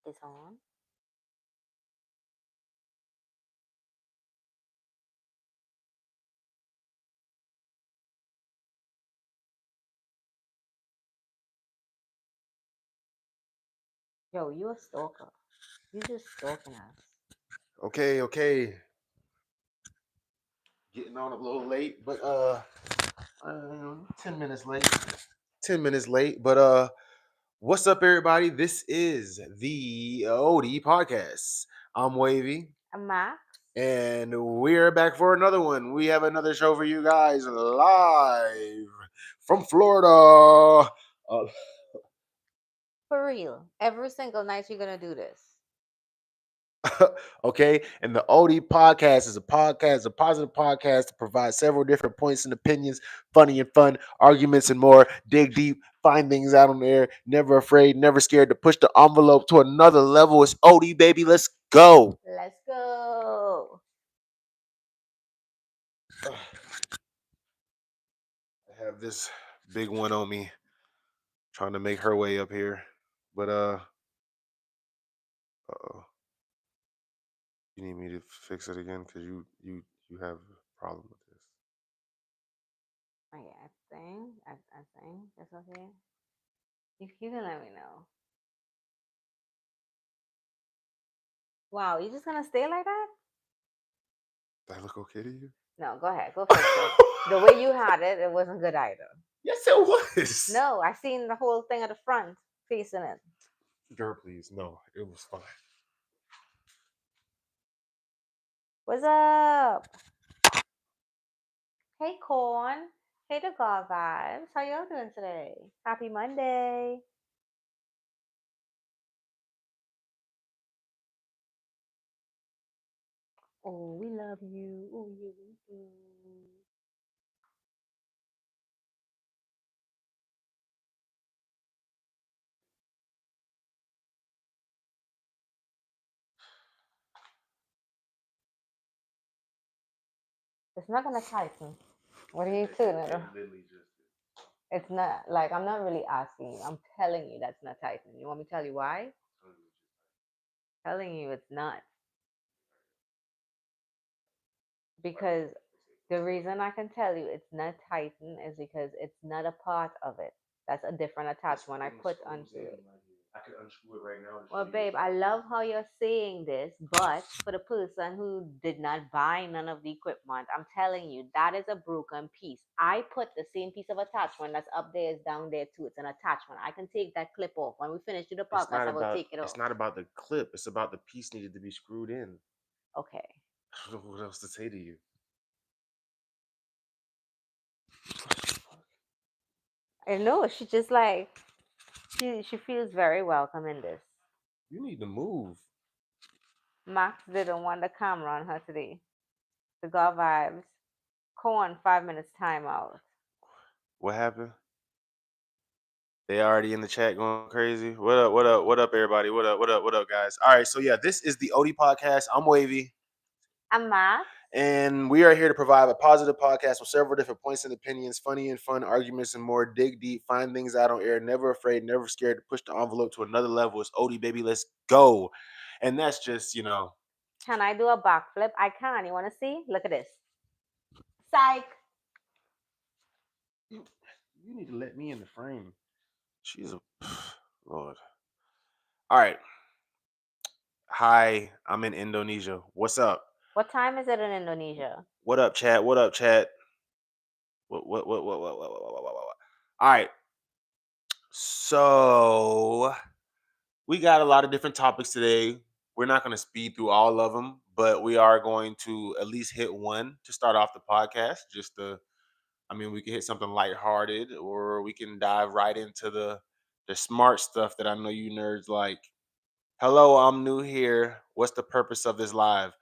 Is on. Yo, you a stalker. You just stalking us. Okay. Getting on a little late, but 10 minutes late. 10 minutes late, but what's up, everybody? This is the OD podcast. I'm Wavy, Max? and we're back for another one. We have another show for you guys live from Florida. For real. Every single night you're gonna do this. Okay, and the OD podcast is a positive podcast to provide several different points and opinions, funny and fun arguments and more. Dig deep, find things out on there. Never afraid, never scared to push the envelope to another level. It's OD, baby. Let's go. Let's go. I have this big one on me, trying to make her way up here, but uh-oh. You need me to fix it again because you have a problem with this. Okay, I think that's okay. You can let me know. Wow, you just gonna stay like that? Does that look okay to you? No, go ahead. Go fix it. The way you had it, it wasn't good either. Yes, it was. No, I seen the whole thing at the front facing it. Girl, please. No, it was fine. What's up? Hey, Corn. Hey, the God Vibes. How y'all doing today? Happy Monday. Oh, we love you. Oh, yeah, we do. It's not gonna tighten. What are you doing? Literally just. It's not like I'm not really asking you. I'm telling you that's not tightening. You want me to tell you why? Telling you it's not. Because the reason I can tell you it's not tightened is because it's not a part of it. That's a different attachment I put onto it. I could unscrew it right now. Well, babe, I love how you're saying this, but for the person who did not buy none of the equipment, I'm telling you, that is a broken piece. I put the same piece of attachment that's up there is down there too. It's an attachment. I can take that clip off. When we finish with the podcast, I will take it It's off. not about the clip. It's about the piece needed to be screwed in. Okay. I don't know what else to say to you. I know. She just like she feels very welcome in this. You need to move. Max didn't want the camera on her today. The God vibes. Corn 5 minutes timeout. What happened? They already in the chat going crazy. What up? What up? What up, everybody? What up? What up? What up, guys? All right. So yeah, this is the OD podcast. I'm Wavy. And Max. And we are here to provide a positive podcast with several different points and opinions, funny and fun arguments, and more. Dig deep, find things out on air. Never afraid, never scared to push the envelope to another level. It's OD, baby. Let's go. And that's just, Can I do a backflip? I can. You want to see? Look at this. Psych. you need to let me in the frame. She's a Lord. All right. Hi, I'm in Indonesia. What's up? What time is it in Indonesia? What up, chat? What up, chat? What? All right. So we got a lot of different topics today. We're not going to speed through all of them, but we are going to at least hit one to start off the podcast. We can hit something lighthearted, or we can dive right into the smart stuff that I know you nerds like. Hello, I'm new here. What's the purpose of this live?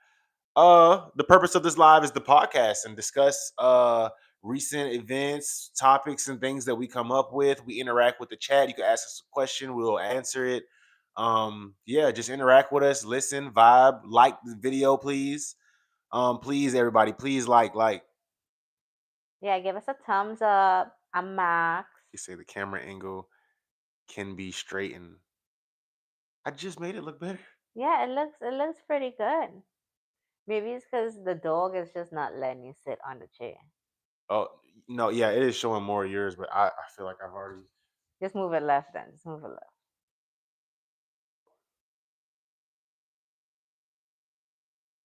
The purpose of this live is the podcast and discuss recent events, topics, and things that we come up with. We interact with the chat. You can ask us a question, we'll answer it. Yeah, just interact with us, listen, vibe, like the video, please. Please, everybody, please like. Yeah, give us a thumbs up. I'm Max. You say the camera angle can be straightened. I just made it look better. Yeah, it looks pretty good. Maybe it's because the dog is just not letting you sit on the chair. Oh no, yeah, it is showing more of yours, but I feel like I've already. Just move it left then. Just move it left.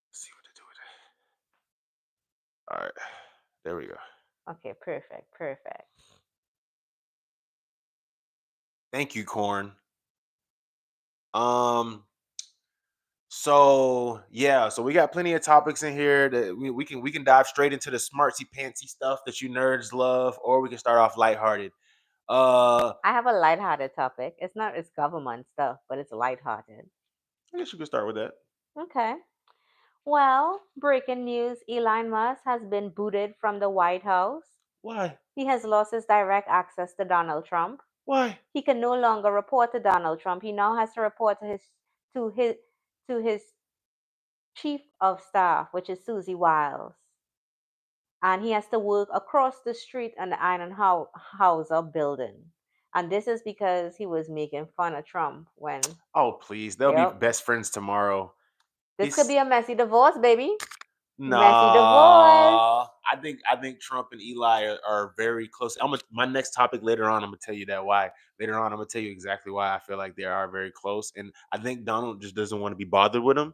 Let's see what to do with it. All right, there we go. Okay, perfect, perfect. Thank you, Corn. Um, so yeah, so we got plenty of topics in here that we can dive straight into the smartsy pantsy stuff that you nerds love, or we can start off lighthearted. Uh, I have a lighthearted topic. It's government stuff, but it's lighthearted. I guess you can start with that. Okay. Well, breaking news, Elon Musk has been booted from the White House. Why? He has lost his direct access to Donald Trump. Why? He can no longer report to Donald Trump. He now has to report to his to his chief of staff, which is Susie Wiles. And he has to work across the street in the Iron Hauser building. And this is because he was making fun of Trump when, Oh please, they'll be yep, best friends tomorrow. this could He's be a messy divorce, baby. Messy divorce. Nah, I think Trump and Eli are very close. My next topic later on. I'm gonna tell you that why. Later on, I'm gonna tell you exactly why I feel like they are very close. And I think Donald just doesn't want to be bothered with him,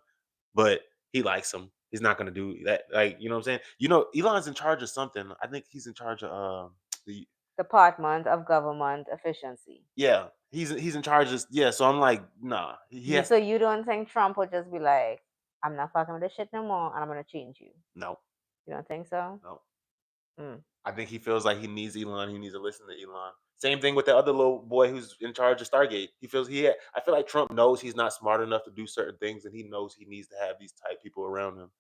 but he likes him. He's not gonna do that. Like you know what I'm saying. You know, Elon's in charge of something. I think he's in charge of the Department of Government Efficiency. yeah. He's in charge of yeah. So I'm like nah. He has So you don't think Trump would just be like, I'm not fucking with this shit no more and I'm gonna change you? no You don't think so? no. Mm. I think he feels like he needs Elon. He needs to listen to Elon. Same thing with the other little boy who's in charge of Stargate. He feels I feel like Trump knows he's not smart enough to do certain things, and he knows he needs to have these type people around him.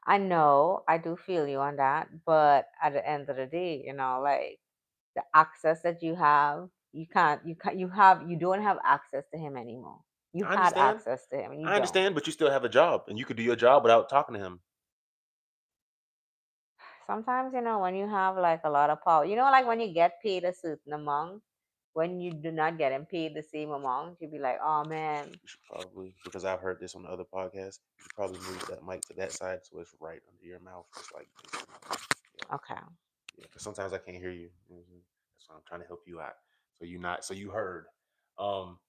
I know, I do feel you on that, but at the end of the day, like the access that you don't have access to him anymore. You I had understand. access to him and you I don't. understand, but you still have a job, and you could do your job without talking to him. Sometimes, when you have like a lot of power, like when you get paid a certain amount, when you do not getting paid the same amount, you'd be like, oh man, You should probably, because I've heard this on the other podcast, you should probably move that mic to that side so it's right under your mouth, just like this. Yeah, okay. yeah. Because sometimes I can't hear you. You know what I'm saying? That's why I'm trying to help you out. So you heard. Um,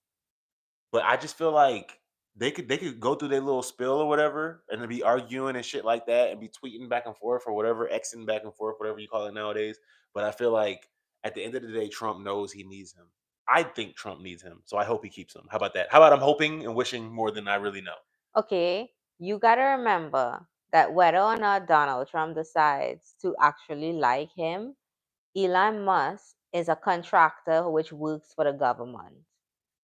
But I just feel like they could go through their little spill or whatever, and then be arguing and shit like that, and be tweeting back and forth or whatever, xing back and forth, whatever you call it nowadays. But I feel like at the end of the day, Trump knows he needs him. I think Trump needs him, so I hope he keeps him. How about that? How about I'm hoping and wishing more than I really know? Okay, you gotta remember that whether or not Donald Trump decides to actually like him, Elon Musk is a contractor which works for the government.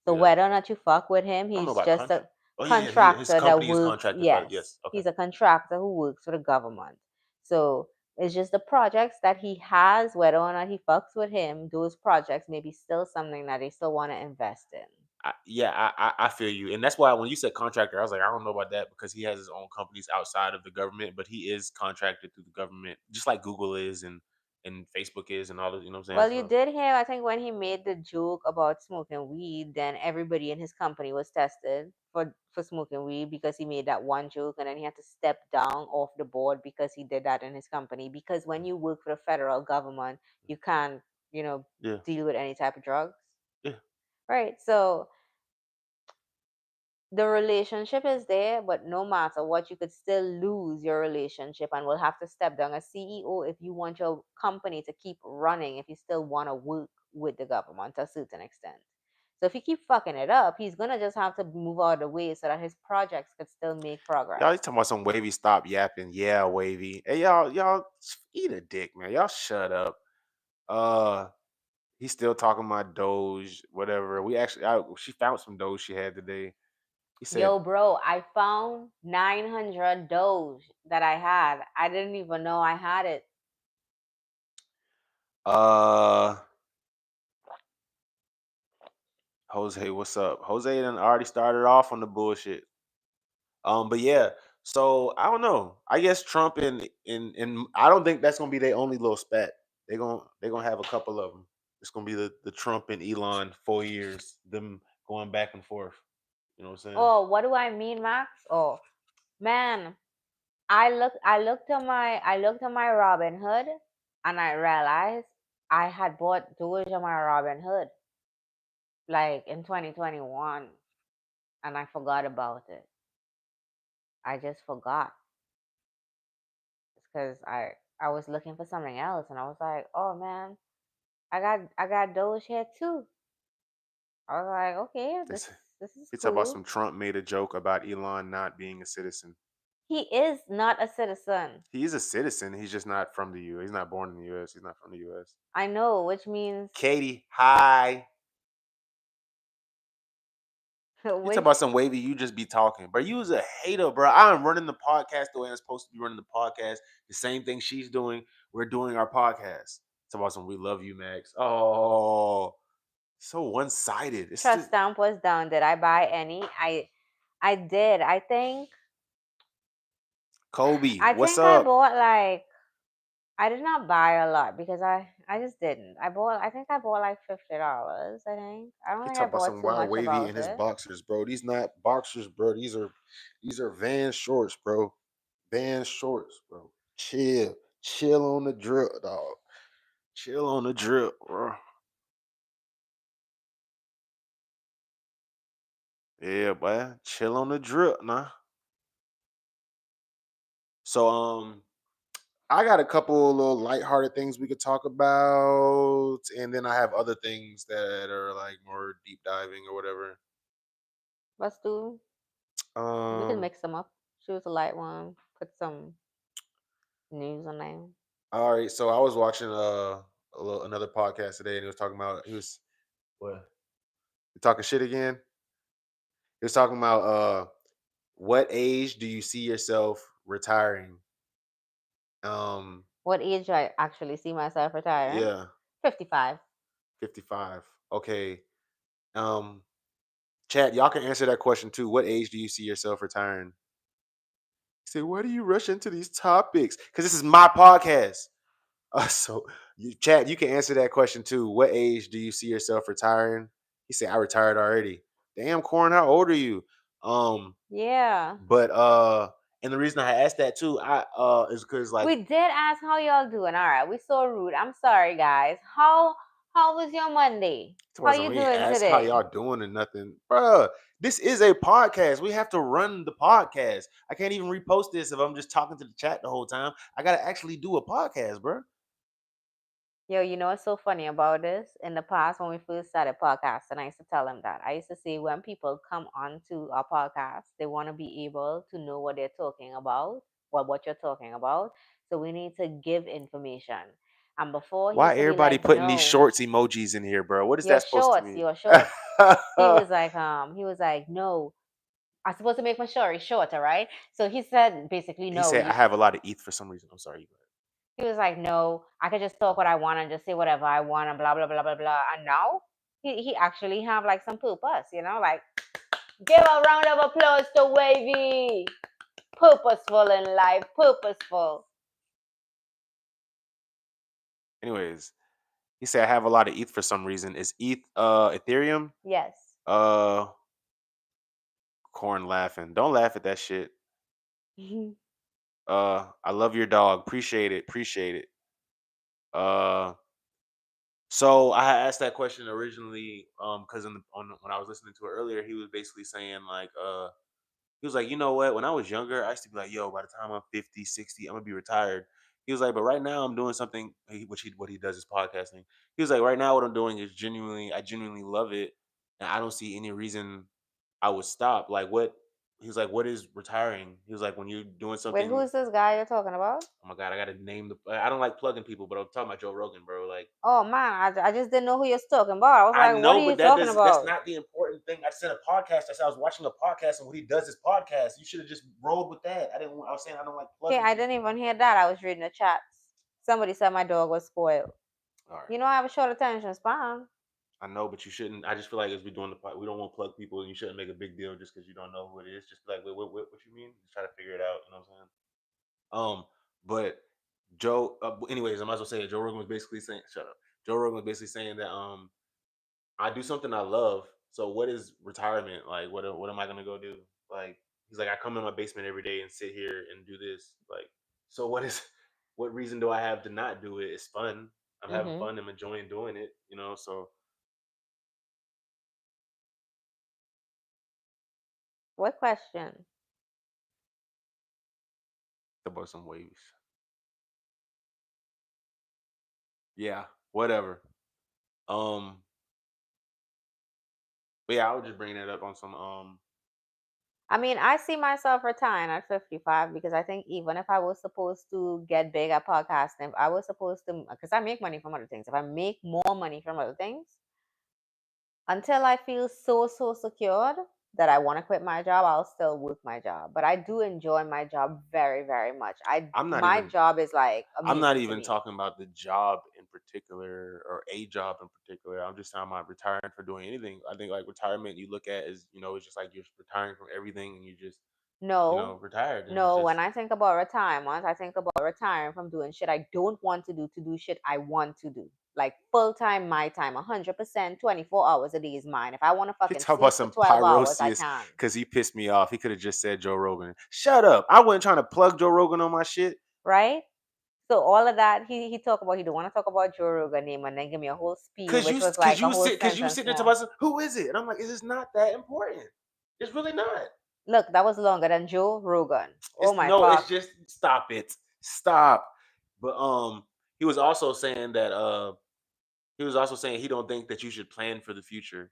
So Yeah, whether or not you fuck with him, I don't know he's about just contract. a Oh yeah, his contractor that company is works. contracted for. Yes, Yes, okay. he's a contractor who works for the government. So it's just the projects that he has, whether or not he fucks with him, those projects may be still something that they still want to invest in. I feel you, and that's why when you said contractor, I was like, I don't know about that because he has his own companies outside of the government, but he is contracted through the government, just like Google is and Facebook is, and all the you know what I'm saying. Well, you So did hear, I think, when he made the joke about smoking weed, then everybody in his company was tested for smoking weed because he made that one joke and then he had to step down off the board because he did that in his company. Because when you work for the federal government, you can't, you know, yeah, deal with any type of drugs. yeah. Right. So the relationship is there, but no matter what, you could still lose your relationship and will have to step down as CEO if you want your company to keep running, if you still want to work with the government to a certain extent. So if you keep fucking it up, he's gonna just have to move out of the way so that his projects could still make Y'all progress. you talking about some wavy? Stop yapping. Yeah, wavy. Hey, y'all eat a dick, man. Y'all shut up. Uh, he's still talking about Doge, whatever. She found some Doge she had today. He said, Yo, bro, I found 900 Doge that I had. I didn't even know I had it. uh. Jose, what's up? Jose done already started off on the bullshit. But yeah, so I don't know. I guess Trump and I don't think that's gonna be their only little spat. They're gonna have a couple of them. It's gonna be the Trump and Elon 4 years, them going back and forth. You know what I'm saying? Oh, what do I mean, Max? Oh, man, I looked at my Robin Hood, and I realized I had bought Doge on my Robin Hood like in 2021, and I forgot about it. I just forgot because I was looking for something else, and I was like, oh man, I got Doge here too. I was like, okay, this It's, this is it's about cool. some Trump made a joke about Elon not being a citizen. He is not a citizen. He is a citizen. He's just not from the U.S. He's not born in the U.S. He's not from the U.S. I know, which means Katie, hi. You talk which about some wavy, you just be talking. Bro, you was a hater, bro. I'm running the podcast the way I'm supposed to be running the podcast. The same thing she's doing. We're doing our podcast. Talk about some we love you, Max. Oh, so one-sided. It's trust just stamp was down. Did I buy any? I did. Kobe. I What's think I up? bought like I did not buy a lot because I just didn't. I think I bought like $50. I don't He think I talk about bought some too wild much wavy about in his it. boxers, bro. These not boxers, bro. These are Van shorts, bro. Van shorts, bro. Chill. Chill on the drip, dog. Chill on the drip, bro. Yeah, boy. Chill on the drip, nah. So I got a couple little lighthearted things we could talk about, and then I have other things that are like more deep diving or whatever. Let's do. We can Um, mix them up. Choose a light one. Put some news on there. all right. So I was watching another podcast today, and he was talking about what talking shit again. He was talking about what age do you see yourself retiring? Um, What age do I actually see myself retiring? yeah, 55. 55. Okay. Um, Chat, y'all can answer that question too. What age do you see yourself retiring? Say, why do you rush into these topics? Because this is my podcast. So, Chad, you can answer that question too. What age do you see yourself retiring? He said, I retired already. Damn, Corn, how old are you? Um, Yeah. but and the reason I asked that too, I is because like We did ask how y'all doing. All right, we so rude. I'm sorry, guys. How was your Monday? it How wasn't you we doing ask how today? y'all doing and nothing, bruh. This is a podcast. We have to run the podcast. I can't even repost this if I'm just talking to the chat the whole time. I gotta actually do a podcast, bruh. Yo, you know what's so funny about this? In the past, when we first started podcasting, I used to tell them that. I used to say when people come onto our podcast, they want to be able to know what they're talking about, what you're talking about. So we need to give information. And before he Why used to be everybody like, putting these no, shorts emojis in here, bro? What is your that supposed to shorts, mean? your shorts. He was like, no, I'm supposed to make my story shorter, right? So he said basically, He no, said, you I have a lot of ETH for some reason. I'm sorry. He was like, no, I could just talk what I want and just say whatever I want and blah blah blah blah blah. And now he actually have like some purpose, like give a round of applause to Wavy. Purposeful in life, purposeful. Anyways, he said, I have a lot of ETH for some reason. Is ETH Ethereum? Yes. Uh, Corn laughing. Don't laugh at that shit. I love your dog. Appreciate it. Appreciate it. Uh, so I had asked that question originally, because when I was listening to it earlier, he was basically saying like, he was like, you know what? When I was younger, I used to be like, yo, by the time I'm 50, 60, I'm gonna be retired. He was like, but right now I'm doing something, what he does is podcasting. He was like, right now what I'm doing is I genuinely love it, and I don't see any reason I would stop. Like what? He was like, what is retiring? He was like, when you're doing Wait, something. who's this guy you're talking about? Oh my god, I gotta name the. I don't like plugging people, but I'm talking about Joe Rogan, bro. Like Oh man, I just didn't know who you're talking about. I was I like, what are know, you but that talking does that's about? not the important thing. I said a podcast. I said I was watching a podcast, and what he does is podcast. You should have just rolled with that. I didn't. I was saying I don't like Okay, plugging I people. didn't even hear that. I was reading the chats. Somebody said my dog was spoiled. All right, I have a short attention span. I know, but you shouldn't. I just feel like as we're doing we don't want to plug people, and you shouldn't make a big deal just because you don't know who it is. Just be like, wait, what you mean? Just try to figure it out. You know what I'm saying? But Joe. Anyways, I might as well say it. Joe Rogan was basically saying, shut up. Joe Rogan was basically saying that I do something I love, So what is retirement like? What am I gonna go do? Like he's like, I come in my basement every day and sit here and do this. Like, so what is what reason do I have to not do it? It's fun. I'm having Mm-hmm. fun. I'm enjoying doing it. So What question? about some waves. Yeah, whatever. Um, but yeah, I would just bring that up on some. I mean, I see myself retiring at 55 because I think even if I was supposed to get big at podcasting, if I was supposed to, because I make money from other things, if I make more money from other things, until I feel so secured that I want to quit my job, I'll still work my job. But I do enjoy my job very much. I'm not My even. job is like I'm not amazing to even me. talking about the job in particular or a job in particular. I'm just talking about retiring for doing anything. I think like retirement, you look at is it's just like you're retiring from everything and you just No, retired and it's no. When just I think about retirement, I think about retiring from doing shit I don't want to do shit I want to do. Like full time, my time, 100%, 24 hours a day is mine. If I want to you fucking talk about sleep for some 12 hours, I pyrosius can. because he pissed me off. He could have just said Joe Rogan. Shut up! I wasn't trying to plug Joe Rogan on my shit. Right? So all of that, he talked about, he don't want to talk about Joe Rogan name and then give me a whole spiel, which was like a whole Cause you sentence sitting there talking more. about who is it? And I'm like, it's just not that important. It's really not. Look, that was longer than Joe Rogan. Oh It's my no, it's fuck. just stop it. Stop. But he was also saying that he don't think that you should plan for the future.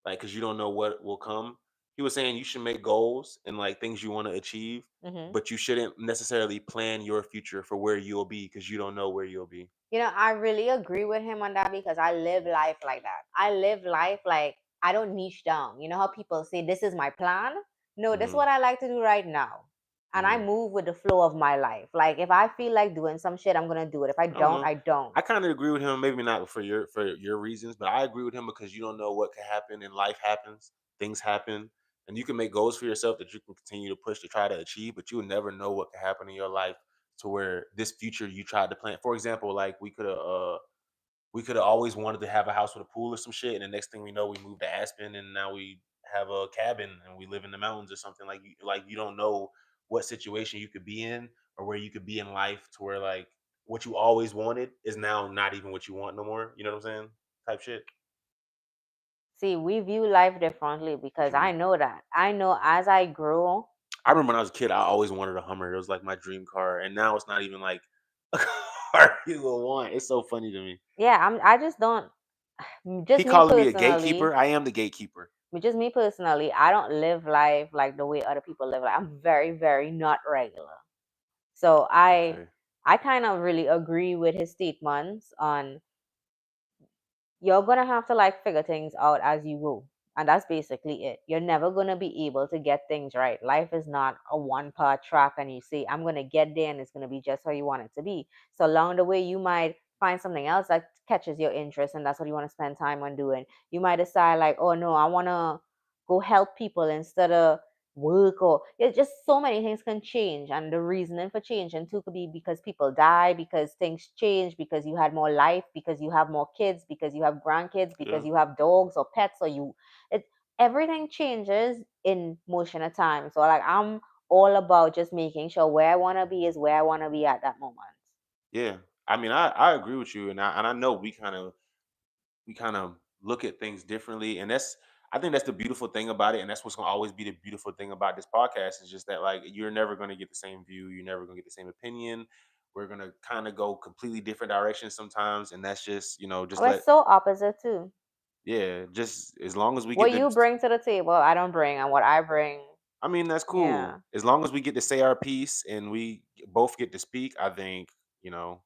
Like cuz you don't know what will come. He was saying you should make goals and like things you want to achieve, Hmm. but you shouldn't necessarily plan your future for where you'll be cuz you don't know where you'll be. You know, I really agree with him on that because I live life like that. I live life like I don't niche down. You know how people say, this is my plan? No, this is Mhm. what I like to do right now. And I Mhm. move with the flow of my life. Like, if I feel like doing some shit, I'm going to do it. If I I don't don't, know. I don't. I kind of agree with him. Maybe not for your reasons, but I agree with him because you don't know what could happen and life happens. Things happen, and you can make goals for yourself that you can continue to push to try to achieve. But you will never know what could happen in your life to where this future you tried to plan. For example, like we could have always wanted to have a house with a pool or some shit, and the next thing we know, we moved to Aspen, and now we have a cabin and we live in the mountains or something. Like you don't know what situation you could be in or where you could be in life to where like what you always wanted is now not even what you want no more. You know what I'm saying? Type shit. See, we view life differently because I True. know that. I know as I grow, I remember when I was a kid, I always wanted a Hummer. It was like my dream car, and now it's not even like a car you will want. It's so funny to me. yeah, I just don't, He just me calling me a personally, gatekeeper. I am the gatekeeper. just me personally, I don't live life like the way other people live. Like, I'm very not regular. So Okay. I kind of really agree with his statements on you're gonna have to like figure things out as you go. And that's basically it. You're never gonna be able to get things right. Life is not a one part track and you say, I'm gonna get there and it's gonna be just how you want it to be. So along the way you might find something else that catches your interest and that's what you want to spend time on doing. You might decide like, oh no, I wanna go help people instead of work, or it's just so many things can change, and the reasoning for changing too could be because people die, because things change, because you had more life, because you have more kids, because you have grandkids, because Yeah. you have dogs or pets, or you it everything changes in motion of time. So like I'm all about just making sure where I want to be is where I want to be at that moment. Yeah. I mean, I agree with you, and I know we kind of look at things differently, and I think that's the beautiful thing about it, and that's what's gonna always be the beautiful thing about this podcast is just that like you're never gonna get the same view, you're never gonna get the same opinion. We're gonna kind of go completely different directions sometimes, and that's just just We're let so opposite too. yeah, just as long as we get What to you bring to the table I don't bring, and what I bring, I mean, that's yeah. cool. As long as we get to say our piece and we both get to speak, I think, you know,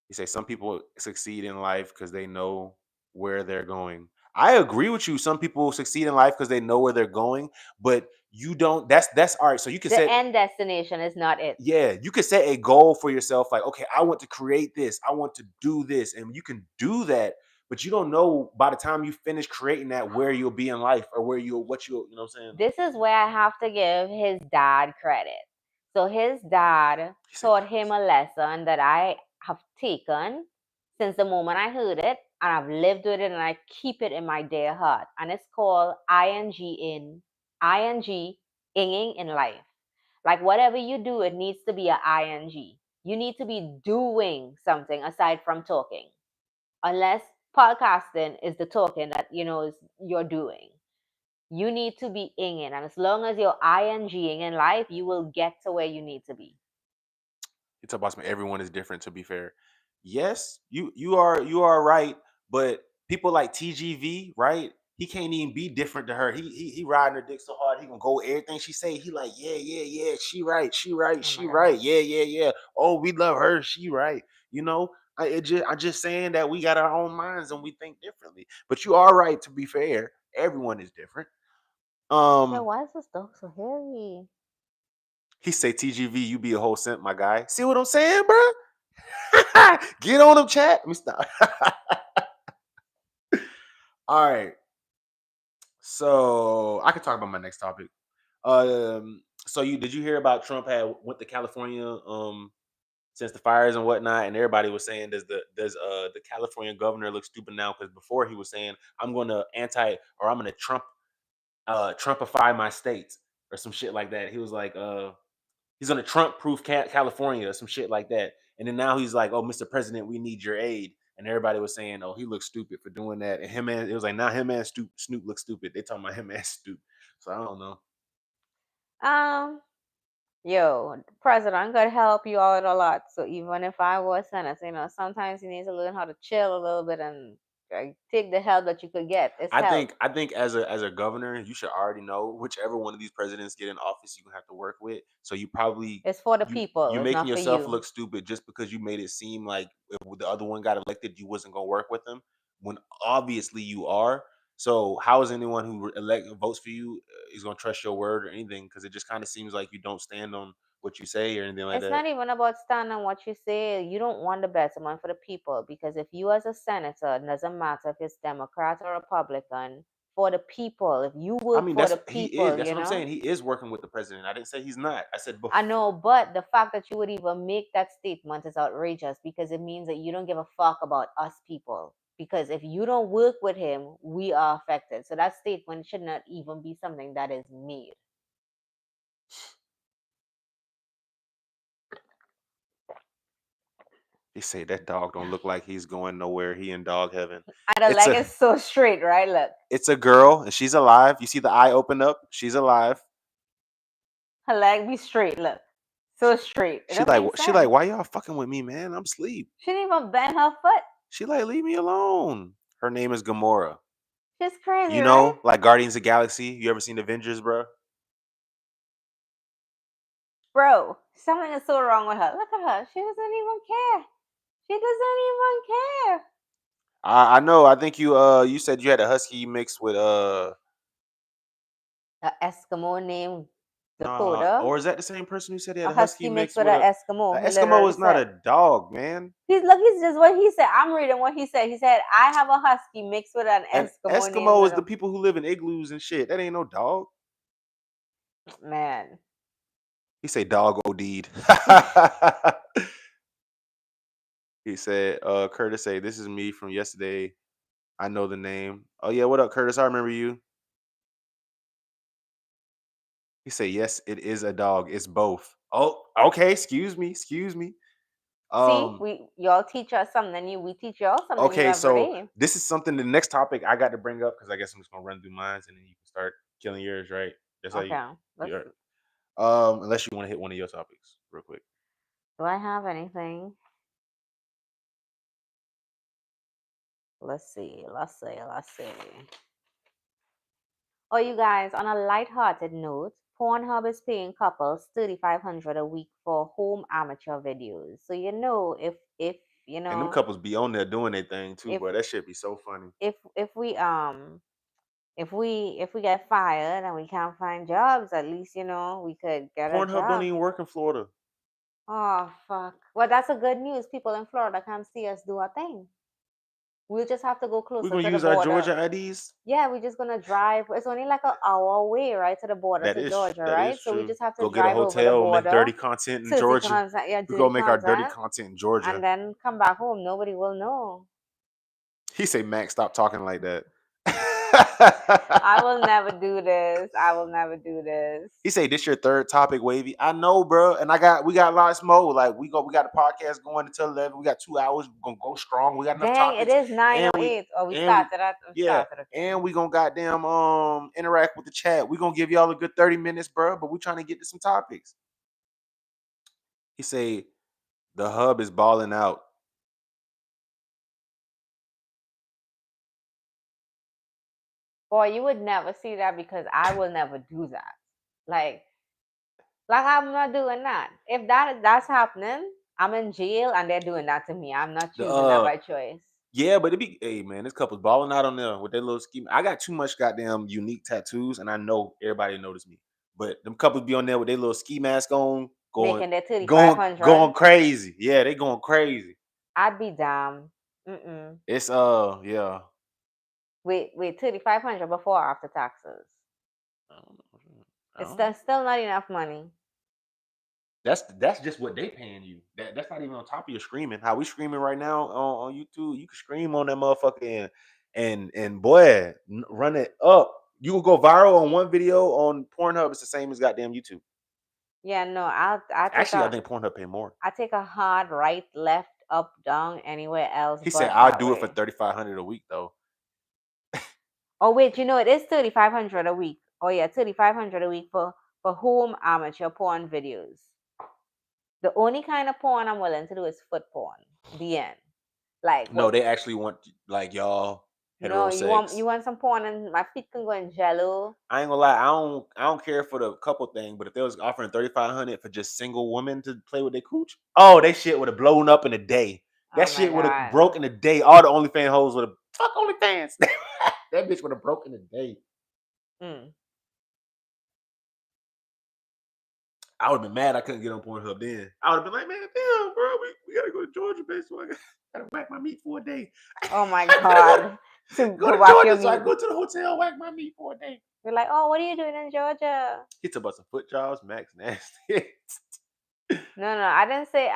you say some people succeed in life because they know where they're going. I agree with you. Some people succeed in life because they know where they're going, but you don't. That's all right. So you can The set, end destination is not it. yeah, you can set a goal for yourself. Like, okay, I want to create this. I want to do this, and you can do that. But you don't know by the time you finish creating that where you'll be in life or where you what you know what I'm saying. This is where I have to give his dad credit. So his dad He said, taught him a lesson that I have taken since the moment I heard it. and I've lived with it and I keep it in my dear heart. And it's called inging in life. Like whatever you do, it needs to be ing. You need to be doing something aside from talking. Unless podcasting is the talking that is you're doing. You need to be inging. And as long as you're inging in life, you will get to where you need to be. You talk about some everyone is different, to be fair. Yes, you are right, but people like TGV, right? He can't even be different to her. He riding her dick so hard, he gonna go everything she say. He like, yeah, yeah, yeah, she right, she right, Oh my she right, God. yeah, yeah, yeah. Oh, we love her, she right. You know, I just saying that we got our own minds and we think differently. But you are right, to be fair. Everyone is different. Yo, Um, why is this dog so hairy? he say TGV, you be a whole simp, my guy. See what I'm saying, bro? Get on them, chat. Let me stop. All right. So I can talk about my next topic. So you did you hear about Trump had went to California since the fires and whatnot, and everybody was saying does the California governor look stupid now? Because before he was saying I'm gonna I'm gonna Trumpify my states or some shit like that. He was like he's gonna Trump proof California or some shit like that. And then now he's like, "Oh, Mr. President, we need your aid." And everybody was saying, "Oh, he looks stupid for doing that." And him and it was like, "Now him and Snoop look stupid." They talking about him and Snoop. So I don't know. Um, Yo, President could help you out a lot. So even if I was senator, sometimes you need to learn how to chill a little bit and take the help that you could get. It's help. I think as a governor, you should already know whichever one of these presidents get in office, you gonna have to work with. So you probably It's for the you people. It's making not for yourself you. look stupid just because you made it seem like if the other one got elected, you wasn't gonna work with them when obviously you are. So how is anyone who elect votes for you is gonna trust your word or anything? Because it just kind of seems like you don't stand on what you say or anything like It's that. not even about standing on what you say. You don't want the best one for the people because if you as a senator, it doesn't matter if it's Democrat or Republican, for the people, if you I work mean, for the he is. people, That's what I'm saying. He is working with the president. I didn't say he's not. I said I before. know, but the fact that you would even make that statement is outrageous because it means that you don't give a fuck about us people. Because if you don't work with him, we are affected. So that statement should not even be something that is made. He say that dog don't look like he's going nowhere. He in dog heaven. And the It's leg a is so straight, right? Look, it's a girl and she's alive. You see the eye open up. She's alive. her leg be straight. Look, so straight. It don't make She like sense. why y'all fucking with me, man? I'm asleep. She didn't even bend her foot. She like leave me alone. Her name is Gamora. She's crazy, You right? know, like Guardians of the Galaxy. You ever seen Avengers, bro? Bro, something is so wrong with her. Look at her. She doesn't even care. She doesn't even care. I know. I think you said you had a husky mixed with A Eskimo named nah, Dakota. or is that the same person who said he had A a husky husky mixed mixed with with an a Eskimo. He Eskimo literally is not said. a dog, man. He's just what he said. I'm reading what he said. He said, I have a husky mixed with an An Eskimo named Eskimo is the Little. people who live in igloos and shit. That ain't no dog. Man. He say dog OD'd. He said, Curtis say, this is me from yesterday. I know the name. Oh yeah, what up, Curtis? I remember you. He said, yes, it is a dog. It's both. Oh, okay. Excuse me. Excuse me. See, Um, we y'all teach us something new. We teach y'all something new okay, every so day. this is something the next topic I got to bring up because I guess I'm just gonna run through mine and then you can start killing yours, right? That's how Okay. you Let's are. see. Unless you want to hit one of your topics real quick. Do I have anything? Let's see. Let's see. Let's see. Oh, you guys, on a light-hearted note, Pornhub is paying couples 3,500 a week for home amateur videos. So if you And them know couples be on there doing their thing too, if bro. That shit be so funny. if we if we get fired and we can't find jobs, at least we could get a Pornhub don't job. even work in Florida. Oh fuck. Well, that's a good news. People in Florida can see us do our thing. We'll just have to go We're closer gonna to the use our border. Georgia IDs. Yeah, we're just gonna drive. It's only like an hour away, right, to the border to Georgia, That right? is So we true. just have to Go get a drive over the hotel, make border, dirty content in dirty Georgia. content, yeah, We go dirty make our dirty content, content in and Georgia. then come back home. Nobody will know. He say, Max, stop talking like that. I will never do this. I will never do this. He say, this your third topic, Wavy. I know, bro. And we got lots more. Like we got the podcast going until 11. We got 2 hours. We're gonna go strong. We got enough Dang, it topics. is And we 9:08. Oh, and we we yeah. started. Okay. And we gonna goddamn interact with the chat. We gonna give y'all a good 30 minutes, bro. But we trying to get to some topics. He say the hub is balling out. Boy, you would never see that because I will never do that. Like, I'm not doing that. If that's happening, I'm in jail and they're doing that to me. I'm not The choosing that by choice. Yeah, but it be, hey man, this couple's balling out on there with their little scheme. I got too much goddamn unique tattoos, and I know everybody noticed me. But them couples be on there with their little ski mask on, Making their 3,500. going crazy. Yeah, they going crazy. I'd be damn. Mm-mm. It's yeah. Wait, 3,500 before or after taxes? I don't know. It's still not enough money. That's just what they paying you. That's not even on top of your screaming. How we screaming right now on YouTube? You can scream on that motherfucker and boy, run it up. You will go viral on one video on Pornhub. It's the same as goddamn YouTube. Yeah, no, I Actually, I think Pornhub pay more. I take a hard right, left, up, down, anywhere else. He but said I'll that do it for way. 3,500 a week though. Oh wait, it is 3,500 a week. Oh yeah, 3,500 a week for home amateur porn videos. The only kind of porn I'm willing to do is foot porn. The end. Like No, they actually want like y'all hetero no, sex. you want some porn and my feet can go in jello. I ain't gonna lie, I don't care for the couple thing, but if they was offering 3,500 for just single women to play with their cooch, oh, that shit would have blown up in a day. That Oh my shit would have god. broke in a day. All the OnlyFans hoes would have fuck OnlyFans. That bitch would have broke in a day. Mm. I would have been mad I couldn't get on Pornhub then. I would have been like, man, damn, bro, we gotta go to Georgia, base, so I gotta whack my meat for a day. Oh my god. Go to Georgia so I go to the hotel, whack my meat for a day. You're like, oh, what are you doing in Georgia? He talking about some foot jobs, Max nasty. No, I didn't say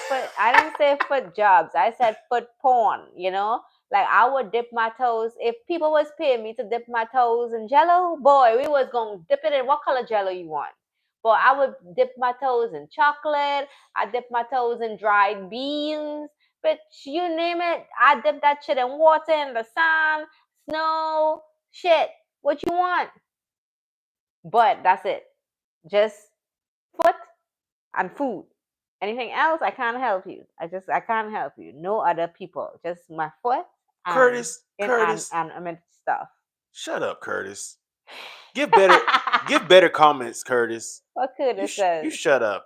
foot. I didn't say foot jobs. I said foot porn. Like I would dip my toes. If people was paying me to dip my toes in Jello, boy, we was gonna dip it in what color Jello you want. But I would dip my toes in chocolate. I dip my toes in dried beans. But you name it, I dip that shit in water, in the sun, snow, shit. What you want? But that's it. Just foot and food. Anything else, I can't help you. I can't help you. No other people. Just my foot and Curtis, and stuff. Shut up, Curtis. Give better comments, Curtis. What Curtis says? You shut up.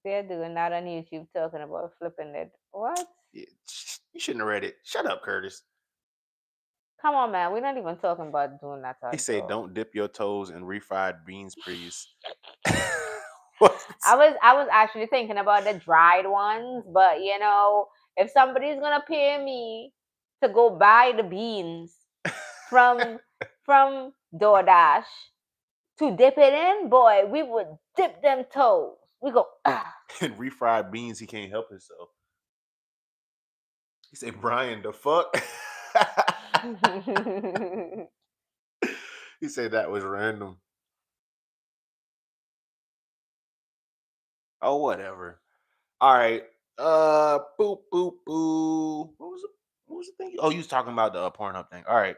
They're doing that on YouTube talking about flipping it. What? You shouldn't have read it. Shut up, Curtis. Come on, man. We're not even talking about doing that. He said, "Don't dip your toes in refried beans, please." I was actually thinking about the dried ones, but if somebody's gonna pay me to go buy the beans from DoorDash to dip it in, boy, we would dip them toes. We go and refried beans. He can't help himself. He said, "Brian, the fuck." He said that was random. Oh, whatever. All right. Boop boop boo. What was the thing? Oh, you was talking about the Pornhub thing. All right.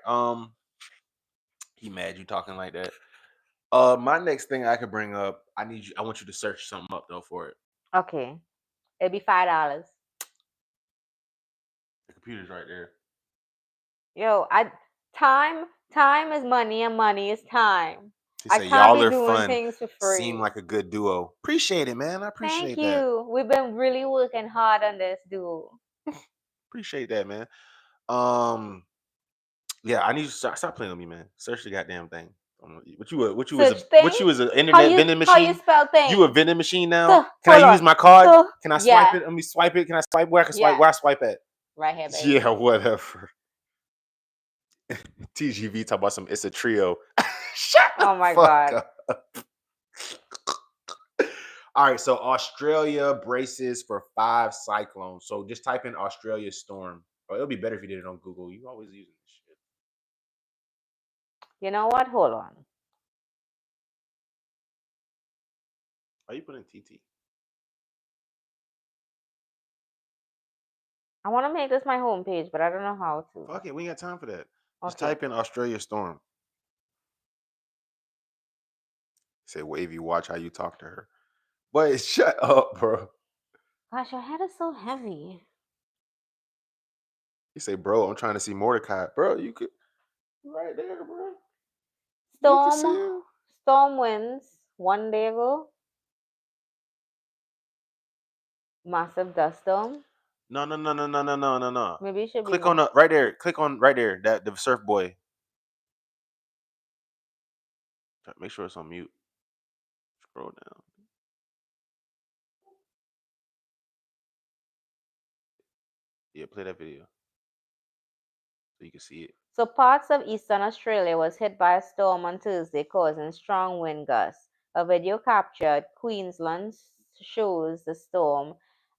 He mad you talking like that. My next thing I could bring up, I want you to search something up though for it. Okay. It'd be $5. The computer's right there. Yo, time is money and money is time. I can't y'all be doing fun. Things for free. Seem like a good duo. Appreciate it, man. I appreciate that. Thank you. We've been really working hard on this duo. Appreciate that, man. Yeah, I need you to stop playing with me, man. Search the goddamn thing. What you was an internet vending machine? How you spell thing? You a vending machine now? Can I use my card? Can I swipe it? Let me swipe it. Can I swipe where I can swipe? Where I swipe at? Right here, baby. Yeah, whatever. TGV talk about some. It's a trio. Shut the my god. Up. All right, so Australia braces for 5 cyclones. So just type in Australia storm. Oh, it'll be better if you did it on Google. You always using this shit. You know what? Hold on. Why you putting TT? I want to make this my homepage, but I don't know how to. Fuck it, we ain't got time for that. Just Okay. type in Australia storm. Say wavy. Watch how you talk to her. But shut up, bro. Gosh, your head is so heavy. You say, bro, I'm trying to see Mordecai. Bro, you could right there, bro. You can see Storm, him. storm winds 1 day ago. Massive dust storm. No. Maybe it should be Click on more. the right there. Click on right there. That the surf boy. Make sure it's on mute. Scroll down. Yeah, play that video so you can see it. So parts of eastern Australia was hit by a storm on Tuesday, causing strong wind gusts. A video captured Queensland shows the storm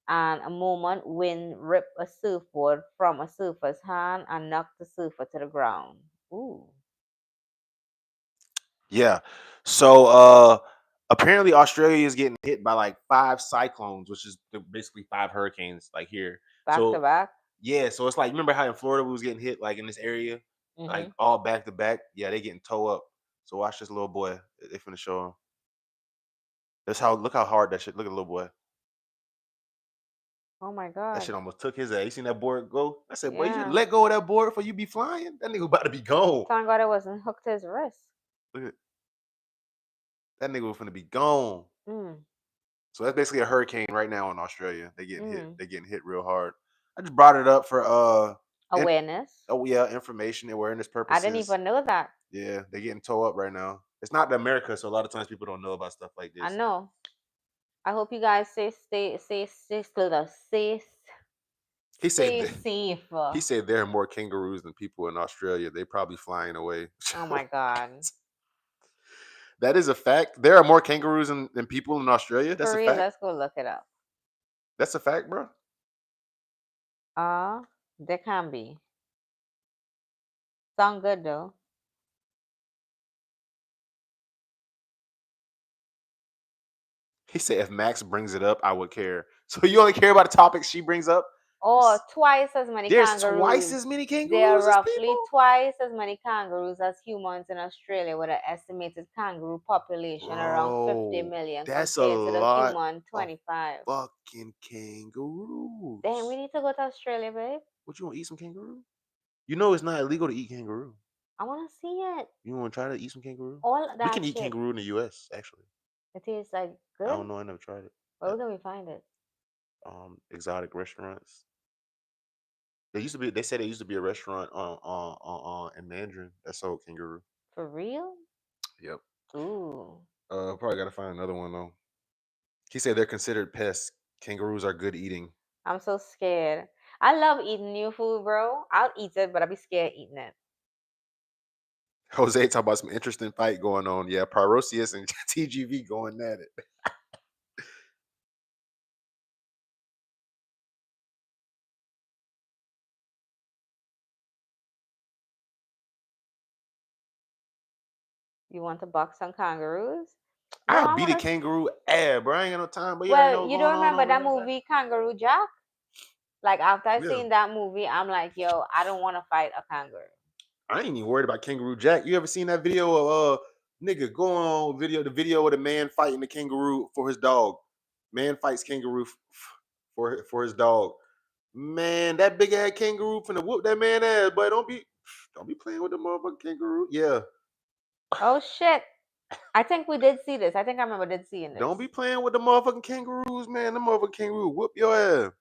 and a moment wind ripped a surfboard from a surfer's hand and knocked the surfer to the ground. Ooh. Yeah. So apparently Australia is getting hit by like 5 cyclones, which is basically 5 hurricanes like here. Back to So back. yeah, so it's like remember how in Florida we was getting hit like in this area, like Hmm. all back to back. Yeah, they getting toe up. So watch this little boy. They finna show him. That's how look how hard that shit. Look at the little boy. Oh my That God. shit almost took his ass. You seen that board go? I said, boy, you should Yeah. let go of that board before you be flying. That nigga about to be gone. Thank God it wasn't hooked to his wrist. Look at that nigga was finna be gone. Mm. So that's basically a hurricane right now in Australia. They getting hit. Mm. They getting hit real hard. I just brought it up for in- Awareness. oh yeah, information awareness I didn't purposes. even know that. Yeah, they getting toe up right now. It's not America, so a lot of times people don't know about stuff like I this. know. I hope you guys He said stay that, safe. he said there are more kangaroos than people in Australia. They probably flying away. Oh my God. That is a fact. There are more kangaroos than people in Australia. That's For a real, fact. let's go look it up. That's a fact, bro. There can be. Sound good though. He said if Max brings it up, I would care. So you only care about the topics she brings up? Or twice as many There's twice kangaroos. as many There are kangaroos as roughly people? twice as many kangaroos as humans in Australia, with an estimated kangaroo population around 50 Bro, million that's a compared to the lot human of 25. fucking Damn, we kangaroos. need to go to Australia, babe. What you want to eat some kangaroo? You know it's not illegal to eat kangaroo. I want to see it. You want to try to eat some kangaroo? All We that can eat shit. kangaroo in the US actually. It tastes like I good. don't know, I never tried it. Where can we find it? Exotic restaurants. They said there used to be a restaurant in Mandarin that sold kangaroo. For real? Yep. Ooh. Probably gotta find another one though. He said they're considered pests. Kangaroos are good eating. I'm so scared. I love eating new food, bro. I'll eat it, but I'll be scared eating it. Jose talking about some interesting fight going on. Yeah, Pyrosius and TGV going at it. You want to box on kangaroos? No, I'll I beat a want to. kangaroo ass, bro. I ain't got no time, but you already know Well, what's you going don't on remember over that there. movie Kangaroo Jack? Like after I Yeah. seen that movie, I'm like, yo, I don't want to fight a kangaroo. I ain't even worried about Kangaroo Jack. You ever seen that video of nigga going on the video of the man fighting the kangaroo for his dog. Man fights kangaroo for his dog. Man, that big ass kangaroo finna whoop that man ass, but don't be playing with the motherfucking kangaroo. Yeah. Oh shit! I think we did see this. I think I remember did seeing this. Don't be playing with the motherfucking kangaroos, man. The motherfucking kangaroo whoop your ass.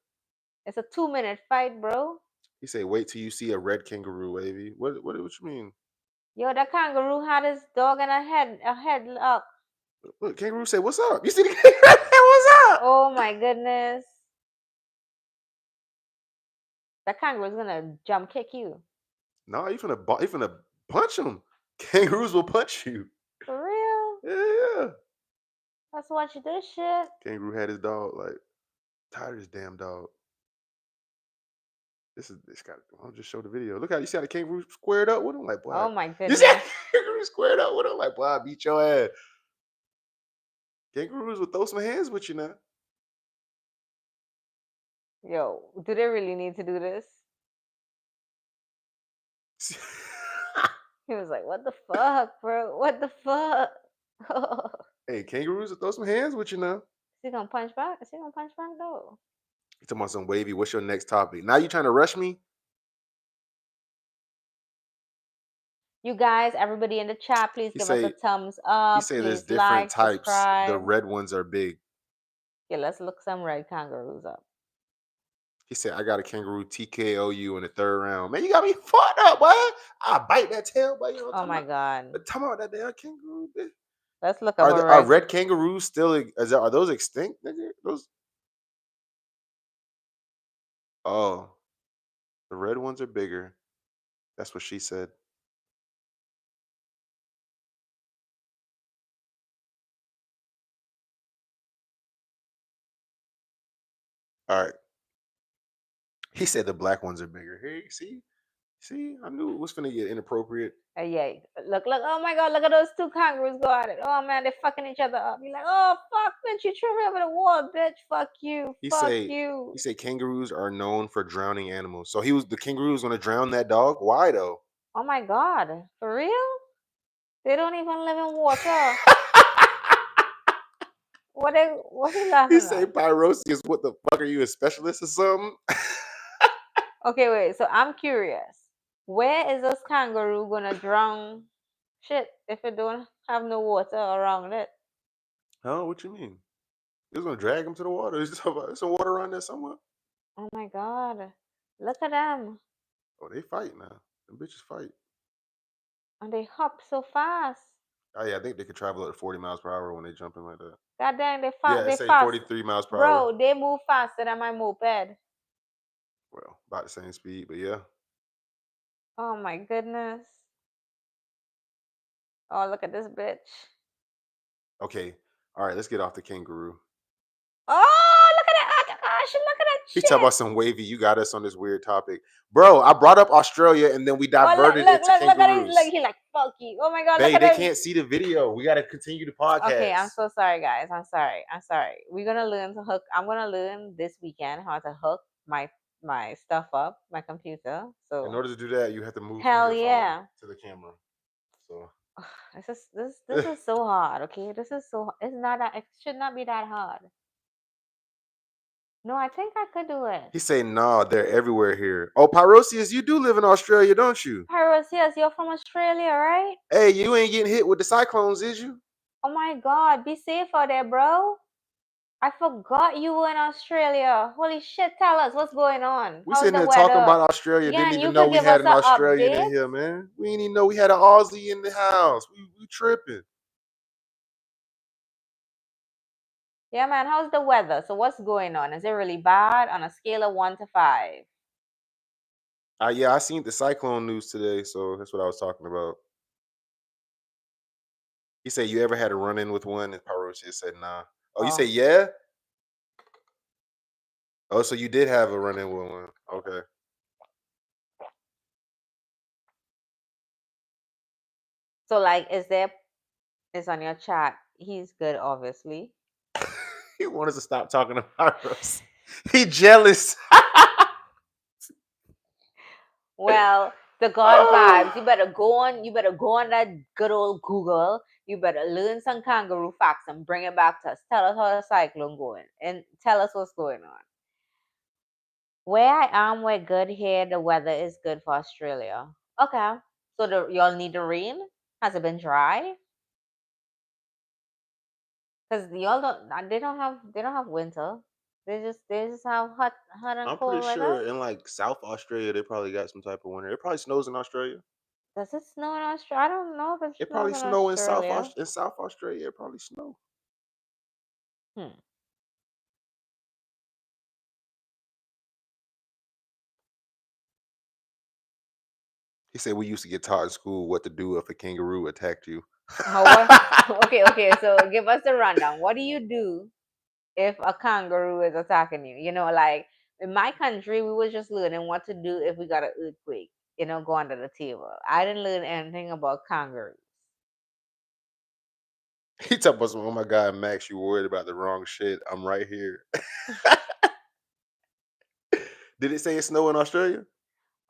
It's a 2 minute fight, bro. He said, wait till you see a red kangaroo, baby. What you mean? Yo, that kangaroo had his dog in a headlock. Look, kangaroo said, what's up? You see the kangaroo? What's up? Oh my goodness. That kangaroo's gonna jump kick you. No, you finna punch him. Kangaroos will punch you. For real? Yeah. Let's watch this shit. Kangaroo had his dog like tired of his damn dog. This got. I'll just show the video. Look how you see how the kangaroo squared up with him. Like boy, Oh my you see how goodness. the kangaroo squared up with him. Like boy, I beat your ass. Kangaroos will throw some hands with you now. Yo, do they really need to do this? He was like, "What the fuck, bro? What the fuck?" Hey, kangaroos will throw some hands with you now. Is he gonna punch back? Is he gonna punch back though? You talking about some wavy? What's your next topic? Now you trying to rush me? You guys, everybody in the chat, please He give us a say thumbs he up. say there's Please different like, types. The subscribe. red ones are big. Yeah, let's look some red kangaroos up. He said I got a kangaroo TKO you in the third round. Man, you got me fucked up, boy. I bite that tail, boy. You know what Oh I'm talking my about? god. But talking about that damn kangaroo, bitch. Let's look up a Are red. red kangaroos still? Are those extinct? Nigga? Those. Oh, the red ones are bigger. That's what she said. All right. He said the black ones are bigger. Hey, see, I knew it was finna get inappropriate. Yeah, look. Oh my god, look at those two kangaroos go at it. Oh man, they're fucking each other up. You're like, oh fuck, bitch, you threw me over the wall, bitch. Fuck you. He Fuck say you. he said kangaroos are known for drowning animals. So the kangaroo was gonna drown that dog. Why though? Oh my god. For real? They don't even live in water. What he He laughing say at? Pyrosius, what the fuck are you, a specialist or something? Okay, wait, so I'm curious. Where is this kangaroo gonna drown shit if it don't have no water around it? Oh, what you mean? He was gonna drag him to the water. There's some water around there somewhere. Oh my god. Look at them. Oh, they fight now. Them bitches fight. And they hop so fast. Oh yeah, I think they could travel at 40 miles per hour when they jump in like that. God dang, Yeah, it they say fast. 43 miles per hour. Bro, they move faster than my moped. Well, about the same speed, but yeah. Oh my goodness. Oh, look at this bitch. Okay. All right, let's get off the kangaroo. Oh, look at that. Oh my gosh, look at that He talk shit. about some wavy. You got us on this weird topic, bro. I brought up Australia and then we Oh, diverted into look at his, look, kangaroos. he like, fuck you. Oh my god, look Babe, at they him. can't see the video. We got to continue the Okay, I'm podcast. so sorry, guys. I'm sorry. I'm sorry. We're gonna learn to hook. I'm gonna learn this weekend how to hook my stuff up, my computer. In So order to do that, you have to move from hell your phone yeah. to the camera. So This is so hard. Okay, this is so. It's not that. It should not be that hard. No, I think I could do it. he say, "Nah, they're everywhere here." Oh, Pyrosius, you do live in Australia, don't you? Paris, yes, you're from Australia, right? Hey, you ain't getting hit with the cyclones, is you? Oh my God, be safe out there, bro. I forgot you were in Australia. Holy shit, tell us what's going on. We How's sitting the here talking weather? about Australia. Yeah, Didn't and even you know could we give had us an an Australian in update. here, man. We didn't even know we had an Aussie in the house. We tripping. Yeah, man, how's the weather? So what's going on? Is it really bad on a scale of 1 to 5? Yeah, I seen the cyclone news today, so that's what I was talking about. He said, "You ever had a run in with one?" And Pyrosia said, "Nah." Oh, you say Oh, yeah? Oh, so you did have a run in with one. Okay. so like, is on your chat? He's good, obviously. He wanted to stop talking about us. He jealous. Well, the God vibes. Oh. You better go on. You better go on that good old Google. You better learn some kangaroo facts and bring it back to us. Tell us how the cyclone going and tell us what's going on. Where I am, we're good here. The weather is good for Australia. Okay, so y'all need the rain. Has it been dry? Because y'all don't. They don't have winter. They just have hot and I'm pretty cold weather. sure in like South Australia, they probably got some type of winter. It probably snows in Australia. Does it snow in Australia? I don't know if it It snows probably in snow Australia. In South Australia. It probably snow. Hmm. He said we used to get taught in school what to do if a kangaroo attacked you. How what? Okay. So give us the rundown. What do you do if a kangaroo is attacking you? You know, like In my country, we was just learning what to do if we got an earthquake. Go under the table. I didn't learn anything about kangaroos. He talking about some, oh my God, Max, you worried about the wrong shit. I'm right here. Did it say it snow in Australia?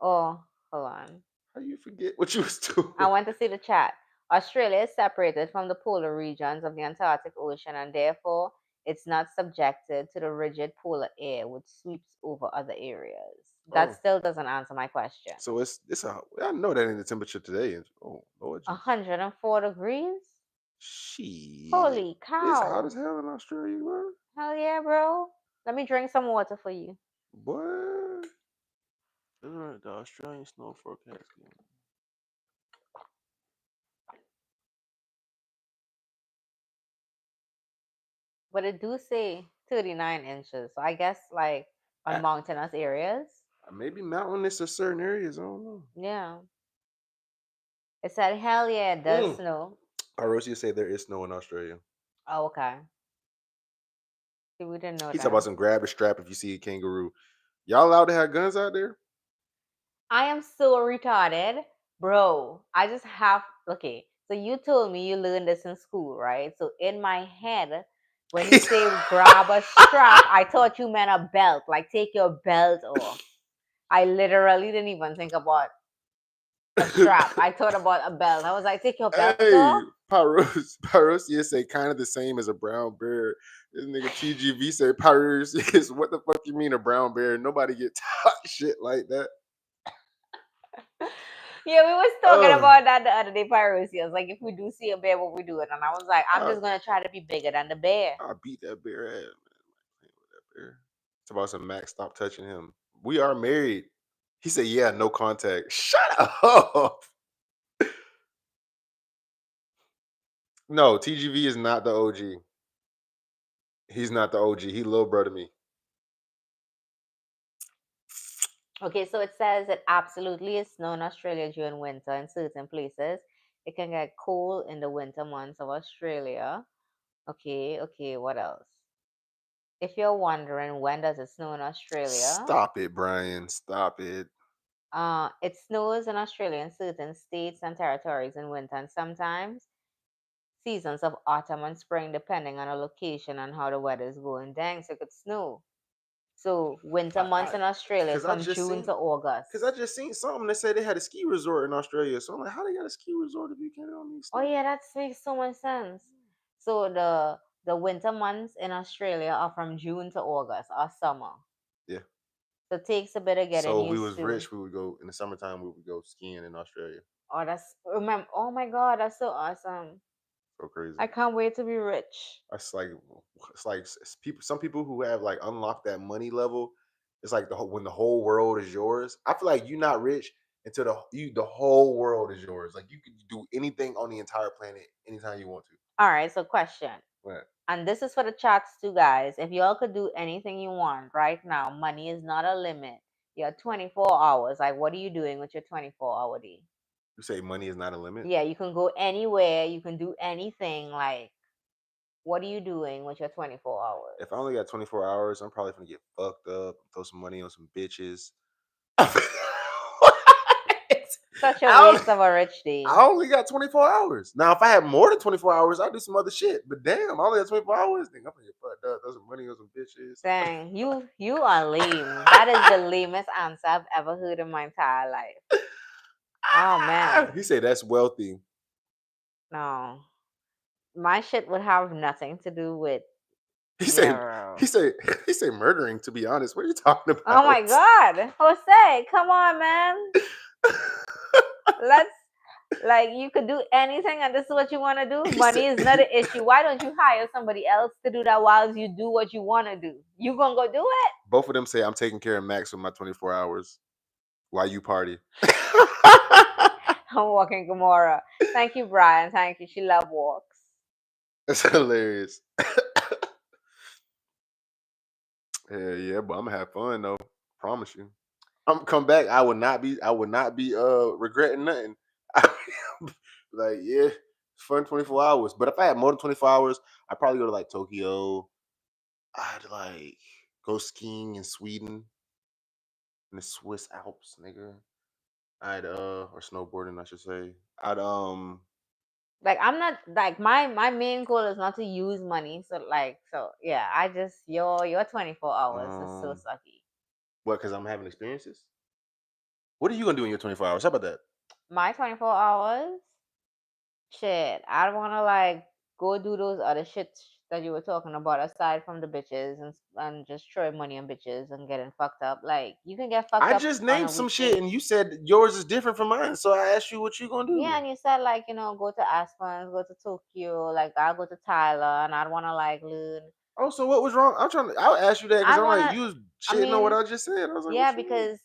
Oh, hold on. How you forget what you was doing? I went to see the chat. Australia is separated from the polar regions of the Antarctic Ocean and therefore it's not subjected to the rigid polar air which sweeps over other areas. That Oh, still doesn't answer my question. so it's a. I know that ain't the temperature today. Oh Lord Jesus, 104 degrees? shit, Holy it's hot cow. as hell in Australia, bro. Hell yeah, bro. Let me drink some water for you. What? The Australian snow forecast. But it do say 39 inches. So I guess like on mountainous areas. Maybe mountainous or certain areas. I don't know. Yeah. It said hell yeah, it does Mm. snow. Arosia say there is snow in Australia. Oh, okay. See, we didn't know He talk about that. some grab a strap if you see a kangaroo. Y'all allowed to have guns out there? I am so retarded. Bro, I just have okay. So you told me you learned this in school, right? So in my head, when you say grab a strap, I thought you meant a belt, like take your belt off. I literally didn't even think about a strap. I thought about a belt. I was like, take your belt Hey, off. Pyrosia say kind of the same as a brown bear. This nigga TGV say Pyrosia is what the fuck you mean a brown bear? Nobody get taught shit like that. Yeah, we was talking Uh, about that the other day, Pyrosi. I was like, if we do see a bear, what we do it? And I was like, I'm I, just gonna try to be bigger than the bear. I beat that bear ass, man. Playing with that bear. It's about some Max. Stop touching him. We are married. He said, "Yeah, no contact." Shut up. No, TGV is not the OG. He's not the OG. He little brother me. Okay, so it says it absolutely is snow in Australia during winter in certain places. It can get cold in the winter months of Australia. Okay, what else? If you're wondering when does it snow in Australia, Stop it, Brian. Stop it. it snows in Australia in certain states and territories in winter and sometimes seasons of autumn and spring, depending on the location and how the weather is going. Dang, so it could snow. So winter months in Australia is Cause I from just June seen to August. Cause I just seen something that said they had a ski resort in Australia. So I'm like, how they got a ski resort if you can't on these Oh snow? yeah, that makes so much sense. So the winter months in Australia are from June to August or summer. Yeah. So it takes a bit of getting So if we used was to. rich, we would go in the summertime. We would go skiing in Australia. Oh, that's remember. Oh my God, that's so awesome. So crazy. I can't wait to be rich. It's like people. Some people who have like unlocked that money level. It's like when the whole world is yours. I feel like you're not rich until the whole world is yours. Like you can do anything on the entire planet anytime you want to. All right, so question. Right. And this is for the chats too, guys. If you all could do anything you want right now, money is not a limit. You have 24 hours. Like, what are you doing with your 24-hour day? You say money is not a limit. Yeah, you can go anywhere. You can do anything. Like, what are you doing with your 24 hours? If I only got 24 hours, I'm probably gonna get fucked up, throw some money on some bitches. Such a I only, waste of a rich day. I only got 24 hours. Now, if I had more than 24 hours, I'd do some other shit. But damn, I only got 24 hours. Then I'm gonna get fucked up, throw some money on some bitches. Dang, you are lame. That is the lamest answer I've ever heard in my entire life. Oh man, He said that's wealthy. no, my shit would have nothing to do with He yeah, said bro. he said he said murdering. To be honest, what are you talking Oh my about? God, Jose, come on, man. Let's like you could do anything, and this is what you want to do. He said Money is not an issue. Why don't you hire somebody else to do that while you do what you want to do? You gonna go do it? both of them say I'm taking care of Max with my 24 hours while you party. I'm walking Gamora. Thank you, Brian. Thank you. She love walks. That's hilarious. Yeah, but I'm gonna have fun though. Promise you. I'm gonna come back. I would not be regretting nothing. Like, yeah, it's fun 24 hours. But if I had more than 24 hours, I'd probably go to like Tokyo. I'd like go skiing in Sweden. in the Swiss Alps, nigga. I'd or snowboarding, I should say. I'd Like I'm not like my main goal is not to use money. So like so yeah, I just your 24 hours is so um sucky. what? Because I'm having experiences. What are you gonna do in your 24 hours? How about that? My 24 hours, shit. I don't wanna like go do those other shit that you were talking about aside from the bitches and just throwing money on bitches and getting fucked up. Like you can get fucked I up just on named a some shit, weekday. and you said yours is different from mine. So I asked you what you gonna Yeah, do. and you said like, go to Aspen, go to Tokyo, like I'll go to Thailand. I'd wanna like learn. Oh, so what was wrong? I'm trying to. I'll ask you that because I'd I'm like, wanna you was I shitting on what mean, I just said. I was like, what yeah, you mean? because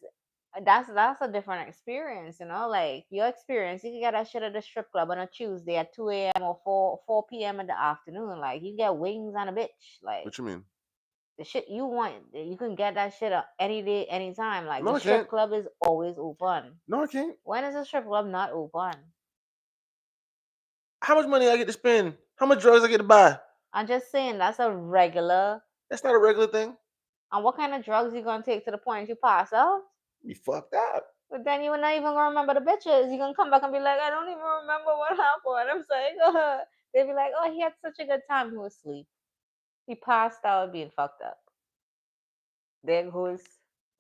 that's a different experience, Like your experience, you can get that shit at the strip club on a Tuesday at 2 a.m. or 4 p.m. in the afternoon. Like you get wings on a bitch. Like What you mean? the shit you want, you can get that shit any day, anytime. Like the No, I can't. strip club is always open. No, I can't. When is the strip club not open? How much money I get to spend? How much drugs I get to buy? I'm just saying that's a regular. That's not a regular thing. And what kind of drugs you gonna take to the point you pass out? Be fucked up. But then you're not even gonna remember the bitches. You're gonna come back and be like, I don't even remember what happened. I'm saying, they'd be like, oh, he had such a good time. He was asleep. He passed out being fucked up. There goes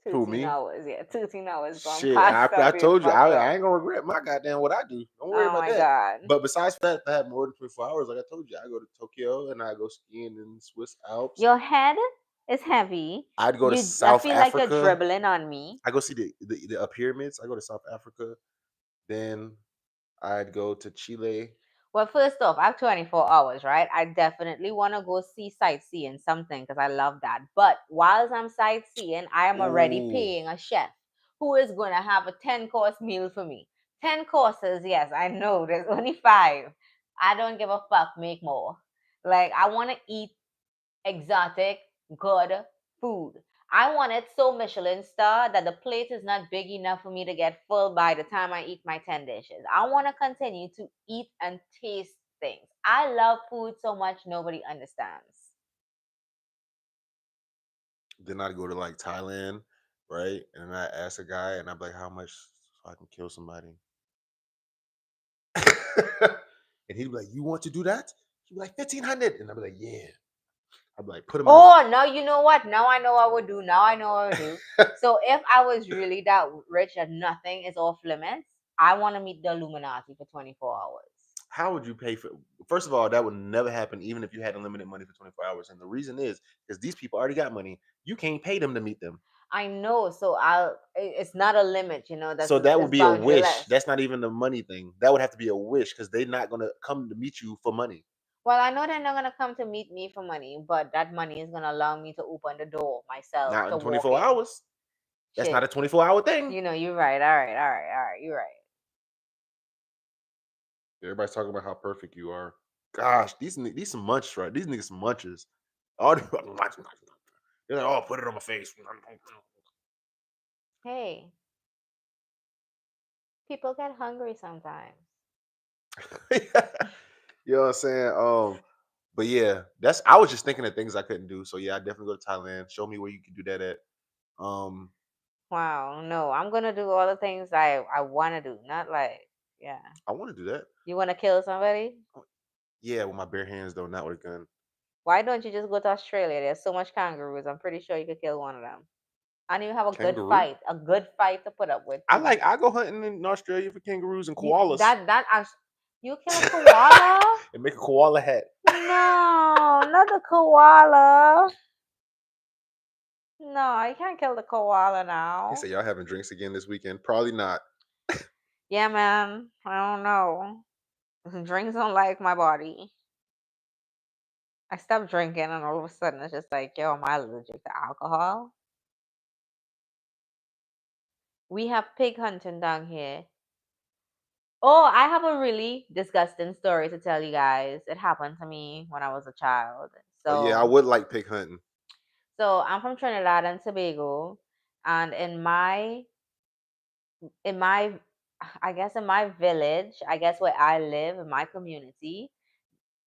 Who 13 me? hours. Yeah, 13 hours gone Shit, past I out being told you fucked I up. ain't gonna regret my goddamn what I do. Don't worry Oh about my that. God. But besides that, if I have more than 24 hours, like I told you, I go to Tokyo and I go skiing in Swiss Alps. Your head is heavy. I'd go to I South feel like you're Africa. dribbling on me. I go see the pyramids. I go to South Africa. Then I'd go to Chile. Well, first off, I have 24 hours, right? I definitely want to go see sightseeing something because I love that. But whilst I'm sightseeing, I am already Ooh, paying a chef who is going to have a 10-course meal for me. 10 courses, yes, I know there's only five. I don't give a fuck, make more. Like, I want to eat exotic, good food. I want it so Michelin star that the plate is not big enough for me to get full by the time I eat my 10 dishes. I want to continue to eat and taste things. I love food so much nobody understands. then I'd go to like Thailand, right? And I ask a guy, and I'm like, "How much so I can kill somebody?" And he'd be like, "You want to do that?" He'd be like, 1,500, and I'd be like, "Yeah." I'd be like, "Put him in Oh, now you know what? Now I know what I would do. Now I know what I would do. a." So if I was really that rich that nothing is off limits, I want to meet the Illuminati for 24 hours. How would you pay for? First of all, that would never happen, even if you had unlimited money for 24 hours. And the reason is because these people already got money. You can't pay them to meet them. I know, so it's not a limit, that's So that would it's be a wish. boundaryless. That's not even the money thing. That would have to be a wish because they're not gonna come to meet you for money. Well, I know they're not gonna come to meet me for money, but that money is gonna allow me to open the door myself Not to in walk 24 in. hours. That's not Shit. a 24-hour thing. You're right. All right, all right, all right, you're right. Everybody's talking about how perfect you are. Gosh, these some munch, right? These niggas some munchers. All the- they're like, oh, put it on my face. Hey, people get hungry sometimes. You know what I'm saying? But yeah, that's I was just thinking of things I couldn't do. So yeah, I definitely go to Thailand. Show me where you can do that at. Um, Wow, no, I'm gonna do all the things I wanna do, not like, yeah. I want to do that. You wanna kill somebody? Yeah, with my bare hands though, not with a gun. Why don't you just go to Australia? There's so much kangaroos. I'm pretty sure you could kill one of them. And you have Kangaroo. a good fight to put up with I too. like I go hunting in Australia for kangaroos and You koalas that that act- you kill a koala? and make a koala hat. No, not the koala. No, I can't kill the koala He now. said, "Y'all having drinks again this weekend?" Probably not. Yeah, man. I don't know. Drinks don't like my body. I stopped drinking, and all of a sudden it's just like, yo, am I allergic to alcohol? We have pig hunting down here. Oh, I have a really disgusting story to tell you guys. It happened to me when I was a child. Oh yeah, I So, would like pig hunting. I'm from Trinidad and Tobago, and in my I guess in my village, I guess where I live in my community,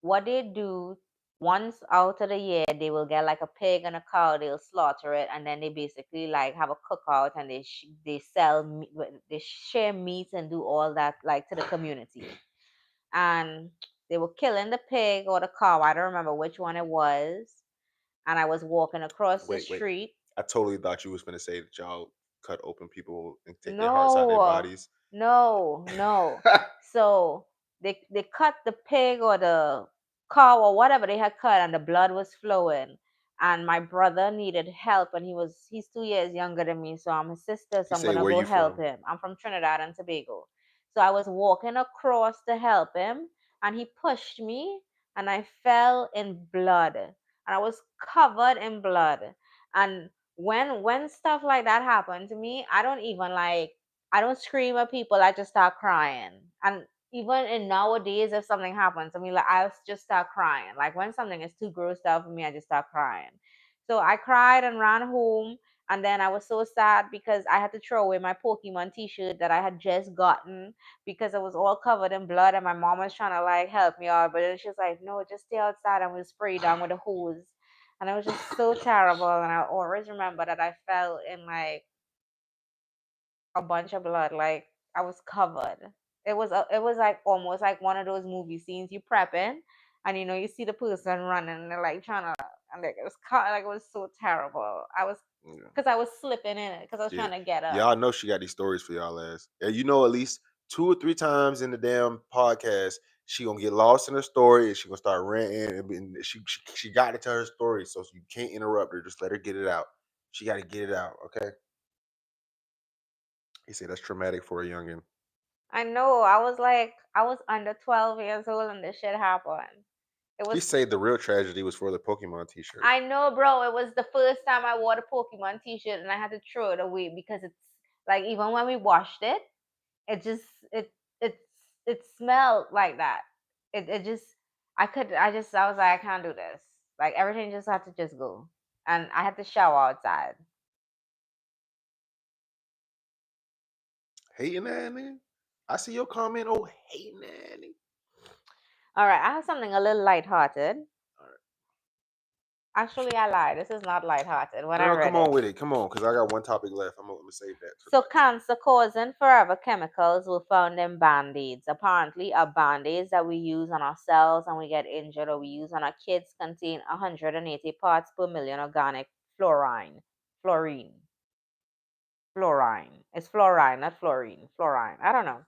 what they do. Once out of the year, they will get like a pig and a cow. They'll slaughter it, and then they basically like have a cookout, and they sell meat, they share meat and do all that like to the community. And they were killing the pig or the cow. I don't remember which one it was. And I was walking across the Wait, wait. street. I totally thought you was gonna say that y'all cut open people and take their hearts out their No, bodies. no, no. So they cut the pig or the cow or whatever they had cut, and the blood was flowing. And my brother needed help, and he's 2 years younger than me, so I'm his sister, You so I'm say gonna where go you help from? him. I'm from Trinidad and Tobago, so I was walking across to help him, and he pushed me, and I fell in blood, and I was covered in blood. And when stuff like that happened to me, I don't even like I don't scream at people, I just start crying. And even in nowadays, if something happens to me, like I'll just start crying. Like when something is too grossed out for me, I just start crying. So I cried and ran home, and then I was so sad because I had to throw away my Pokemon t-shirt that I had just gotten because it was all covered in blood, and my mom was trying to like help me out, but then she was like, no, just stay outside and we'll spray you down with a hose. And it was just so terrible. And I always remember that I fell in like a bunch of blood. Like I was covered. It was like almost like one of those movie scenes you prepping, and you see the person running and they're like trying to, and like it was like it was so terrible. I was Yeah. because I was slipping in it because I was Yeah. trying to get up. Y'all know she got these stories for y'all ass. And you know at least 2 or 3 times in the damn podcast, she gonna get lost in her story and she gonna start ranting and she got to tell her story. So you can't interrupt her. Just let her get it out. She gotta get it out, okay? He said that's traumatic for a youngin'. I know. I was under 12 years old and this shit happened. It He was said the real tragedy was for the Pokemon t-shirt. I know, bro. It was the first time I wore the Pokemon T-shirt, and I had to throw it away because it's like even when we washed it, it just it it smelled like that. It just I was like I can't do this. Like everything just had to just go, and I had to shower outside. Hating that nigga. I see your comment. Oh, hating that nigga. All right, I have something a little lighthearted. All right. Actually, I lied. This is not lighthearted when I Girl, read come it. on with it. Come on, because I got one topic left. I'm gonna save that for the So, next one. cancer causing forever chemicals were found in band aids. Apparently, our band aids that we use on ourselves and we get injured or we use on our kids contain 180 parts per million organic fluorine. Fluorine. Fluorine. It's fluorine, not fluorine. Fluorine. I don't know.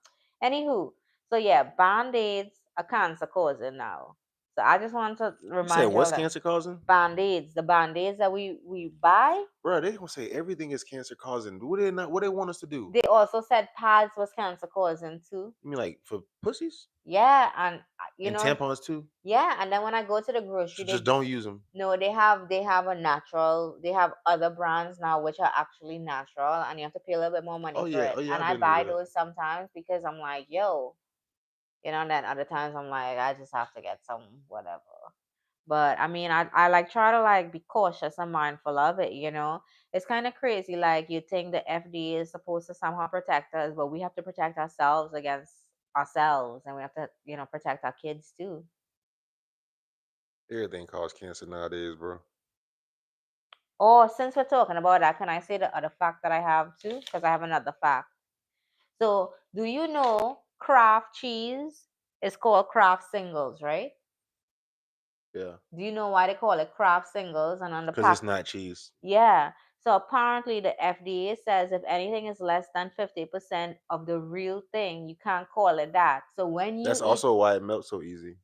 Anywho, so yeah, band aids are cancer causing now. So, I just want to You said remind you all what's that cancer causing? band aids, the band aids that we buy, Bro, they gonna say everything is cancer causing. What they not? What they want us to do? they also said pads was cancer causing too. You mean like for pussies Yeah, and and tampons too? yeah, and then when I go to the grocery, So just don't use them. no, they have a natural, they have other brands now which are actually natural, and you have to pay a little bit more money for Oh it. yeah, And I've I been there buy with that. those sometimes because I'm like, yo, and then other times I'm like, I just have to get some whatever. But I mean, I like try to like be cautious and mindful of it. It's kind of crazy. Like you think the FDA is supposed to somehow protect us, but we have to protect ourselves against ourselves, and we have to, protect our kids too. Everything causes cancer nowadays, bro. Oh, since we're talking about that, can I say the other fact that I have too? Because I have another fact. So, do you know Kraft cheese is called Kraft singles, right? Yeah, Do you know why they call it Kraft singles? And on the because it's pack, not cheese. yeah. So apparently, the FDA says if anything is less than 50% of the real thing, you can't call it that. So when you That's eat, also why it melts so easy.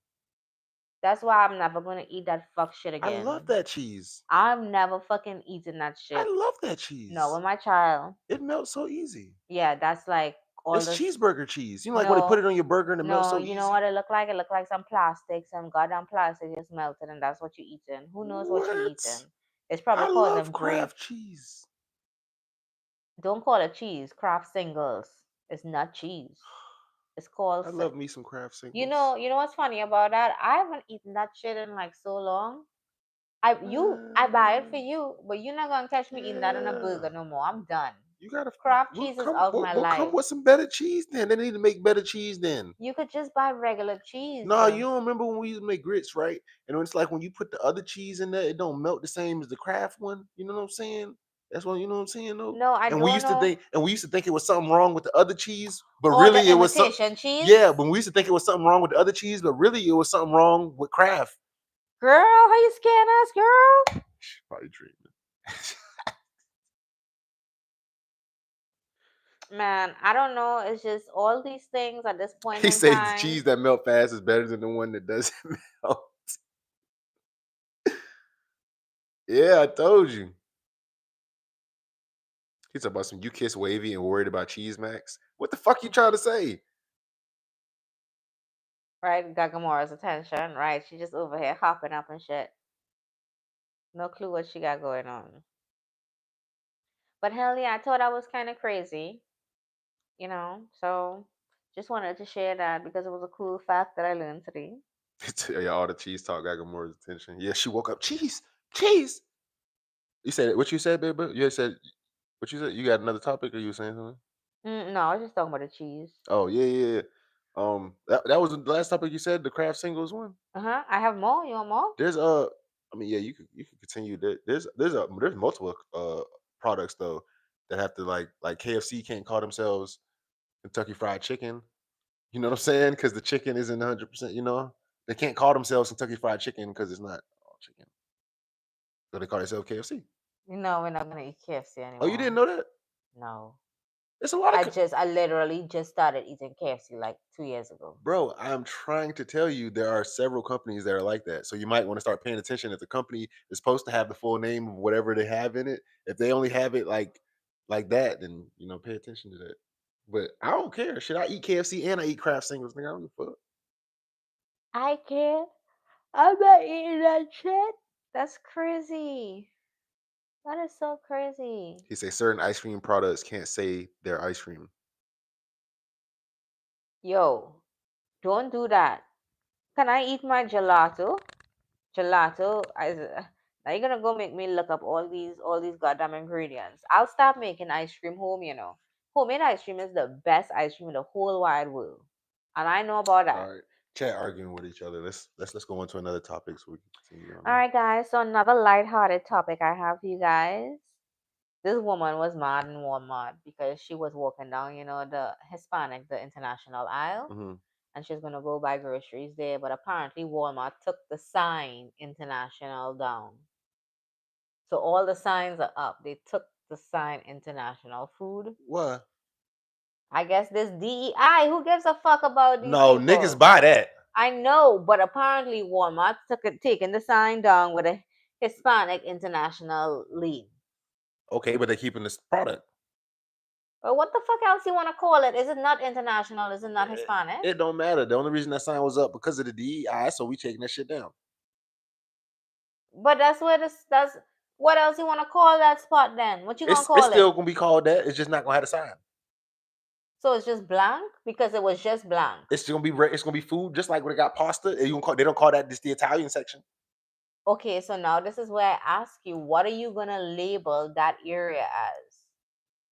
that's why I'm never gonna eat that fuck shit I love again. that cheese. I'm never fucking eating that I shit. love that No, cheese. with my child. It melts so easy. Yeah, that's like all It's this. cheeseburger cheese. You know, like when they put No, it on your burger and it melts no, so you know easy. what it look like? It look like some plastic, some goddamn plastic just melted, and that's what you eating. Who knows what you What? eating? It's probably I love causing brain. Kraft cheese. Don't call it cheese. Kraft singles. It's not cheese. It's called. I love me some Kraft You singles. know. You know what's funny about that? I haven't eaten that shit in like so long. I buy it for Uh, you, but you're not gonna catch me eating that on a yeah. burger no more. I'm done. You gotta Kraft we'll cheese is come of we'll, my we'll come life. with some better cheese then. They need to make better cheese then. You could just buy regular cheese. No, you don't remember when we used to make grits, right? And it's like when you put the other cheese in there, it don't melt the same as the Kraft one. You know what I'm saying? That's what you know what I'm saying, though. No, I And we don't used to know. think, it was something wrong with the other cheese, but Or really the it was something. imitation cheese. Yeah, but we used to think it was something wrong with the other cheese, but really it was something wrong with Kraft. Girl, how you scaring us, girl? Probably dreaming. Man, I don't know. It's just all these things at this point He in said the time. cheese that melt fast is better than the one that doesn't melt. Yeah, I told you. He's talking about some you kiss wavy and worried about cheese max. What the fuck you trying to say? Right, got Gamora's attention. Right, she just over here hopping up and shit. No clue what she got going on. But hell yeah, I thought I was kind of crazy, you know. So just wanted to share that because it was a cool fact that I learned today. Yeah, all the cheese talk got more attention. Yeah, she woke up. Cheese, cheese. You said what you said, baby. You said what you said. You got another topic, or you were saying something? No, I was just talking about the cheese. Oh yeah, yeah, yeah. That was the last topic you said. The craft singles one. I have more. You want more? There's I mean, yeah, you could continue. There's multiple products though that have to like KFC can't call themselves Kentucky Fried Chicken. You know what I'm saying? Because the chicken isn't 100%. You know, they can't call themselves Kentucky Fried Chicken because it's not all chicken. So they call themselves KFC. You know, we're not gonna eat KFC Oh, you anymore. didn't know that? No, It's a lot of I literally just started eating KFC like 2 years ago. bro. I'm trying to tell you there are several companies that are like that. So you might want to start paying attention. If the company is supposed to have the full name of whatever they have in it, if they only have it like that, then pay attention to that. But I don't care. Should I eat KFC and I eat Kraft singles? Nigga, I don't give a fuck. I can't. I'm not eating that shit. That's crazy. That is so crazy. He say certain ice cream products can't say they're ice cream. Yo, don't do that. Can I eat my gelato? Gelato. Now you're gonna go make me look up all these goddamn ingredients. I'll stop making ice cream home. Homemade ice cream is the best ice cream in the whole wide world, and I know about All that. right. Chat arguing with each other. Let's go into another topic so we can continue on All there. right, guys. So another lighthearted topic I have for you guys. This woman was mad in Walmart because she was walking down, the Hispanic, the international aisle, Hmm. and she's gonna go buy groceries there. But apparently, Walmart took the sign international down. So all the signs are up. They took the sign international food. What? I guess this DEI. Who gives a fuck about these No, niggas people? buy that. I know, but apparently Walmart taking the sign down with a Hispanic international lead. Okay, but they're keeping this product. Well, what the fuck else you want to call it? Is it not international? Is it not It, Hispanic? it don't matter. The only reason that sign was up because of the DEI, so we taking that shit down. But that's where this. That's what else you want to call that spot then? What you gonna It's call it? still gonna be called that. It's just not gonna have the sign. So it's just blank because it was just blank. It's gonna be it's gonna be food, just like when they got pasta. They don't call that just the Italian section. Okay, so now this is where I ask you, what are you gonna label that area as?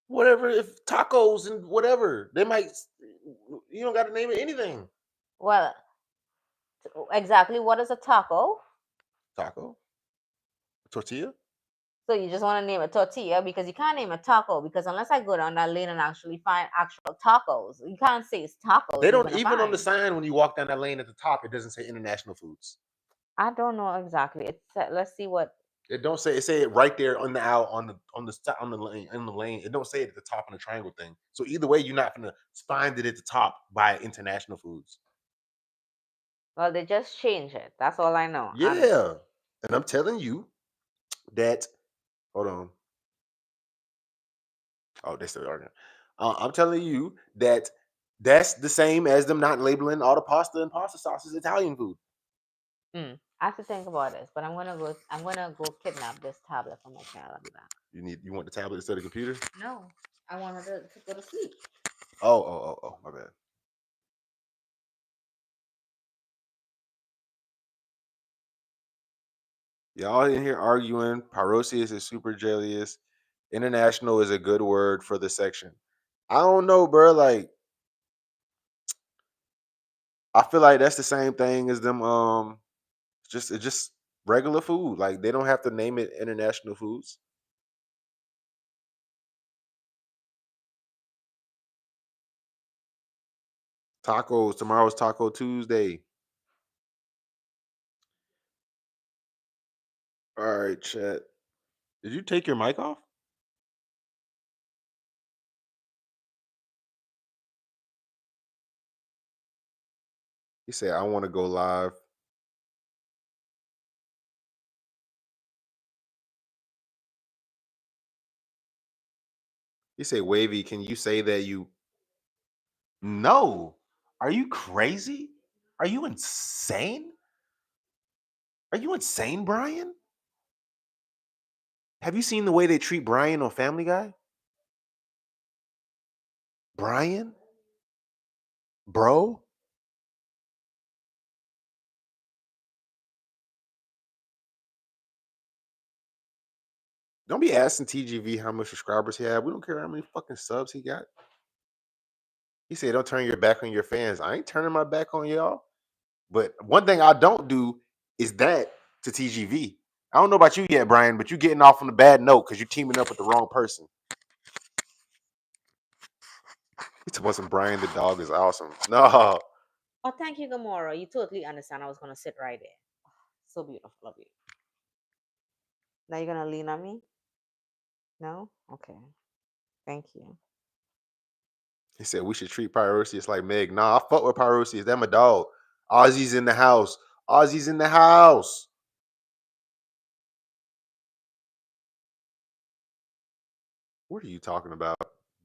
Whatever, if tacos and whatever, they might. You don't got to name it anything. Well, exactly what is a taco? Taco, tortilla. So you just want to name a tortilla because you can't name a taco because unless I go down that lane and actually find actual tacos, you can't say it's tacos They you're don't gonna even on the find. sign when you walk down that lane at the top. It doesn't say international foods. I don't know exactly. Let's see what. It don't say it. Say it right there on the out on the lane. It don't say it at the top on the triangle thing. So either way, you're not gonna find it at the top by international foods. Well, they just change it. That's all I know. Yeah, and I'm telling you that. Hold on. Oh, they still arguing. I'm telling you that that's the same as them not labeling all the pasta and pasta sauces Italian food. I have to think about this, but I'm gonna go. I'm gonna go kidnap this tablet from my child. I'll be back. You want the tablet instead of the computer? No, I want her to go to sleep. Oh, my bad. Y'all in here arguing. Pyrosius is super jealous. International is a good word for the section. I don't know, bro. Like, I feel like that's the same thing as them. It's just regular food. Like they don't have to name it international foods. Tacos. Tomorrow's Taco Tuesday. All right, chat. Did you take your mic off? He said, "I want to go live." He said, "Wavy, can you say that you?" No. Are you crazy? Are you insane? Are you insane, Brian? Have you seen the way they treat Brian on Family Guy? Brian, bro. Don't be asking TGV how much subscribers he had. We don't care how many fucking subs he got. He said, "Don't turn your back on your fans." I ain't turning my back on y'all. But one thing I don't do is that to TGV. I don't know about you yet, Brian, but you getting off on a bad note because you're teaming up with the wrong person. He told us Brian the dog is awesome. No. Oh, thank you, Gamora. You totally understand. I was gonna sit right there. So beautiful of you. Now you're gonna lean on me? No? Okay. Thank you. He said we should treat Pyrosius like Meg. Nah, I fuck with Pyrosius. That my dog. Ozzy's in the house. Ozzy's in the house. What are you talking about?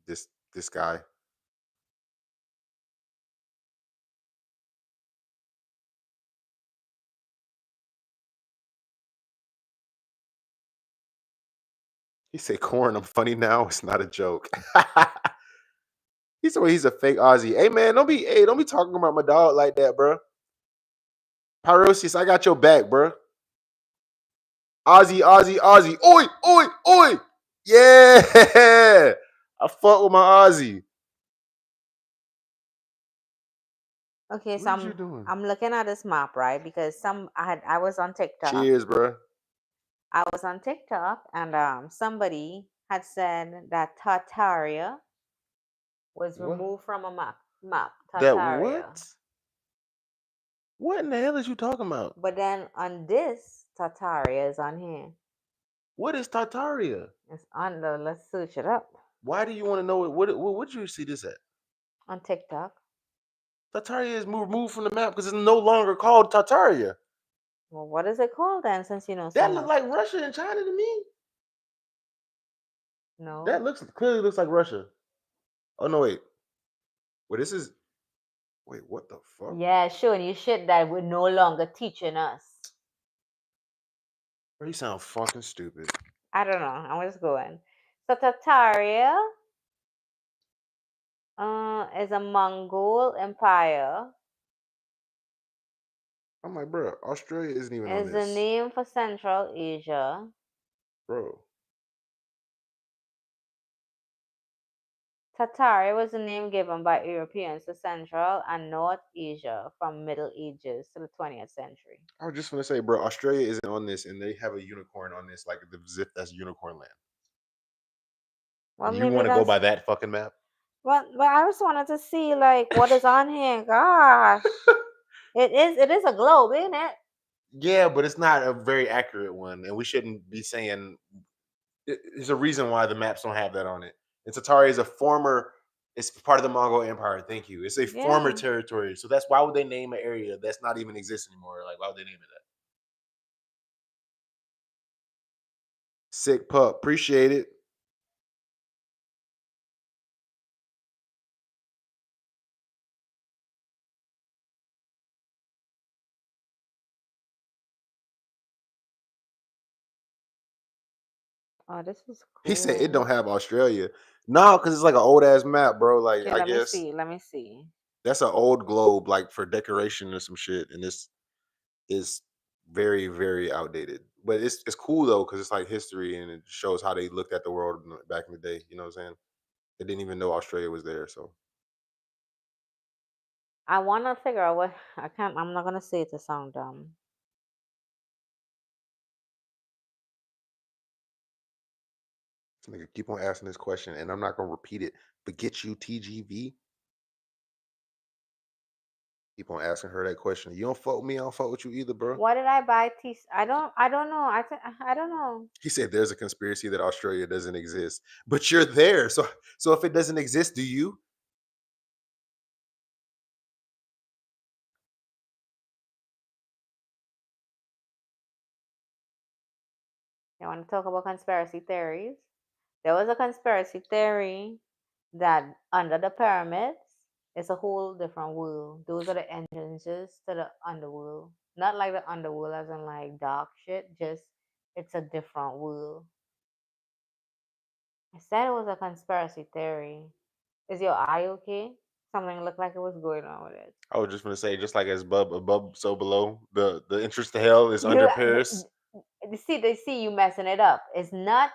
This guy. He said, "Corn, I'm funny now. It's not a joke." He said, well, "He's a fake Aussie." Hey man, don't be talking about my dog like that, bro. Pyrosius, I got your back, bro. Aussie, Aussie, Aussie. Oi, oi, oi. Yeah. I fuck with my Aussie. Okay, What so is you doing? I'm looking at this map, right? Because I was on TikTok. Cheers, bro. I was on TikTok and somebody had said that Tartaria was What? removed from a map. That Tartaria. what? What in the hell is you talking about? But then on this, Tartaria is on here. What is Tartaria? It's on the let's search it up Why do you want to know it? What you see this at? on TikTok. Tartaria is removed from the map because it's no longer called Tartaria. Well, what is it called then since you know so That look much? like Russia and China to me. No. That looks clearly looks like Russia. Oh no, wait. Well, this is wait, what the fuck? Yeah, showing you shit that we're no longer teaching us. Bro, you sound fucking stupid. I don't know. I'm just going. So Tartaria is a Mongol empire. I'm like, bro, Australia isn't even on Is the this. name for Central Asia. Bro. Tartaria was the name given by Europeans to Central and North Asia from Middle Ages to the 20th century. I was just gonna say, bro, Australia isn't on this and they have a unicorn on this, like as if that's unicorn land. Well, And you maybe want to go that's by that fucking map? well. I just wanted to see like what is on here. Gosh, it is a globe, isn't it? Yeah, but it's not a very accurate one, and we shouldn't be saying. There's a reason why the maps don't have that on it. And Tatari is a former. It's part of the Mongol Empire. Thank you. It's a former Yeah. territory, so that's why would they name an area that's not even exist anymore? Like, why would they name it that? Sick pup, appreciate it. Oh, this is He said it cool. don't have Australia. No, because it's like an old ass map, bro. Like, Okay, I let me guess see. Let me see. that's an old globe, like for decoration or some shit, and this is very, very outdated. But it's cool though because it's like history and it shows how they looked at the world back in the day. You know what I'm saying? They didn't even know Australia was there. So I want to figure out what I can't. I'm not gonna say it to sound dumb. this nigga keep on asking this question, and I'm not gonna repeat it. Forget you, TGV. Keep on asking her that question. You don't fuck with me, I don't fuck with you either, bro. Why did I buy tea? I don't. I don't know. I don't know. He said there's a conspiracy that Australia doesn't exist, but you're there. So if it doesn't exist, do you? I want to talk about conspiracy theories. There was a conspiracy theory that under the pyramids it's a whole different world. Those are the entrances to the underworld. Not like the underworld as in like dark shit, just it's a different world. I said it was a conspiracy theory. Is your eye okay? Something looked like it was going on with it. I was just gonna say, just like as above, so below. The entrance to hell is You under Paris. they see you messing it up. It's not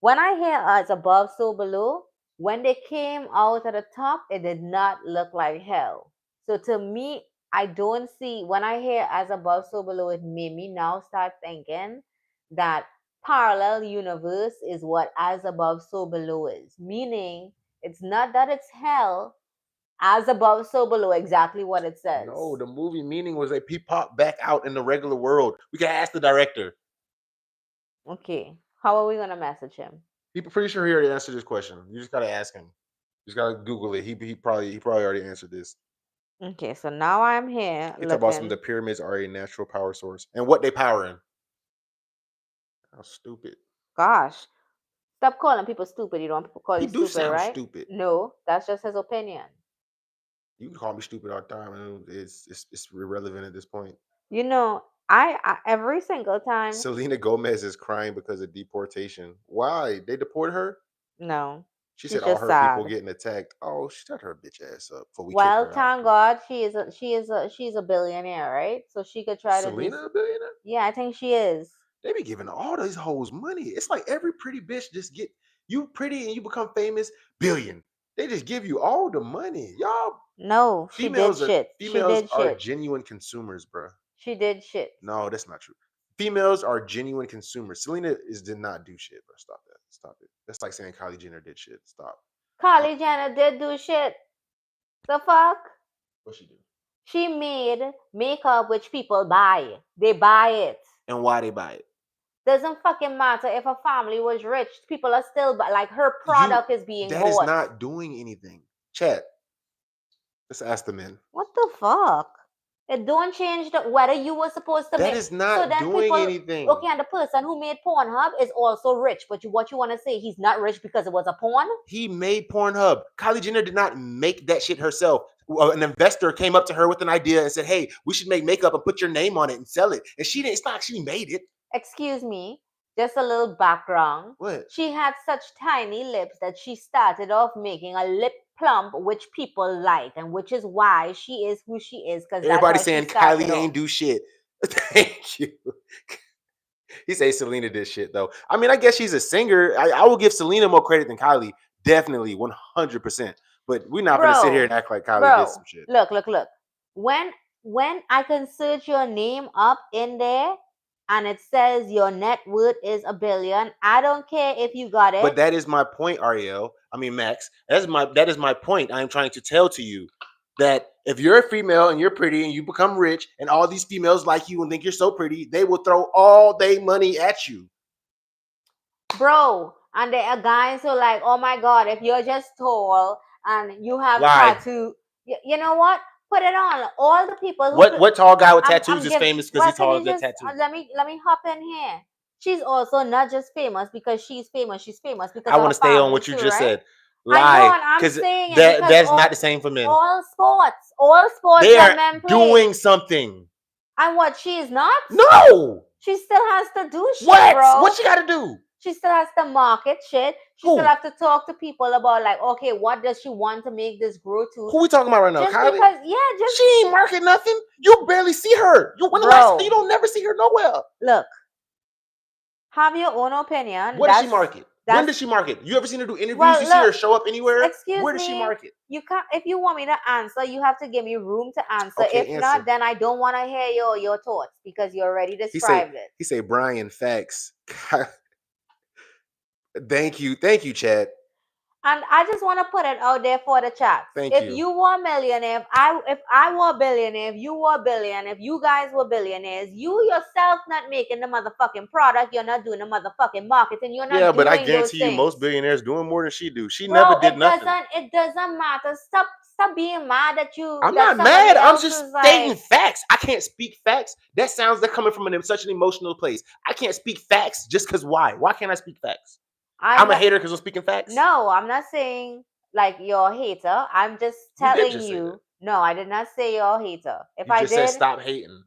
when I hear as above, so below, when they came out at the top, it did not look like hell. So to me, I don't see when I hear as above, so below, it made me now start thinking that parallel universe is what as above, so below is. Meaning it's not that it's hell, as above, so below, exactly what it No, says. the movie meaning was they pop back out in the regular world. We can ask the director. Okay. How are we gonna message him? People pretty sure he already answered this question. You just gotta ask him. You just gotta Google it. He probably already answered this. Okay, so now I'm here He talked about some of the looking. pyramids are a natural power source and what they powering. How stupid. Gosh, stop calling people stupid. You don't want people to call He you do stupid, sound right? stupid. No, that's just his opinion. You can call me stupid all the time. And it's irrelevant at this point. You know, I every single time. Selena Gomez is crying because of deportation. Why? They deported her? No, She said she's all just her people sad. getting attacked. Oh, shut her bitch ass up before we kick Well, her out. thank God she's a billionaire, right? So she could try to do. Selena a billionaire? Yeah, I think she is. They be giving all these hoes money. It's like every pretty bitch just get you pretty and you become famous, billion. They just give you all the money. Y'all No, she did females are shit. She females did are shit. genuine consumers, bro. She did shit. No, that's not true. Females are genuine consumers. Selena did not do shit, bro. Stop that. Stop it. That's like saying Kylie Jenner did shit. Stop. Uh, Kylie Jenner did do shit. The fuck? what she do? She made makeup which people buy. They buy it. And why they buy it? Doesn't fucking matter if a family was rich. People are still like her You product is being that is bought. not doing anything. Chat. Let's ask the men. What the fuck? It don't change the whether you were supposed to That make. is So not then doing people anything. okay, and the person who made Pornhub is also rich. But what you want to say? He's not rich because it was a porn? He made Pornhub. Kylie Jenner did not make that shit herself. An investor came up to her with an idea and said, "Hey, we should make makeup and put your name on it and sell it." And she didn't. It's not like she made it. Excuse me, just a little background. What? She had such tiny lips that she started off making a lip plump, which people like, and which is why she is who she is, because that's Everybody how she saying started Kylie off. ain't do shit. Thank you. He say Selena did shit though. I mean, I guess she's a singer. I will give Selena more credit than Kylie. Definitely, 100%. But we're not gonna sit here and Bro, act like Kylie did bro, some shit. look. When I can search your name up in there and it says your net worth is 1 billion, I don't care if you got it. But that is my point, Ariel. I mean, Max. That is my point. I am trying to tell to you that if you're a female and you're pretty and you become rich and all these females like you and think you're so pretty, they will throw all their money at you. Bro, and there are guys who are like, oh my god, if you're just tall and you have Lie. tattoo, you know what? Put it on. All the people who What tall guy with tattoos I'm is give. famous because Well, he can tall you with that just tattoo? let me hop in here. She's also not just famous because she's famous. She's famous because I of want her to stay on family what you too, just right? said. I know, Lie, and I'm because saying it that because that's not the same for men. all sports They that are men play. doing something. And what she is not? No. She still has to do shit, What? bro. What you got to do? She still has to market shit. She still Who? have to talk to people about like, okay, what does she want to make this grow to? Who we talking about right now? Just Kylie? because, yeah, just She ain't market nothing. You barely see her. You when the last time you bro. don't never see her nowhere. Look, have your own opinion. What does she market? When That's does she market? You ever seen her do interviews? well. You see her Look, show up anywhere? excuse Where does she me. market? You can't. If you want me to answer, you have to give me room to answer. Okay, If not, answer. then I don't want to hear your thoughts because you already He say described it. he say Brian facts. Thank you, Chad. And I just want to put it out there for the chat. Thank If you. you were a millionaire, if I were a billionaire, if you were a billionaire, if you guys were billionaires, you yourself not making the motherfucking product, you're not doing the motherfucking marketing, you're Yeah, not but I doing those guarantee you, things. most billionaires doing more than she do. She never Bro, did nothing. it doesn't matter. Stop being mad that I'm that not somebody mad. I'm else just is stating like, facts. I can't speak facts. That sounds like coming from such an emotional place. I can't speak facts just because why? Why can't I speak facts? I'm I'm a not. hater because I'm speaking facts. No, I'm not saying like you're a hater. I'm just You did telling just say that. you. No, I did not say you're a hater. If You I just said did, stop hating.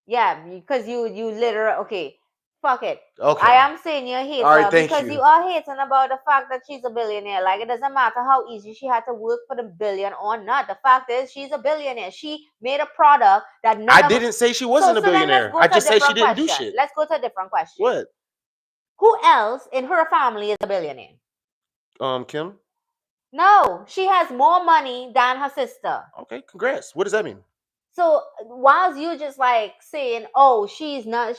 yeah, because you literally okay. Fuck it. I Okay. am saying you're a All right. hater Thank because you. you are hating about the fact that she's a billionaire. Like it doesn't matter how easy she had to work for the billion or not. The fact is she's a billionaire. She made a product that I none of didn't say she so wasn't a so then let's billionaire. go I to a just say she different didn't do question. shit. Let's go to a different question. What? Who else in her family is a billionaire? Kim. No, she has more money than her sister. Okay. Congrats. What does that mean? So whilst you just like saying, "Oh, she's not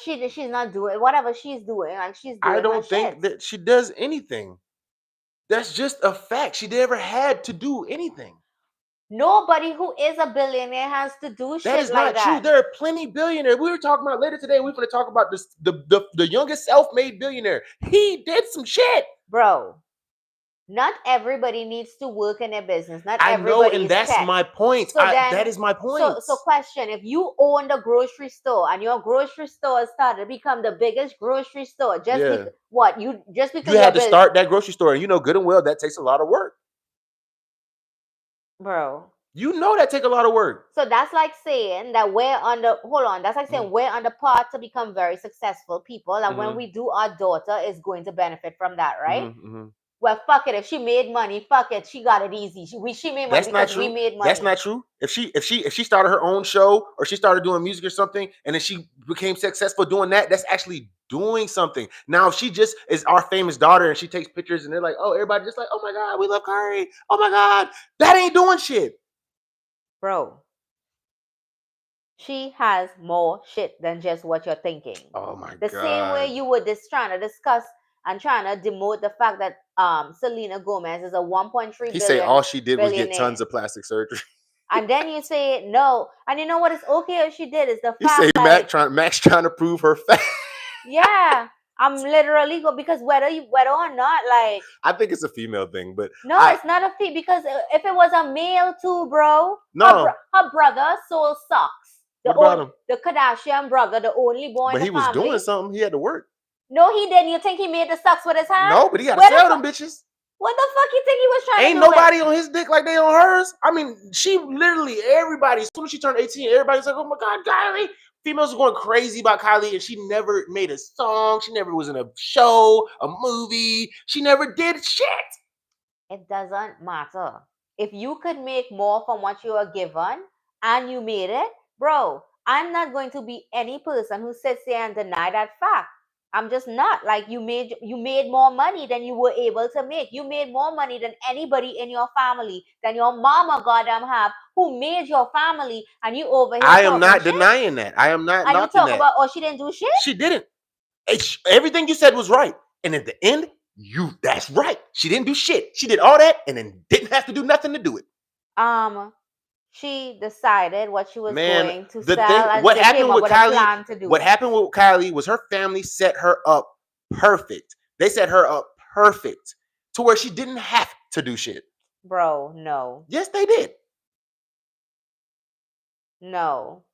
doing whatever she's doing, like she's I doing her don't shit." think that she does anything. That's just a fact. She never had to do anything. Nobody who is a billionaire has to do That shit is like not true. that, There are plenty billionaires. We were talking about later today. We're going to talk about this. The youngest self-made billionaire. He did some shit. bro. Not everybody needs to work in their business. Not I know, everybody and is that's tech. my point. So That then, is my point. so question: if you owned a grocery store and your grocery store started to become the biggest grocery store, just Yeah, because what you just you because you're had to start that grocery store, and you know good and well that takes a lot of work. bro. You know that take a lot of work. So that's like saying that we're on the hold on. That's like saying we're on the path to become very successful people, and when Mm-hmm. we do, our daughter is going to benefit from that, right? Mm-hmm. Well, fuck it. If she made money, fuck it. She got it easy. She made money That's not because we true. made That's money, not true. If she started her own show or she started doing music or something, and then she became successful doing that, that's actually doing something. Now, if she just is our famous daughter and she takes pictures and they're like, oh, everybody just like, oh my god, we love Kari. Oh my god, that ain't doing shit. bro. She has more shit than just what you're thinking. Oh my The same way god. you were just trying to discuss and trying to demote the fact that Selena Gomez is a 1.3 He say all billion she did was get billionaire. tons of plastic surgery. And then you say no. And you know what is okay if she did is the He say fact like, Max trying to prove her fact. yeah, I'm literally go because whether or not like I think it's a female thing, but no, I it's not a fee because if it was a male too, bro, no. her brother sold socks. What about him? The Kardashian brother, the only boy in But the he was doing family. something. He had to work. No, he didn't. You think he made the socks with his hand? No, but he got to Where the sell them fuck? bitches. What the fuck you think he was trying to Ain't do with? nobody on his dick like they on hers. I mean, she literally everybody. As soon as she turned 18, everybody's like, "Oh my god, Kylie!" Females are going crazy about Kylie, and she never made a song. She never was in a show, a movie. She never did shit. It doesn't matter. If you could make more from what you are given and you made it, bro, I'm not going to be any person who sits there and deny that fact. I'm just not. Like you made more money than you were able to make. You made more money than anybody in your family, than your mama goddamn have, who made your family, and you over here I am talking not shit. denying that. I am not And you knocking talk that. about, oh, she didn't do shit? She didn't. Everything you said was right, and at the end, that's right. She didn't do shit. She did all that, and then didn't have to do nothing to do it. She decided what she was Man, going to the sell thing, and what they came happened up with with a Kylie, plan to do what it. happened with Kylie was her family set her up perfect. They set her up perfect to where she didn't have to do shit. Bro, no. Yes, they did. No.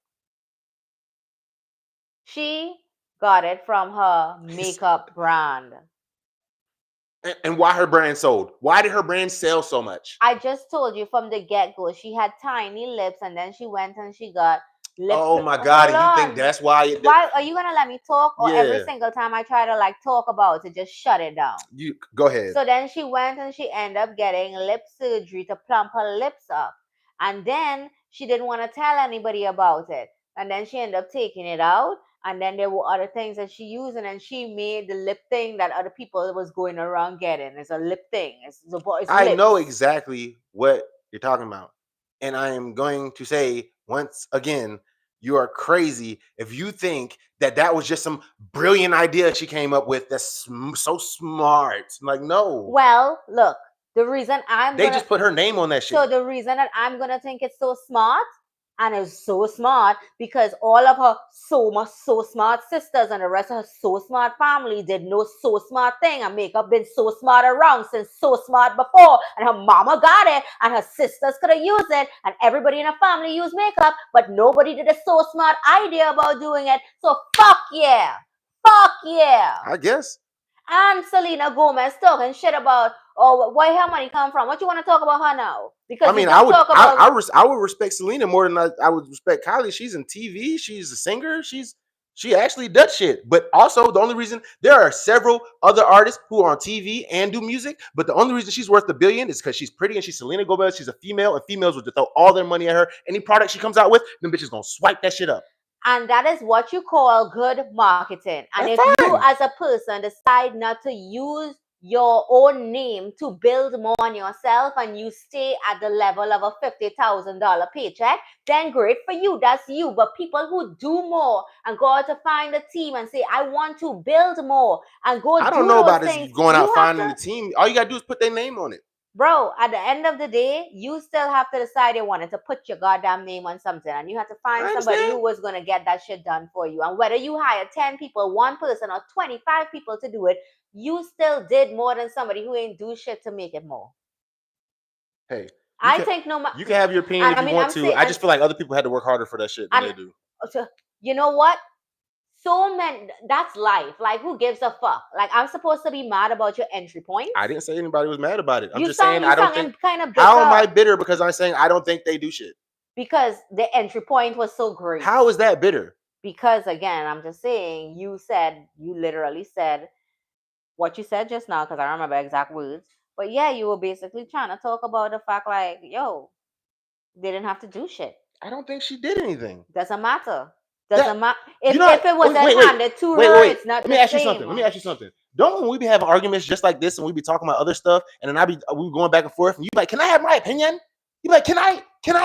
She got it from her makeup brand. And why her brand sold? Why did her brand sell so much? I just told you from the get-go, she had tiny lips and then she went and she got Oh my God! Hold And you think on. that's why? Why are you gonna let me talk? Or every Yeah. single time I try to like talk about it, just shut it down? You go ahead. So then she went and she ended up getting lip surgery to plump her lips up. And then she didn't want to tell anybody about it. And then she ended up taking it out. And then there were other things that she used, and then she made the lip thing that other people was going around getting. It's a lip thing. It's I know lips. exactly what you're talking about. And I am going to say once again, you are crazy if you think that that was just some brilliant idea she came up with that's so smart. Like, no. Well, look, the reason I'm They gonna just put her name on that so shit. the reason that I'm gonna think it's so smart, and it's so smart because all of her so smart sisters and the rest of her so smart family did no so smart thing, and makeup been so smart around since so smart before, and her mama got it and her sisters could have used it and everybody in her family used makeup, but nobody did a so smart idea about doing it. So fuck yeah. I guess. And Selena Gomez talking shit about, oh, where her money come from. What you want to talk about her now? I Because you mean, just talk about. I would respect Selena more than I would respect Kylie. She's in TV. She's a singer. She actually does shit. But also, the only reason there are several other artists who are on TV and do music, but the only reason she's worth $1 billion is because she's pretty and she's Selena Gomez. She's a female, and females would just throw all their money at her. Any product she comes out with, them bitches gonna swipe that shit up. And that is what you call good marketing. And That's if you, fine. as a person, decide not to use your own name to build more on yourself and you stay at the level of a $50,000 paycheck, then great for you. That's you. But people who do more and go out to find a team and say, I want to build more and go I don't do know those about this things, going out you have finding to. the team. All you gotta do is put their name on it. Bro, at the end of the day, you still have to decide you wanted to put your goddamn name on something, and you have to I find somebody understand. who was going to get that shit done for you. And whether you hire 10 people, one person, or 25 people to do it, you still did more than somebody who ain't do shit to make it more. Hey, you I can think no matter, you can have your opinion and if I you mean, want I'm to. saying, I just feel like other people had to work harder for that shit than and they do. so, you know what? So many, that's life. Like, who gives a fuck? Like, I'm supposed to be mad about your entry points? I didn't say anybody was mad about it. I'm You just saying sound, you I don't think. sounding kind of How am I bitter bitter because I'm saying I don't think they do shit? because the entry point was so great. How is that bitter? Because again, I'm just saying, you literally said what you said just now, because I don't remember exact words. But yeah, you were basically trying to talk about the fact like, yo, they didn't have to do shit. I don't think she did anything. Doesn't matter. That Doesn't matter. you know. If it wasn't handed to her, Wait. it's not Let me the ask you same. something. Let me ask you something. Don't when we be having arguments just like this and we be talking about other stuff and then we be going back and forth and you be like, can I have my opinion? You be like, can I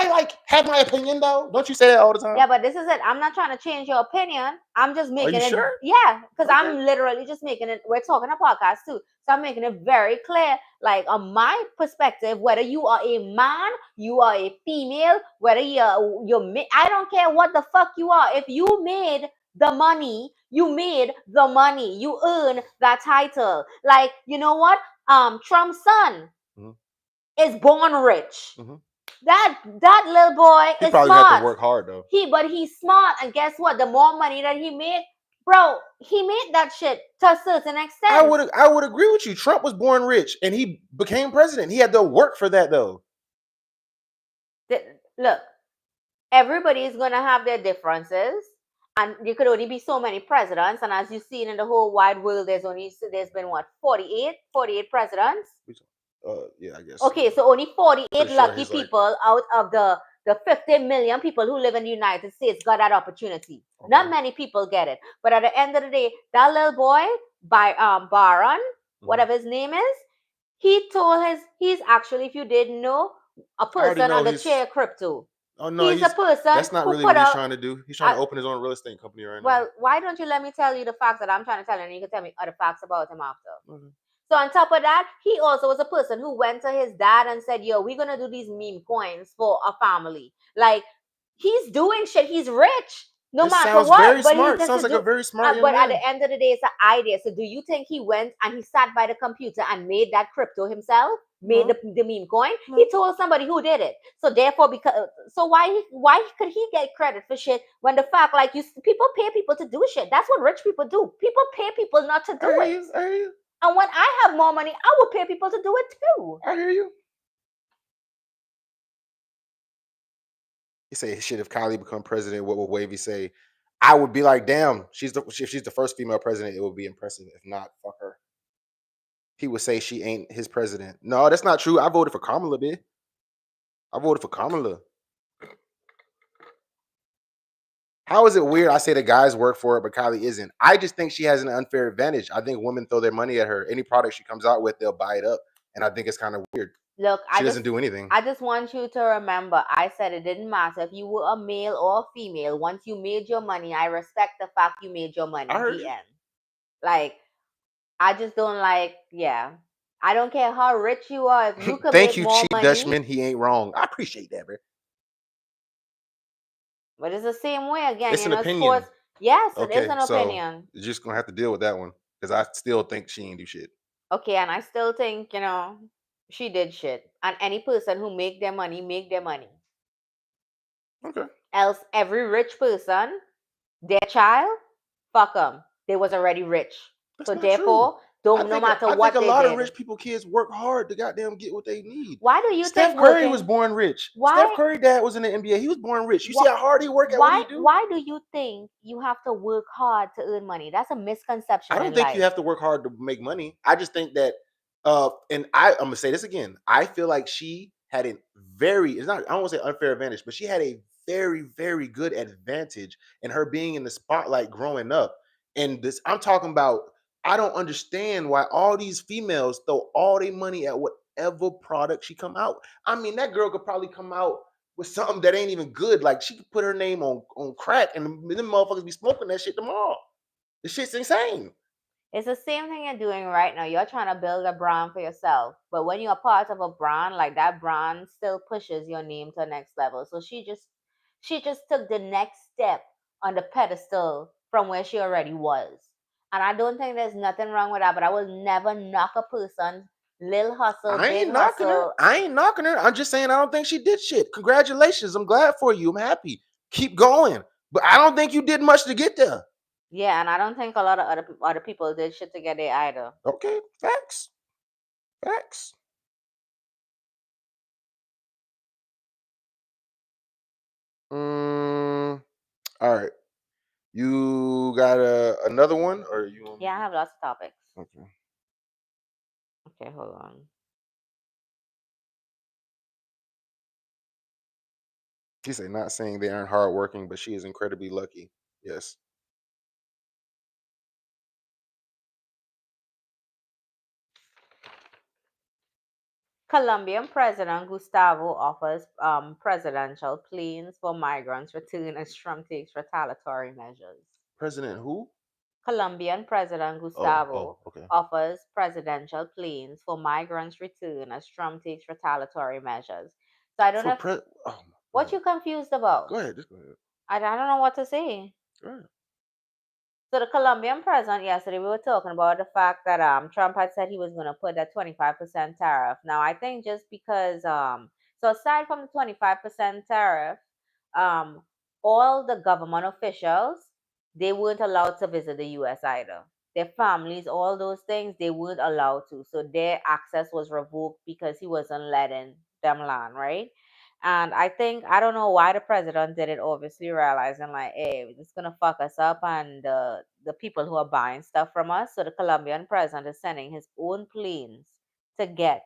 like have my opinion though? Don't you say that all the time? Yeah, but this is it. I'm not trying to change your opinion. I'm just Are you making it, sure? yeah, because Okay. I'm literally just making it. We're talking a podcast too, so I'm making it very clear, like on my perspective, whether you are a man, you are a female, whether I don't care what the fuck you are. If you made the money, you made the money. You earn that title. Like, you know what? Trump's son Mhm. is born rich. Mhm. That little boy He is probably had to smart. work hard though. But he's smart, and guess what? The more money that he made, bro, he made that shit to a certain extent. I would agree with you. Trump was born rich and he became president. He had to work for that though. Look, everybody is gonna have their differences, and there could only be so many presidents. And as you've seen in the whole wide world, there's been what 48 presidents. Yeah, I guess. Okay, so only 48 Sure lucky he's like, people out of the 50 million people who live in the United States got that opportunity. okay. Not many people get it. But at the end of the day, that little boy by Baron, whatever his name is, he's actually, if you didn't know, a I already person on know the he's. chair crypto. Oh no, He's a person that's not who really put what he's out trying to do. He's trying to open his own real estate company right now. well, why don't you let me tell you the facts that I'm trying to tell you, and you can tell me other facts about him after. Okay. So on top of that, he also was a person who went to his dad and said, yo, we're gonna do these meme coins for a family. Like, he's doing shit, he's rich. No This matter sounds what, very but he smart. just Sounds to like a do. very smart young But at man. the end of the day, it's an idea. So do you think he went and he sat by the computer and made that crypto himself? Made No. the meme coin? No. He told somebody who did it. So therefore, why could he get credit for shit when the fact like people pay people to do shit? That's what rich people do. People pay people not to do it. I hear you. And when I have more money, I will pay people to do it too. I hear you. You say shit. If Kylie become president, what would Wavy say? I would be like, damn, if she's the first female president, it would be impressive. If not, fuck her. He would say she ain't his president. No, that's not true. I voted for Kamala, bitch. I voted for Kamala. How is it weird? I say the guys work for it, but Kylie isn't. I just think she has an unfair advantage. I think women throw their money at her. Any product she comes out with, they'll buy it up. And I think it's kind of weird. Look, She doesn't do anything. I just want you to remember, I said it didn't matter if you were a male or a female. Once you made your money, I respect the fact you made your money. I heard The you. end. Like, I just don't like, yeah. I don't care how rich you are. If you could Thank make you, more Chief money, Dutchman. He ain't wrong. I appreciate that, bro. but it's the same way again. It's You an know, opinion. sports. Yes, it is Okay, an so opinion. you're just gonna have to deal with that one because I still think she ain't do shit. Okay, and I still think, you know, she did shit. And any person who make their money, make their money. Okay, Else, every rich person, their child, fuck them. They was already rich. that's So not true. therefore, don't no matter I think what a they lot of did. rich people kids work hard to goddamn get what they need. Why do you Steph think Curry was working? born rich. Steph Why? Curry dad was in the NBA. He was born rich. You see Why? how hard he work at what he do? Why do you think you have to work hard to earn money? That's a I misconception don't in think you life. have to work hard to make money. I just think that and I'm gonna say this again. I feel like she had a very it's not I don't want to say unfair advantage, but she had a very, very good advantage in her being in the spotlight growing up. And this I'm talking about I don't understand why all these females throw all their money at whatever product she come out. I mean, that girl could probably come out with something that ain't even good. Like she could put her name on crack and them motherfuckers be smoking that shit tomorrow. The shit's insane. It's the same thing you're doing right now. You're trying to build a brand for yourself. But when you're part of a brand, like that brand still pushes your name to the next level. So she just took the next step on the pedestal from where she already was. And I don't think there's nothing wrong with that, but I will never knock a person. Lil hustle, I big ain't knocking her. hustle. I ain't knocking her. I'm just saying I don't think she did shit. Congratulations. I'm glad for you. I'm happy. Keep going. But I don't think you did much to get there. Yeah, and I don't think a lot of other people did shit to get there either. Okay. Facts. Facts. All right. You got another one or you want me Yeah, I have lots of topics. to? Okay. Okay, hold on. She said not saying they aren't hardworking, but she is incredibly lucky. Yes. Colombian President Gustavo offers presidential planes for migrants return as Trump takes retaliatory measures. President who? Colombian President Oh, Gustavo okay. offers presidential planes for migrants return as Trump takes retaliatory measures. So I don't For know if, pre oh, go what ahead. you confused about. Go ahead. Just go ahead. I don't know what to say. Go ahead. So the Colombian president yesterday, we were talking about the fact that Trump had said he was going to put that 25% tariff. Now I think just because so aside from the 25% tariff, um all the government officials, they weren't allowed to visit the US either. Their families, all those things, they weren't allowed to. So their access was revoked because he wasn't letting them land, right? And I think I don't know why the president did it, obviously realizing like, hey, this is gonna fuck us up and the people who are buying stuff from us. So the Colombian president is sending his own planes to get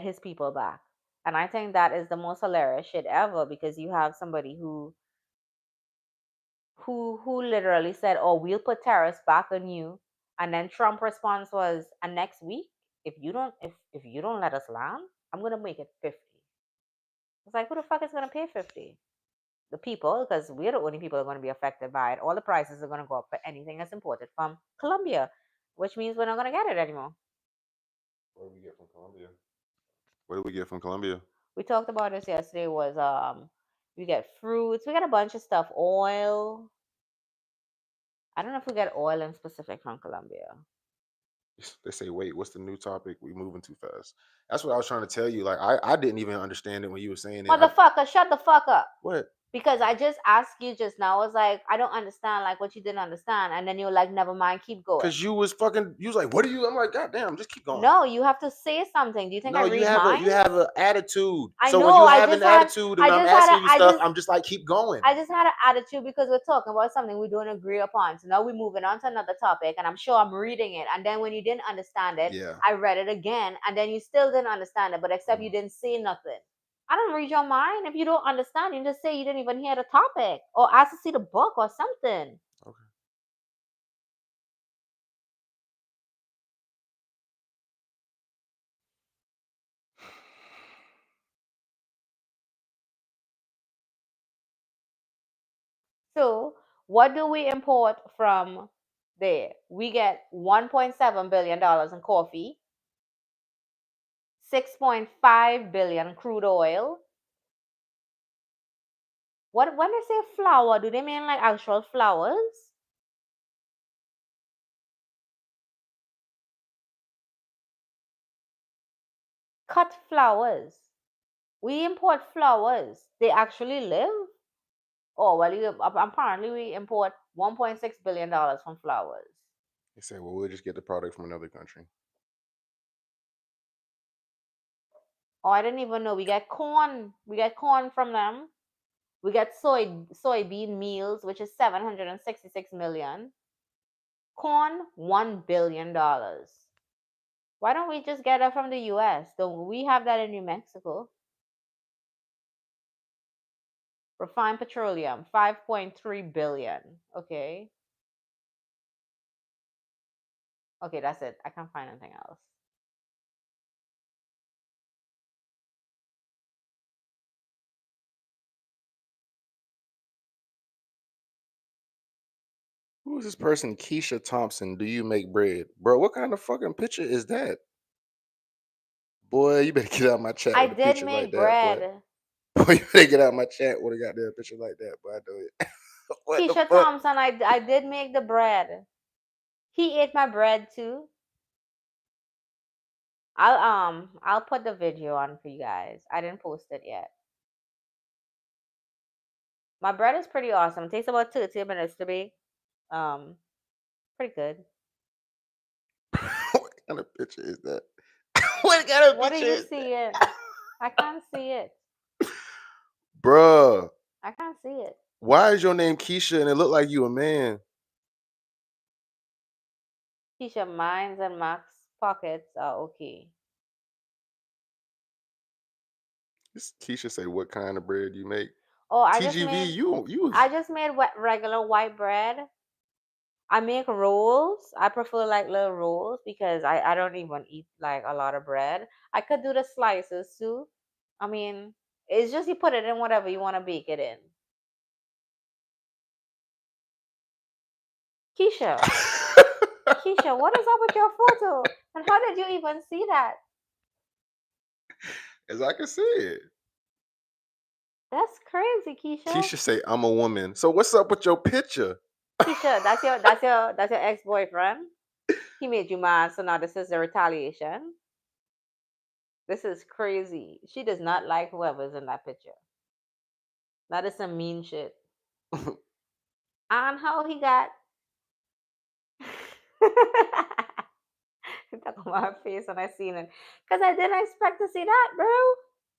his people back. And I think that is the most hilarious shit ever because you have somebody who literally said, "Oh, we'll put tariffs back on you," and then Trump response was, "And next week, if you don't let us land, I'm gonna make it 50." It's like, who the fuck is gonna pay 50? The people, because we're the only people who are going to be affected by it. All the prices are going to go up for anything that's imported from Colombia, which means we're not going to get it anymore. What do we get from Colombia? What do we get from Colombia? We talked about this yesterday. Was we get fruits, we got a bunch of stuff, oil. I don't know if we get oil in specific from Colombia. They say, wait, what's the new topic? We moving too fast. That's what I was trying to tell you. Like I didn't even understand it when you were saying it. Motherfucker, shut the fuck up. What? Because I just asked you just now. I was like, I don't understand, like what you didn't understand, and then you were like, never mind, keep going. Cause you was like, what are you? I'm like, God damn, just keep going. No, you have to say something. Do you think I No, read minds? you have an attitude. I So when know. you have an attitude and I'm asking you stuff, I'm just like, keep going. I just had an attitude because we're talking about something we don't agree upon. So now we're moving on to another topic, and I'm sure I'm reading it. And then when you didn't understand it, Yeah. I read it again, and then you still didn't understand it, but except you didn't say nothing. I don't read your mind. If you don't understand, you just say you didn't even hear the topic or ask to see the book or something. Okay. So, what do we import from there? We get $1.7 billion in coffee, 6.5 billion crude oil. What when they say flour, do they mean like actual flowers? Cut flowers. We import flowers. They actually live. Oh well, apparently we import $1.6 billion from flowers. They say, well, we'll just get the product from another country. Oh, I didn't even know. We get corn. We get corn from them. We get soybean meals, which is 766 million. Corn, $1 billion. Why don't we just get it from the US? Don't we have that in New Mexico? Refined petroleum, 5.3 billion. Okay. Okay, that's it. I can't find anything else. Who is this person? Keisha Thompson. Do you make bread? Bro, what kind of fucking picture is that? Boy, you better get out my chat I with a did picture like make that, boy. bread. Boy, you better get out my chat with a goddamn picture like that, boy. I know it. What the Keisha fuck? Thompson, I did make the bread. He ate my bread too. I'll put the video on for you guys. I didn't post it yet. My bread is pretty awesome. It takes about 2 minutes to bake. Pretty good. What kind of picture is that? What kind of What are picture you is seeing? I can't see it. that? Bruh, I can't see it. why is your name Keisha and it look like you a man? Keisha, mines and Max pockets are okay. This Keisha say, what kind of bread you make? Oh, TGV, you I just made regular white bread. I make rolls. I prefer like little rolls because I don't even eat like a lot of bread. I could do the slices too. I mean, it's just you put it in whatever you want to bake it in. Keisha, Keisha, what is up with your photo? And how did you even see that? As I can see it. That's crazy, Keisha. Keisha say, I'm a woman. So what's up with your picture? Keisha, that's your ex-boyfriend. He made you mad, so now this is the retaliation. This is crazy. She does not like whoever's in that picture. That is some mean shit. And how he got he took my face when I seen it. Cause I didn't expect to see that, bro.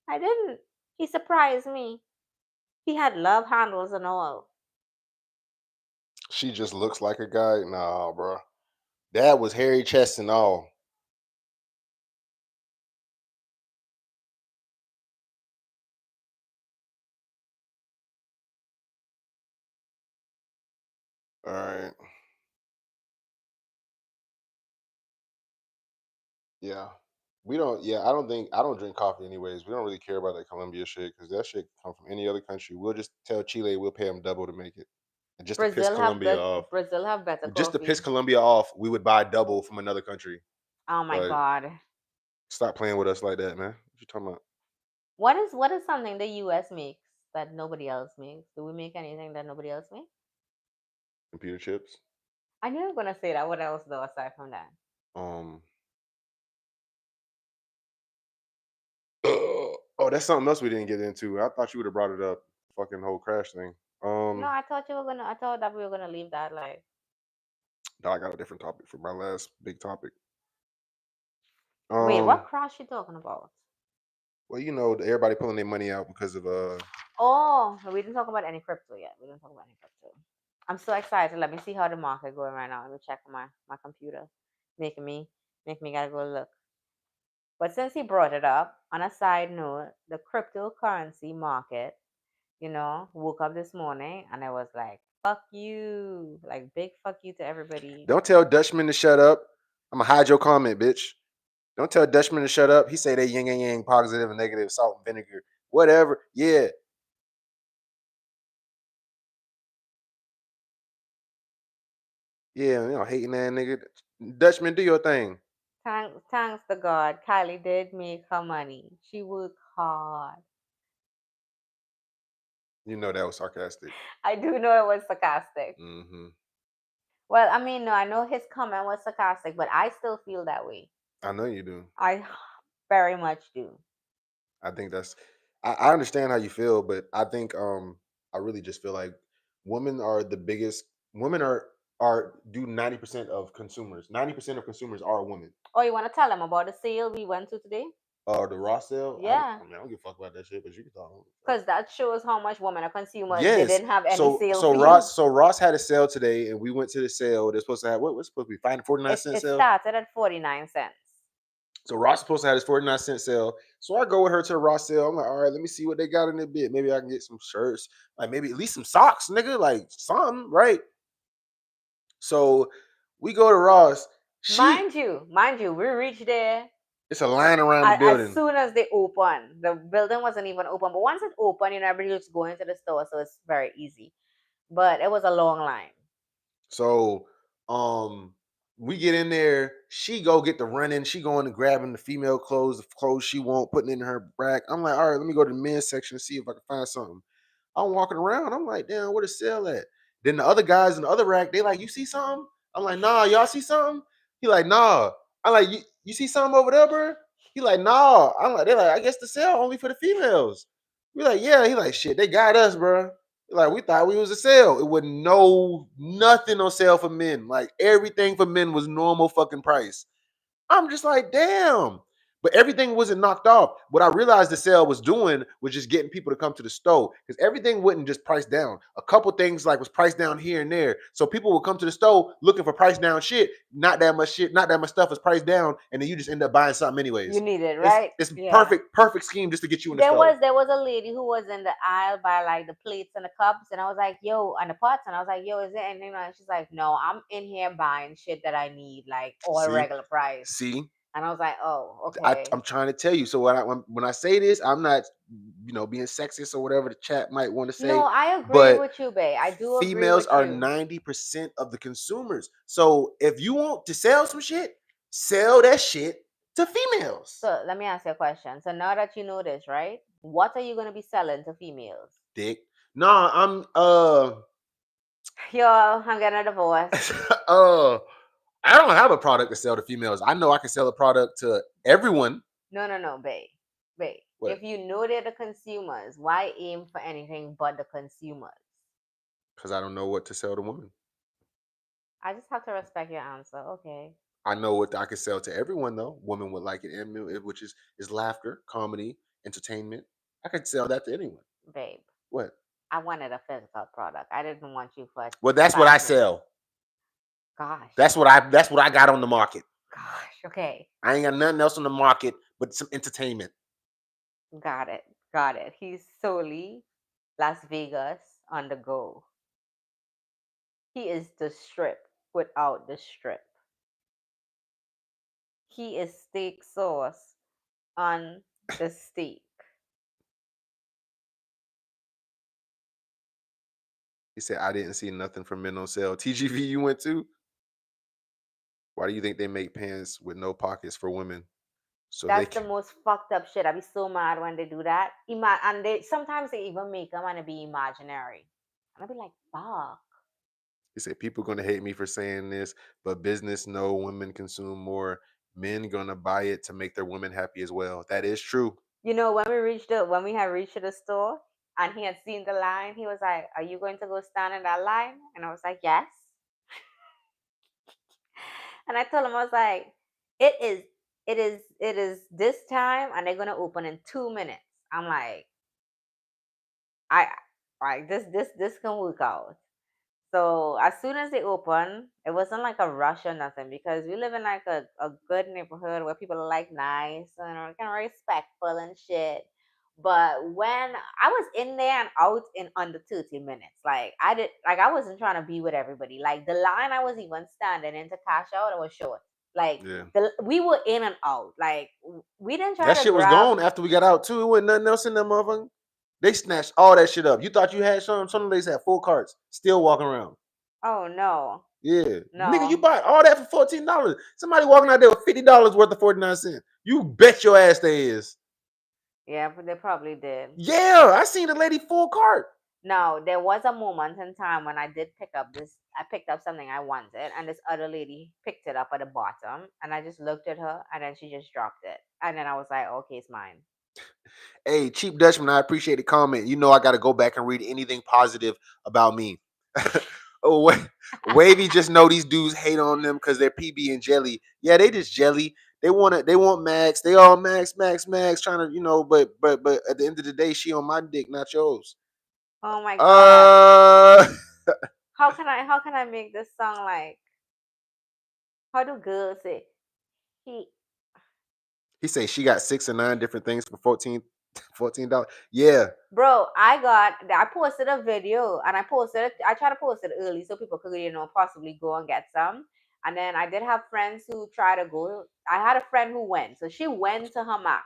I didn't. He surprised me. He had love handles and all. She just looks like a guy. Nah, bro. That was hairy chest and all. All right. Yeah. We don't, yeah, I don't drink coffee anyways. We don't really care about that Colombia shit because that shit come from any other country. We'll just tell Chile we'll pay them double to make it. And just to piss Colombia off. Brazil have better Just to piss coffee. Colombia off, we would buy double from another country. Oh my Like, god. stop playing with us like that, man. What you talking about? What is something the US makes that nobody else makes? Do we make anything that nobody else makes? Computer chips. I knew you were gonna say that. What else though aside from that? Um, oh, that's something else we didn't get into. I thought you would have brought it up. fucking whole crash thing. No, I thought you were gonna. I thought that we were gonna leave that like. No, I got a different topic for my last big topic. Wait, Um, what crash you talking about? well, you know, everybody pulling their money out because of Oh, we didn't talk about any crypto yet. We didn't talk about any crypto. I'm so excited. Let me see how the market going right now. Let me check my computer. Making me make me gotta go look. But since he brought it up, on a side note, the cryptocurrency market, woke up this morning and I was like, fuck you. Like big fuck you to everybody. Don't tell Dutchman to shut up. I'm gonna hide your comment, bitch. Don't tell Dutchman to shut up. He say they yin and yang, positive and negative, salt and vinegar, whatever. Yeah, yeah, hating that nigga. Dutchman, do your thing. Thanks to God, Kylie did make her money. She worked hard. You know that was sarcastic. I do know it was sarcastic. Mm-hmm. Well, I mean, no, I know his comment was sarcastic, but I still feel that way. I know you do. I very much do. I think that's. I understand how you feel, but I think I really just feel like women are the biggest. Women are do 90% of consumers. 90% of consumers are women. Oh, you want to tell them about the sale we went to today? The raw sale. Yeah, I don't give a fuck about that shit, but you can talk. because that shows how much women are consumers. They Yes. didn't have any So sale so for you. Ross had a sale today, and we went to the sale. They're supposed to have what's supposed to be 49 cent It sale. started at 49 cents. So Ross supposed to have his 49 cent sale. So I go with her to the Ross sale. I'm like, all right, let me see what they got in the bit. Maybe I can get some shirts, like maybe at least some socks, nigga, like something, right? So we go to Ross. Mind you, we reached there It's a line around the as building. soon as they open. The building wasn't even open, but once it opened, everybody was going to the store, so it's very easy. But it was a long line. So we get in there. She go get the running. She going and grabbing the female clothes, the clothes she want, putting in her rack. I'm like, all right, let me go to the men's section and see if I can find something. I'm walking around. I'm like, damn, where the sale at? Then the other guys in the other rack, they like, you see something? I'm like, nah, y'all see something? He like, nah. I'm like, you see something over there, bro? He like, nah. I'm like, they're like, I guess the sale only for the females. We like, yeah. He like, shit, they got us, bro. Like we thought we was a sale. It was nothing on sale for men. Like everything for men was normal fucking price. I'm just like, damn. But everything wasn't knocked off. What I realized the sale was doing was just getting people to come to the store because everything wouldn't just price down. A couple things like was priced down here and there, so people would come to the store looking for price down shit. Not that much shit, not that much stuff is priced down, and then you just end up buying something You anyways. need it, It's right? it's Yeah. perfect scheme just to get you in the There store. was there was a lady who was in the aisle by like the plates and the cups, and I was like, "Yo," and the pots, and I was like, "Yo, is there anything?" And she's like, "No, I'm in here buying shit that I need, like all See, regular price." see, And I was like, "Oh, okay, I'm trying to tell you. So when I say this, I'm not, being sexist or whatever the chat might want to no, say, I agree but with you, babe. I do agree females with are you." 90% of the consumers. So if you want to sell some shit, sell that shit to females. So let me ask you a question. So now that you know this, right? What are you gonna be selling to females? Dick. No, Yo, I'm getting a divorce. uh I don't have a product to sell to females. I know I can sell a product to everyone. No, no, no, babe. Babe. What? If you know they're the consumers, why aim for anything but the consumers? Because I don't know what to sell to women. I just have to respect your answer. Okay, I know what I can sell to everyone though. Women would like it, which is laughter, comedy, entertainment. I could sell that to anyone. babe. What? I wanted a physical product. I didn't want you for Well, that's what I attachment. sell. Gosh, That's what I got on the market. gosh. Okay, I ain't got nothing else on the market but some entertainment. got it, got it. He's solely Las Vegas on the go. He is the strip without the strip. He is steak sauce on the steak. He said I didn't see nothing for men on sale. TGV you went to? Why do you think they make pants with no pockets for women? So they That's the can. most fucked up shit. I be so mad when they do that. And they sometimes they even make them and it be imaginary. And I be like, fuck. He said people gonna hate me for saying this, but business know women consume more. Men gonna buy it to make their women happy as well. That is true. When we had reached the store, and he had seen the line. He was like, "Are you going to go stand in that line?" And I was like, "Yes." And I told him, I was like, "It is, it is this time, and they're gonna open in 2 minutes." I'm like, I like this can work out. So as soon as they open, it wasn't like a rush or nothing because we live in like a good neighborhood where people are like nice and are kind of respectful and shit. But when I was in there and out in under 30 minutes, like I wasn't trying to be with everybody. Like the line I was even standing in to cash out, it was short. Like Yeah. we were in and out. Like we didn't That try to shit was grab. gone after we got out too. It wasn't nothing else in that motherfucker. They snatched all that shit up. You thought you had some? Some ladies had full carts, still walking around. Oh no, Yeah, nigga, you no. bought all that for $14. Somebody walking out there with $50 worth of 49 cents. You bet your ass they is. Yeah, but they probably did. Yeah, I seen the lady full cart. No, there was a moment in time when I did pick up this. I picked up something I wanted, and this other lady picked it up at the bottom, and I just looked at her, and then she just dropped it, and then I was like, "Okay, it's mine." Hey, Cheap Dutchman, I appreciate the comment. You know I got to go back and read anything positive about me. Oh, Wavy just know these dudes hate on them because they're PB and jelly. Yeah, they just jelly. They want it. They want Max. They all Max, Max, Max. Trying to, but at the end of the day, she on my dick, not yours. Oh my god, Uh, how can I make this song like? How do girls say he? he say she got 6 or 9 different things for 14 $14. Yeah, Bro, I posted a video and I tried to post it early so people could, possibly go and get some. And then I did have friends who try to go. I had a friend who went. So she went to her max.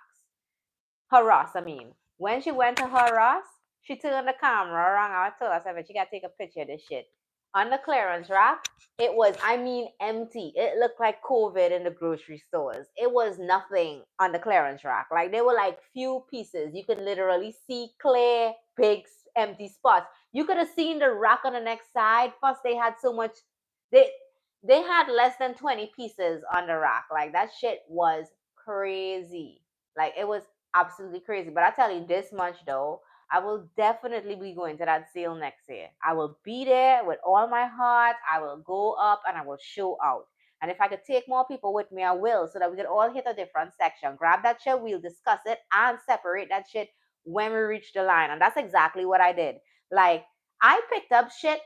Harass, I mean. When she went to harass, she turned the camera around. I told her, I said, she gotta take a picture of this shit. On the clearance rack, it was, I mean, empty. It looked like COVID in the grocery stores. It was nothing on the clearance rack. Like, there were like few pieces. You could literally see clear, big, empty spots. You could have seen the rack on the next side. Plus, they had so much, they, they had less than 20 pieces on the rack. Like, that shit was crazy. Like, it was absolutely crazy. But I tell you this much though, I will definitely be going to that sale next year. I will be there with all my heart. I will go up and I will show out. And if I could take more people with me, I will, so that we could all hit a different section. Grab that shit, we'll discuss it and separate that shit when we reach the line. And that's exactly what I did. Like, I picked up shit.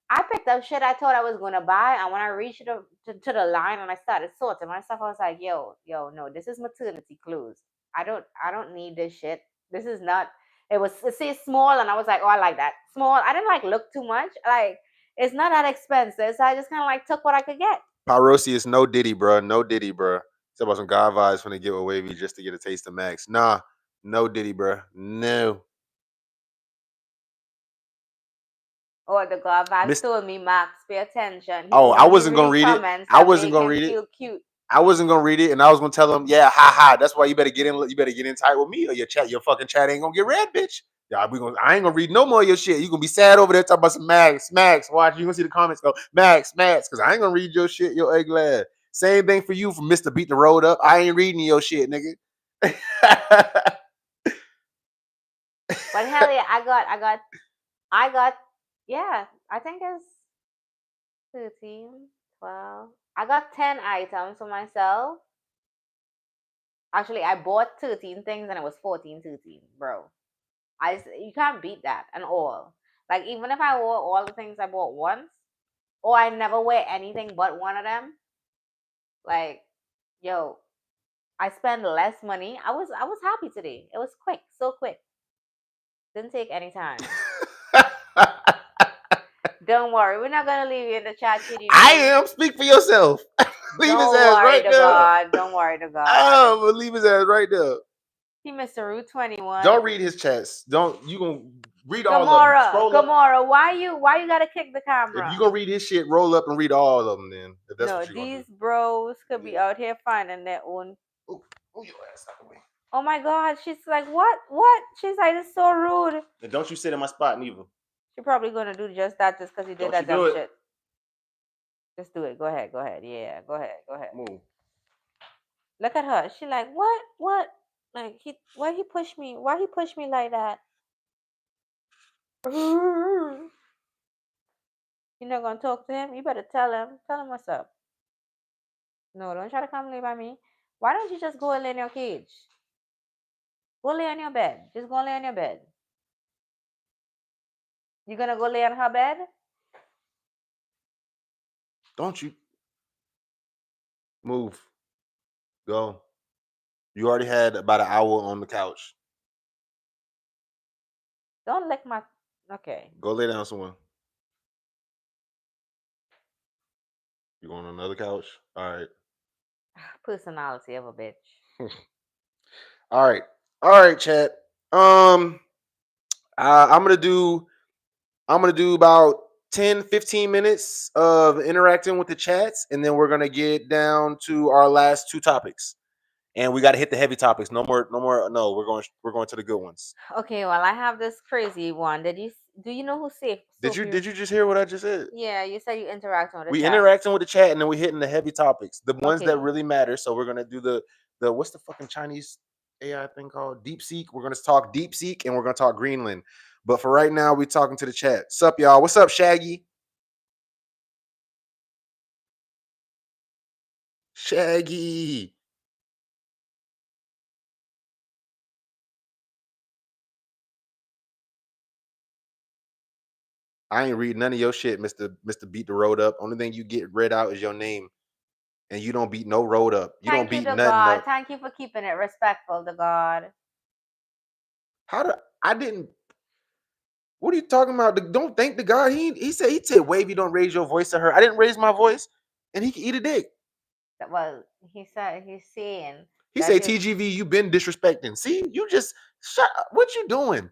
I picked up shit I thought I was gonna buy, and when I reached to the line and I started sorting my stuff, I was like, yo, no, this is maternity clothes. I don't need this shit. This is not. It says small, and I was like, oh, I like that small. I didn't like look too much. Like it's not that expensive, so I just kind of like took what I could get. Pyrosi is no Diddy, bro. No Diddy, bro. It's about some God vibes when they give a Wavy just to get a taste of Max. Nah, no Diddy, bro. No. Or the God vibes Miss. told me, Max, pay attention. He Oh, I only wasn't gonna read read it. comments I that wasn't make gonna him read it. feel cute. I wasn't gonna read it, and I was gonna tell them, yeah, ha ha. That's why you better get in. You better get in tight with me, or your fucking chat ain't gonna get read, bitch. Yeah, I ain't gonna read no more of your shit. You gonna be sad over there talking about some Max, Max. Watch, you gonna see the comments go Max, Max, because I ain't gonna read your shit, your ugly ass. Same thing for you from Mister Beat the Road Up. I ain't reading your shit, nigga. But hell yeah, I got, yeah, I think it's 13, 12. I got 10 items for myself. Actually, I bought 13 things and it was 14, 13, bro. You can't beat that and all. Like even if I wore all the things I bought once, or I never wear anything but one of them, like yo, I spend less money. I was happy today. It was quick, so quick. Didn't take any time. Don't worry, we're not gonna leave you in the chat I GDP. am. Speak for yourself. Leave his Don't ass worry right to there. God. Don't worry to God. Oh, but leave his ass right there. He Mr. Route 21. Don't read his chats. Don't you gonna read all of them. Gamora, Scroll up. Gamora, why you gotta kick the If you camera? gonna read his shit, roll up and read all of them. Then, if that's No, what you're gonna these do. bros could be Yeah. out here finding their own. Ooh, your ass out of the way. Oh my God, she's like, what? She's like, it's so rude. And don't you sit in my spot neither. She probably gonna do just that just because you did Don't you that do dumb it. shit. Just do it. Go ahead. Go ahead. Yeah. Go ahead. Go ahead. Move. Look at her. She like, what? What? Like why he push me? Why he push me like that? You're not gonna talk to him? You better tell him. Tell him what's up. No, don't try to come lay by me. Why don't you just go and lay in your cage? Go lay on your bed. Just go lay on your bed. You gonna go lay on her bed? Don't you move. Go. You already had about an hour on the couch. Don't lick my. Okay. Go lay down somewhere. You going on another couch? All right. Personality of a bitch. All right. All right, chat. Um, I'm gonna do. I'm gonna do about 10, 15 minutes of interacting with the chats, and then we're gonna get down to our last two topics. And we got to hit the heavy topics. No more. No more. No, we're going to the good ones. Okay, well, I have this crazy one. Do you know who safe Did you Sophie? did you just hear what I just said? Yeah, you said you interact on the We chat. interacting with the chat, and then we hitting the heavy topics, the ones that Okay. really matter. So we're gonna do the what's the fucking Chinese AI thing called? Deep Seek. We're gonna talk Deep Seek, and we're gonna talk Greenland. But for right now, we talking to the chat. Sup, y'all? What's up, Shaggy? Shaggy. I ain't read none of your shit, Mister Beat the Road Up. Only thing you get read out is your name, and you don't beat no road up. You don't Thank you beat to nothing God. up. Thank you for keeping it respectful to God. How do I didn't? What are you talking about? Don't thank the God. He said wave. You don't raise your voice to her. I didn't raise my voice, and he can eat a dick. Well, he said he's saying He that say you TGV. You been disrespecting. See, you just shut. Up. What you doing?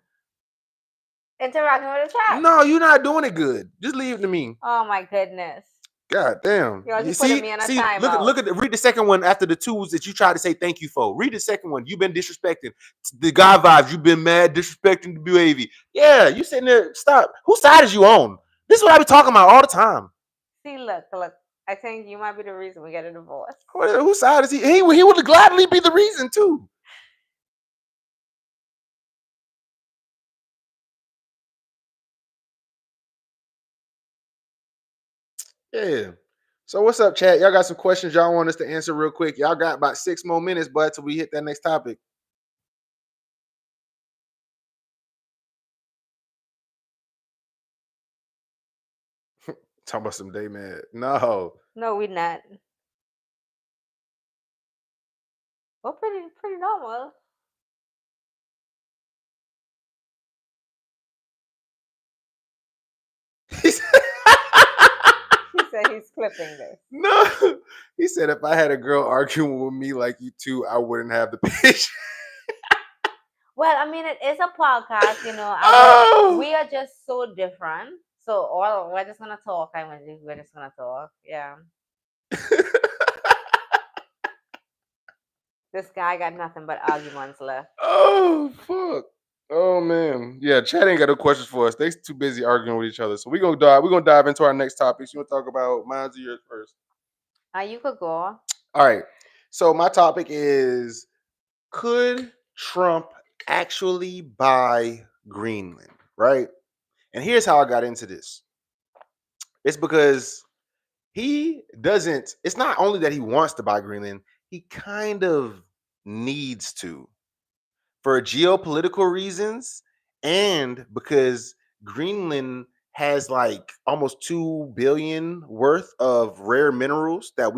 interacting with the chat. No, you're not doing it good. Just leave it to me. Oh my goodness. God damn. You're You just putting me on a timeout. look at read the second one after the twos that you tried to say thank you for. Read the second one. You've been disrespecting the God vibes. You've been mad disrespecting the BAV. Yeah, you sitting there. Stop. Whose side is you on? This is what I be talking about all the time. See, look. I think you might be the reason we get a divorce. Whose side is he? He would gladly be the reason too. Yeah. So what's up, chat? Y'all got some questions y'all want us to answer real quick. Y'all got about 6 more minutes, but till we hit that next topic. Talking about some day mad. No. No, we're not. We're pretty normal. He said, He said he's clipping this. no. He said if I had a girl arguing with me like you two, I wouldn't have the patience. Well, I mean, it is a podcast, and Oh. we are just so different. So all we're just gonna talk. We're just gonna talk. Yeah. This guy got nothing but arguments left. Oh fuck. Oh man. Yeah, Chad ain't got no questions for us. They too busy arguing with each other. So we're gonna dive into our next topics. You wanna talk about mine's or yours first? You could go. All right. So my topic is, could Trump actually buy Greenland? Right? And here's how I got into this. It's because it's not only that he wants to buy Greenland, he kind of needs to, for geopolitical reasons, and because Greenland has like almost 2 billion worth of rare minerals that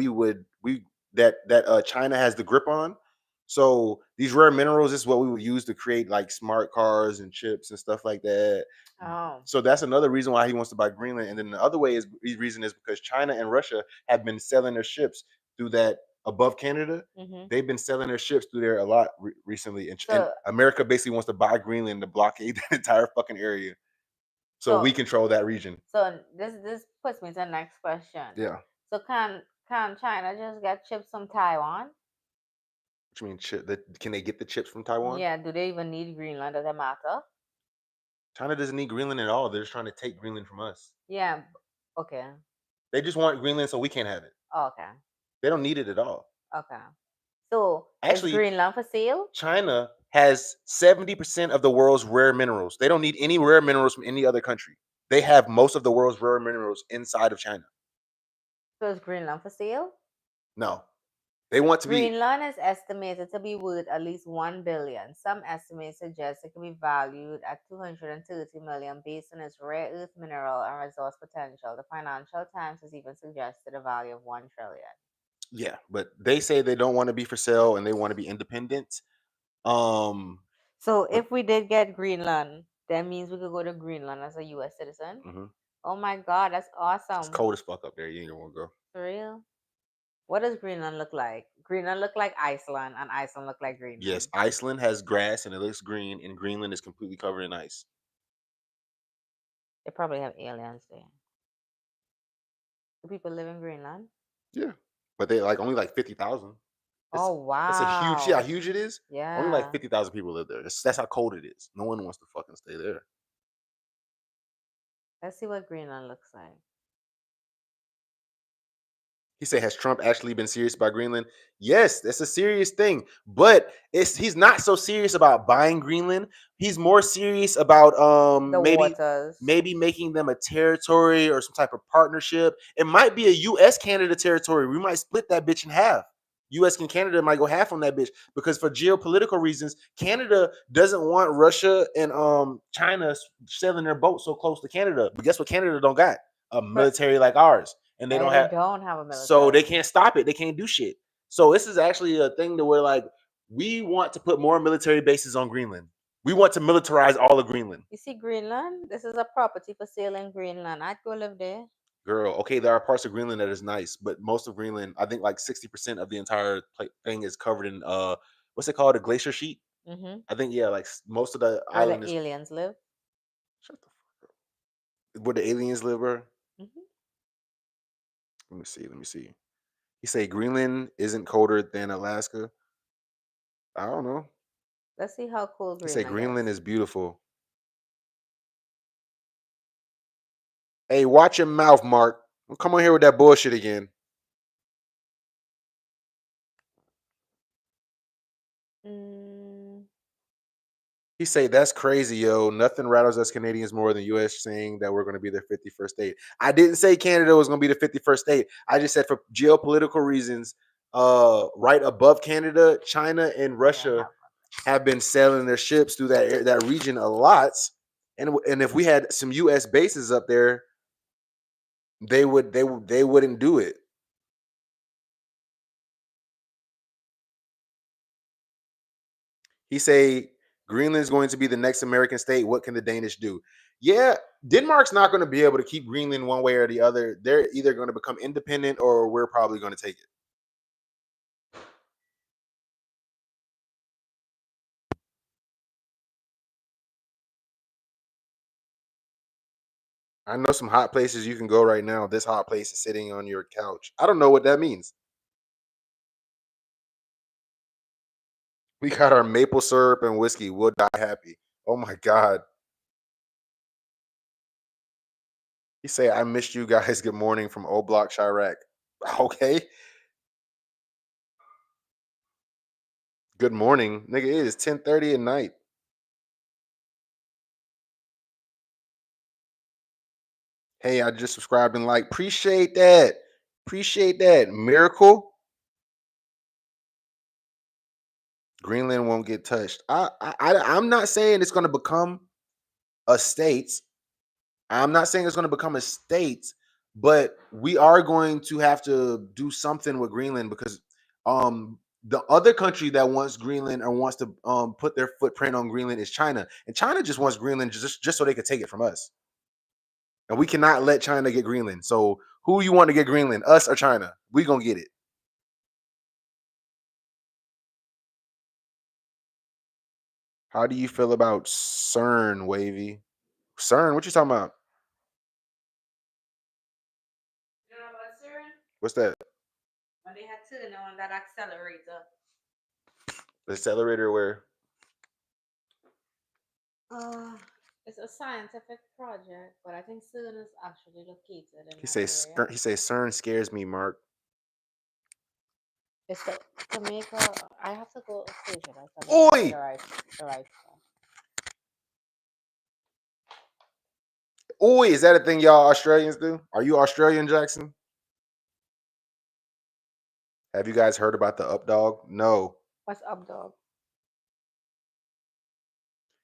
China has the grip on. So these rare minerals is what we would use to create like smart cars and chips and stuff like that. Oh. So that's another reason why he wants to buy Greenland. And then the other reason is because China and Russia have been selling their ships through that above Canada. Mhm. They've been selling their ships through there a lot recently, and So America basically wants to buy Greenland to blockade that entire fucking area, so we so control that region. so this puts me to the next question. Yeah, So can China just get chips from Taiwan? which means can they get the chips from Taiwan? Yeah. Do they even need Greenland? Does it matter? China doesn't need Greenland at all. They're just trying to take Greenland from us. Yeah. Okay. They just want Greenland so we can't have it. Okay. They don't need it at all. Okay. So is Actually, Greenland for sale? China has 70% of the world's rare minerals. They don't need any rare minerals from any other country. They have most of the world's rare minerals inside of China. So is Greenland for sale? No, they want to be. Greenland is estimated to be worth at least 1 billion. Some estimates suggest it could be valued at 230 million based on its rare earth mineral and resource potential. The Financial Times has even suggested a value of 1 trillion. Yeah, but they say they don't want to be for sale and they want to be independent. Um, So but if we did get Greenland, that means we could go to Greenland as a US citizen. mhm. Oh my god, that's It's awesome. cold as fuck up there. You ain't gonna go. For real? What does Greenland look like? Greenland look like Iceland and Iceland look like Yes, Greenland. Iceland has grass and it looks green, and Greenland is completely covered in ice. They probably have aliens there. Do people live in Greenland? Yeah, but they like only like 50,000. Oh It's a huge. See how wow. huge it is. Only like Yeah. 50,000 people live there. That's how cold it is. No one wants to fucking stay there. Let's see what Greenland looks like. He said, "Has Trump actually been serious about Greenland?" Yes, that's a serious thing, but he's not so serious about buying Greenland. He's more serious about The waters. maybe making them a territory or some type of partnership. It might be a U.S. Canada territory. We might split that bitch in half. U.S. and Canada might go half on that bitch because for geopolitical reasons, Canada doesn't want Russia and China selling their boats so close to Canada. But guess what? Canada don't got a But military like ours, and they don't they have, don't have a so they military. can't stop it. They can't do shit. So this is actually a thing to where like we want to put more military bases on Greenland. We want to militarize all of Greenland. You see Greenland? This is a property for sale in Greenland. I'd go live there. Girl, okay, there are parts of Greenland that is nice, but most of Greenland, I think like 60% of the entire thing is covered in what's it called, a glacier sheet. Mm-hmm. I think yeah, like most of the Where the island is. aliens live. Shut the fuck up. Where the aliens live, bro? Mm-hmm. Let me see. Let me see. He say Greenland isn't colder than Alaska. I don't know. Let's see how cool He say Greenland Greenland gets. is beautiful. Hey, watch your mouth, Mark. Don't come on here with that bullshit again. Mm, He say that's crazy, yo. Nothing rattles us Canadians more than U.S. saying that we're going to be their 51st state. I didn't say Canada was going to be the 51st state. I just said for geopolitical reasons, right above Canada, China and yeah, Russia have been sailing their ships through that region a lot. And if we had some U.S. bases up there, they wouldn't do it. He say Greenland's going to be the next American state. What can the Danish do? Yeah, Denmark's not going to be able to keep Greenland one way or the other. They're either going to become independent or we're probably going to take it. I know some hot places you can go right now. This hot place is sitting on your couch. I don't know what that means. We got our maple syrup and whiskey. We'll die happy. Oh my God. He say, I missed you guys. Good morning from O Block, Chirac. Okay. Good morning. Nigga, it is 10:30 at night. Hey, I just subscribed and like. Appreciate that. Appreciate that. Miracle. Greenland won't get touched. I'm not saying it's going to become a state. I'm not saying it's going to become a state, but we are going to have to do something with Greenland because the other country that wants Greenland or wants to put their footprint on Greenland is China, and China just wants Greenland just so they could take it from us, and we cannot let China get Greenland. So who you want to get Greenland, us or China? We gonna get it. How do you feel about CERN, Wavy? CERN, what you talking about? you know about CERN? What's that? When they had turned on that accelerator. The accelerator where Uh, it's a scientific project, but I think CERN is actually located in he that says area. CERN scares me, Mark. It's to make a. I have to go stage it so that I can say Oi! the right stuff. Oi, is that a thing y'all Australians do? Are you Australian, Jackson? Have you guys heard about the up dog? No. What's up, dog?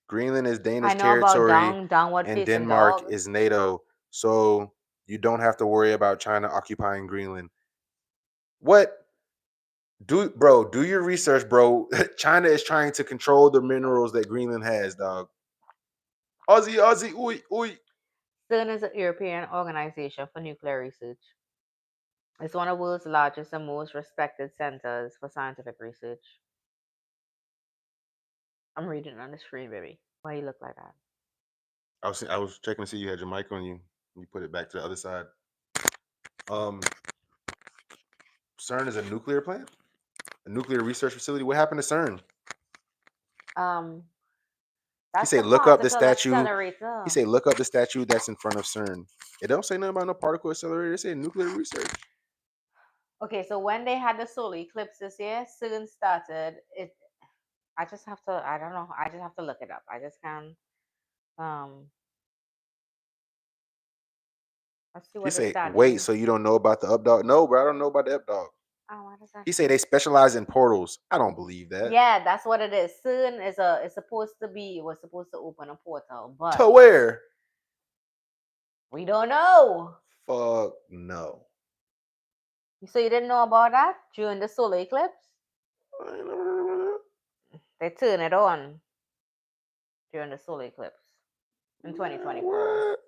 Greenland is I Danish know about territory downward and facing Denmark dog. is NATO. So you don't have to worry about China occupying Greenland. What? Do your research, bro. China is trying to control the minerals that Greenland has, dog. Aussie, Aussie, oi, oi. CERN is a European organization for nuclear research. It's one of the world's largest and most respected centers for scientific research. I'm reading on the screen, baby. Why you look like that? I was checking to see you had your mic on you. You put it back to the other side. Um, CERN is a nuclear plant, a nuclear research facility. What happened to CERN? Um, He that's the said, "Look up the particle statue." He accelerator. said, "Look up the statue that's in front of CERN." It don't say nothing about no particle accelerator. It say nuclear research. Okay, so when they had the solar eclipse this year, CERN started it. I just have to. I don't know. I just have to look it up. I just can't. Um, let's see He what the said, "Wait, study. so you don't know about the up dog?" No, bro, I don't know about the up dog. Oh, what does that He said say? they specialize in portals. I don't believe that. Yeah, that's what it is. CERN is a. It's supposed to be. It was supposed to open a portal, but To where? we don't know. Fuck no. So you didn't know about that during the solar eclipse? They turn it on during the solar eclipse in 2024. What?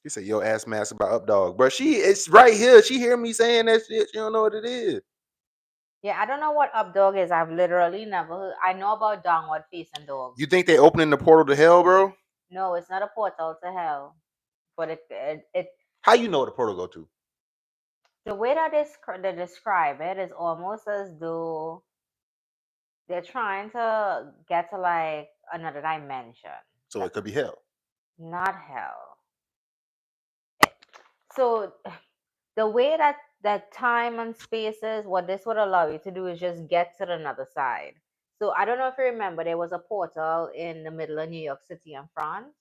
He said, "Yo, ask Mass about up dog, bro. It's right here. She hear me saying that shit. She don't know what it is. Yeah, I don't know what up dog is. I've literally never heard. I know about downward facing dog. You think they opening the portal to hell, bro? No, it's not a portal to hell, but it How you know what the portal go to? the way that they describe it is almost as though they're trying to get to like another dimension. So it could be hell. Not hell. So the way that time and space is, what this would allow you to do is just get to another side. So I don't know if you remember, there was a portal in the middle of New York City and France,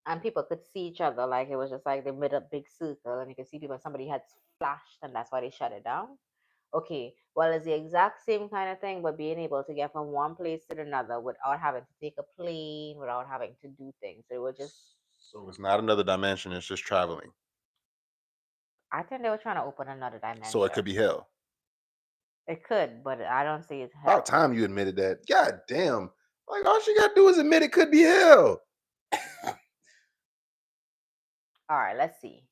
and people could see each other. Like it was just like they made a big circle, and you could see people. Somebody had flashed, and that's why they shut it down. Okay, well, it's the exact same kind of thing, but being able to get from one place to another without having to take a plane, without having to do things. It was just, So it's not another dimension. It's just traveling. I think they were trying to open another So it dimension. could be hell. It could, but I don't see it About hell. time you admitted that. God damn. Like all she gotta do is admit it could be hell. All right, let's see.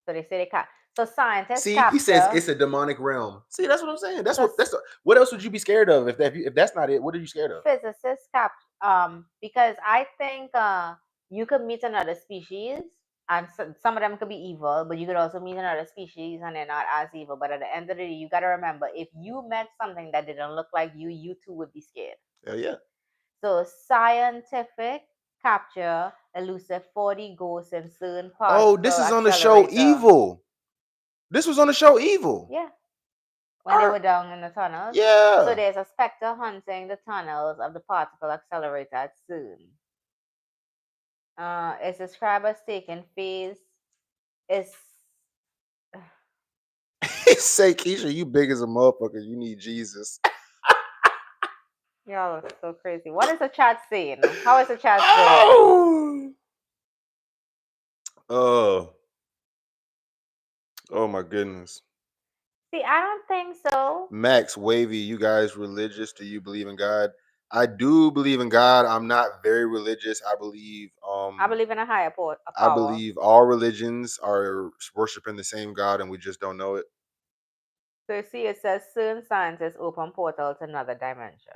So they say they can. So scientists See, he says capture. it's a demonic realm. See, that's what I'm saying. That's So what what else would you be scared of if that's not it? What are you scared of? physicists cap because I think you could meet another species and some of them could be evil, but you could also meet another species and they're not as evil. But at the end of the day, you got to remember, if you met something that didn't look like you too would be scared. Hell yeah. So scientific capture elusive 40 ghosts in certain Oh, this particle is on the show accelerator. Evil. This was on the show Evil. Yeah, when they Our- were down in the tunnels. So yeah. there's a specter hunting the tunnels of the particle accelerator at CERN. It's described as taking phase. It's Say, Keisha, you big as a motherfucker. You need Jesus. y'all are so crazy. What is the chat saying? How is the chat doing? Oh. Oh. Oh my goodness. See, I don't think so. Max, Wavy, you guys religious? Do you believe in God? I do believe in God. I'm not very religious. I believe in a higher a I power. believe all religions are worshiping the same God and we just don't know it. So you see, it says CERN scientists open portal to another dimension.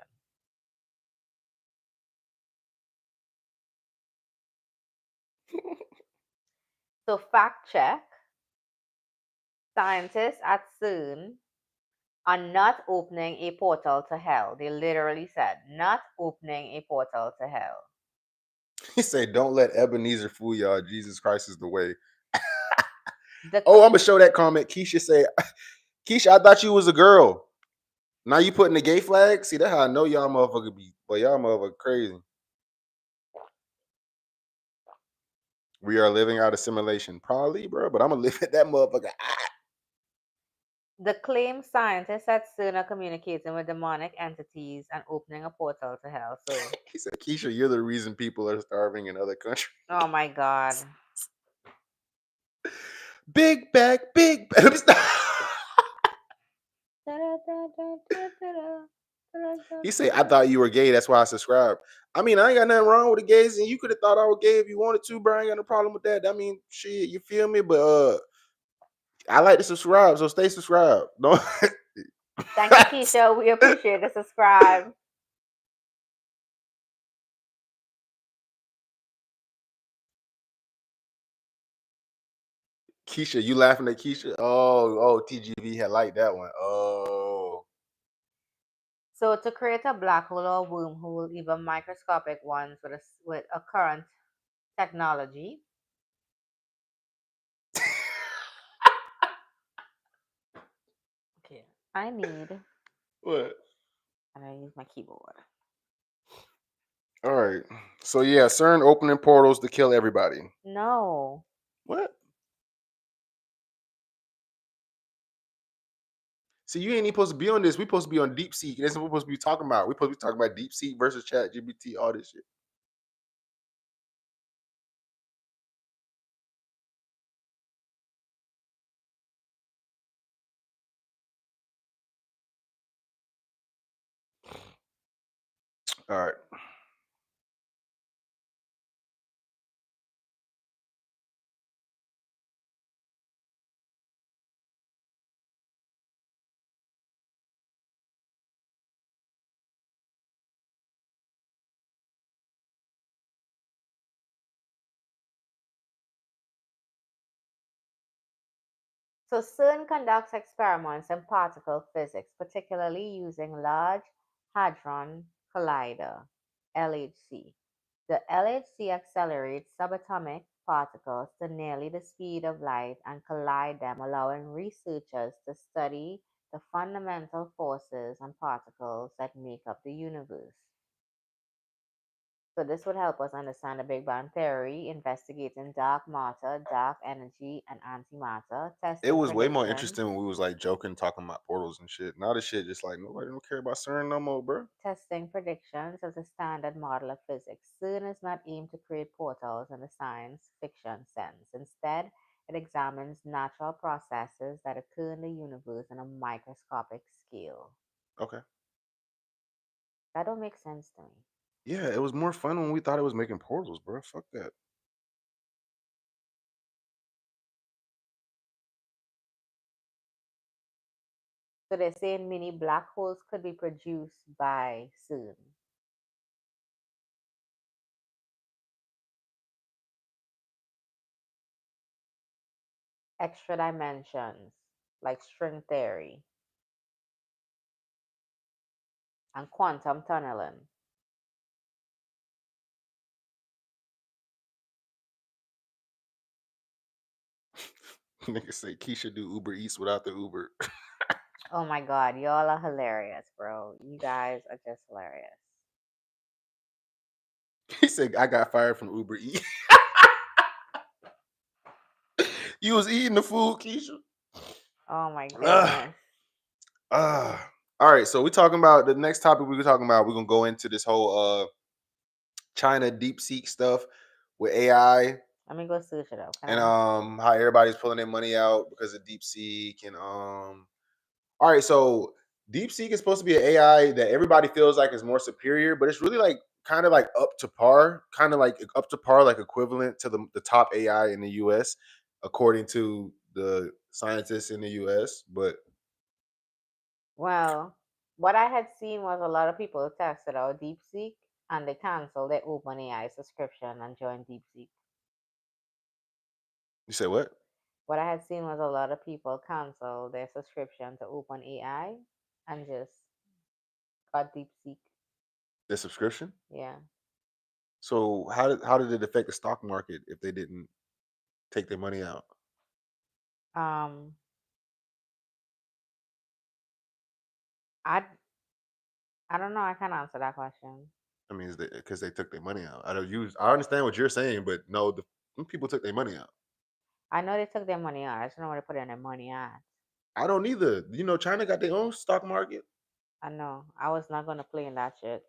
So fact check. Scientists at CERN are not opening a portal to hell. They literally said, not opening a portal to hell. He said, don't let Ebenezer fool y'all. Jesus Christ is the way. The Oh, I'm gonna show that comment. Keisha say, Keisha, I thought you was a girl. Now you putting the gay flag? See, that's how I know y'all motherfucker be. But y'all motherfucker crazy. We are living out of simulation. Probably, bro, but I'm gonna live at that motherfucker. The claimed scientists at CERN are communicating with demonic entities and opening a portal to hell. So, He said, Keisha, you're the reason people are starving in other countries. oh my God. Big back, big back. Let me stop. He said, I thought you were gay. That's why I subscribed. I mean, I ain't got nothing wrong with the gays, and you could have thought I was gay if you wanted to, bro. I ain't got no problem with that. I mean, shit, you feel me? But I like to subscribe, so stay subscribed. No. Thank you, Keisha. We appreciate the subscribe. Keisha, you laughing at Keisha? Oh, TGV had liked that one. Oh, So, to create a black hole or wormhole, even microscopic ones with a current technology. Okay, I need. what? And I use my keyboard. All right. So yeah, CERN opening portals to kill everybody. No. What? See, you ain't even supposed to be on this. We supposed to be on Deep Seek. That's what we're supposed to be talking about. We supposed to be talking about Deep Seek versus Chat GPT, all this shit. All right. So CERN conducts experiments in particle physics, particularly using Large Hadron Collider (LHC). The LHC accelerates subatomic particles to nearly the speed of light and collide them, allowing researchers to study the fundamental forces and particles that make up the universe. So this would help us understand the Big Bang theory, investigating dark matter, dark energy, and antimatter, It testing was way more predictions, interesting when we was like joking, talking about portals and shit. Now this shit just like nobody don't care about CERN no more, bro. testing predictions as a standard model of physics. CERN is not aimed to create portals in the science fiction sense. Instead, it examines natural processes that occur in the universe on a microscopic scale. Okay. That don't make sense to me. Yeah, it was more fun when we thought it was making portals, bro. Fuck that. So they're saying mini black holes could be produced by CERN. Extra dimensions, like string theory and quantum tunneling. Niggas say Keisha do Uber Eats without the Uber. Oh my God, y'all are hilarious, bro. You guys are just hilarious. He said I got fired from Uber Eats. You was eating the food, Keisha. Oh my Ugh. goodness. All right, so we're talking about the next topic we were talking about. We're gonna go into this whole China deep seek stuff with AI Let me go search it up. Can and I? how everybody's pulling their money out because of deep seek and all right, so deep seek is supposed to be an AI that everybody feels like is more superior, but it's really like kind of like up to par, kind of like up to par, like equivalent to the top AI in the US, according to the scientists in the US. But Well, what I had seen was a lot of people tested out DeepSeek and they canceled their OpenAI subscription and joined DeepSeek. you say what? What I had seen was a lot of people cancel their subscription to OpenAI and just got DeepSeek. The subscription? Yeah. So how did it affect the stock market if they didn't take their money out? Um, I I don't know. I can't answer that question. I mean, because they took their money out. I don't use. I understand what you're saying, but no, them people took their money out. I know they took their money out. I just don't know where they put in their money at. I don't either. You know, China got their own stock market. I know. I was not gonna play in that shit.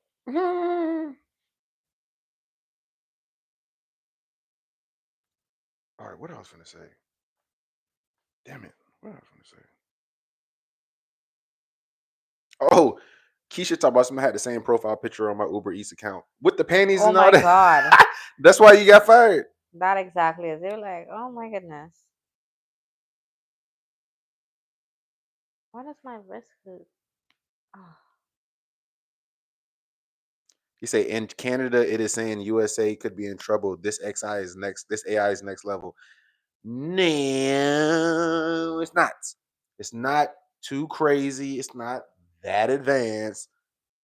All right, what else finna say? Damn it, what else finna say? Oh, Keisha talked about somebody had the same profile picture on my Uber Eats account with the panties Oh and all my that. god. That's why you got fired. That exactly is. They were like, oh my goodness. What is my wrist hurt? Oh, You say in Canada, it is saying USA could be in trouble. This XI is next. This AI is next level. No, it's not. It's not too crazy. It's not that advanced.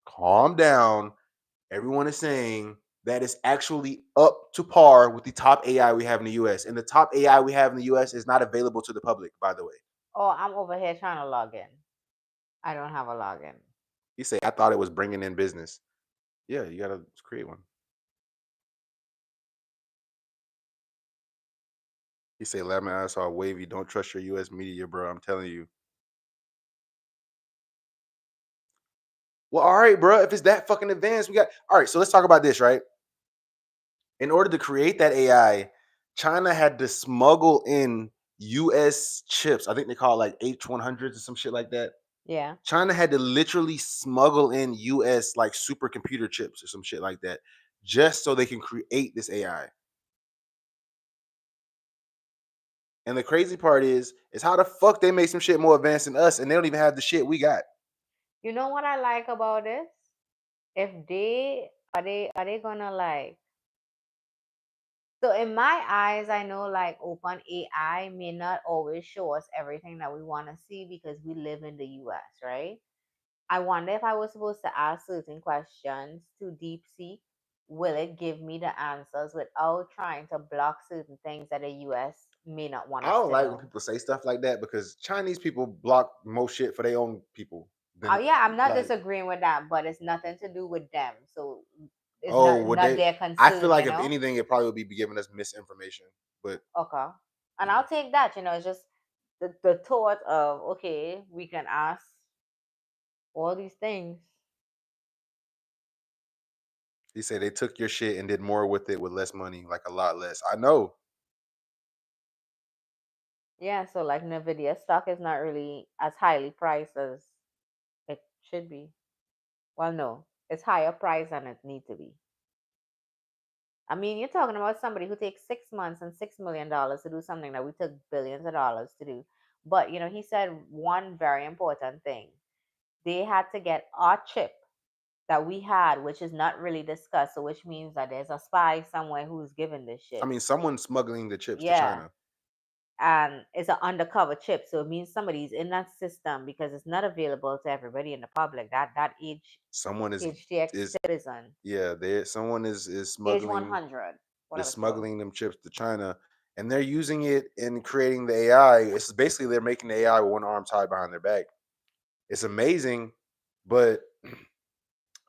Calm down. Everyone is saying that is actually up to par with the top AI we have in the US. And the top AI we have in the US is not available to the public, by the way. oh, I'm over here trying to log in. I don't have a login. You say, I thought it was bringing in business. Yeah, you got to create one. You say, Lemon, I saw wavy. Don't trust your US media, bro. I'm telling you. Well, all right, bro. If it's that fucking advanced, we got. All right, so let's talk about this, right? In order to create that AI, China had to smuggle in US chips. I think they call it like H100s or some shit like that. Yeah. China had to literally smuggle in US like supercomputer chips or some shit like that just so they can create this AI. And the crazy part is how the fuck they make some shit more advanced than us and they don't even have the shit we got. You know what I like about this? If they are they gonna like, so in my eyes, I know like open AI may not always show us everything that we want to see because we live in the US, right? I wonder if I was supposed to ask certain questions to DeepSeek, will it give me the answers without trying to block certain things that the US may not want I us don't to like when know? people say stuff like that because Chinese people block most shit for their own people Oh than yeah, I'm not like disagreeing with that, but it's nothing to do with them. So it's oh not would not they their I feel concern, like you if know? anything it probably would be giving us misinformation. But Okay. And yeah. I'll take that, it's just the thought of okay, we can ask all these things. He said they took your shit and did more with it with less money, like a lot less. I know. Yeah, so like Nvidia stock is not really as highly priced as it should be. Well, no, it's higher price than it need to be. I mean, you're talking about somebody who takes 6 months and $6 million to do something that we took billions of dollars to do. But he said one very important thing. They had to get our chip that we had, which is not really discussed. So which means that there's a spy somewhere who's given this I shit. mean, someone's smuggling the chips to Yeah. China. And it's an undercover chip. So it means somebody's in that system because it's not available to everybody in the public. That Someone HTX is citizen. yeah, there someone is Age smuggling 100, is whatever it's called. smuggling them chips to China and they're using it in creating the AI. It's basically they're making the AI with one arm tied behind their back. It's amazing, but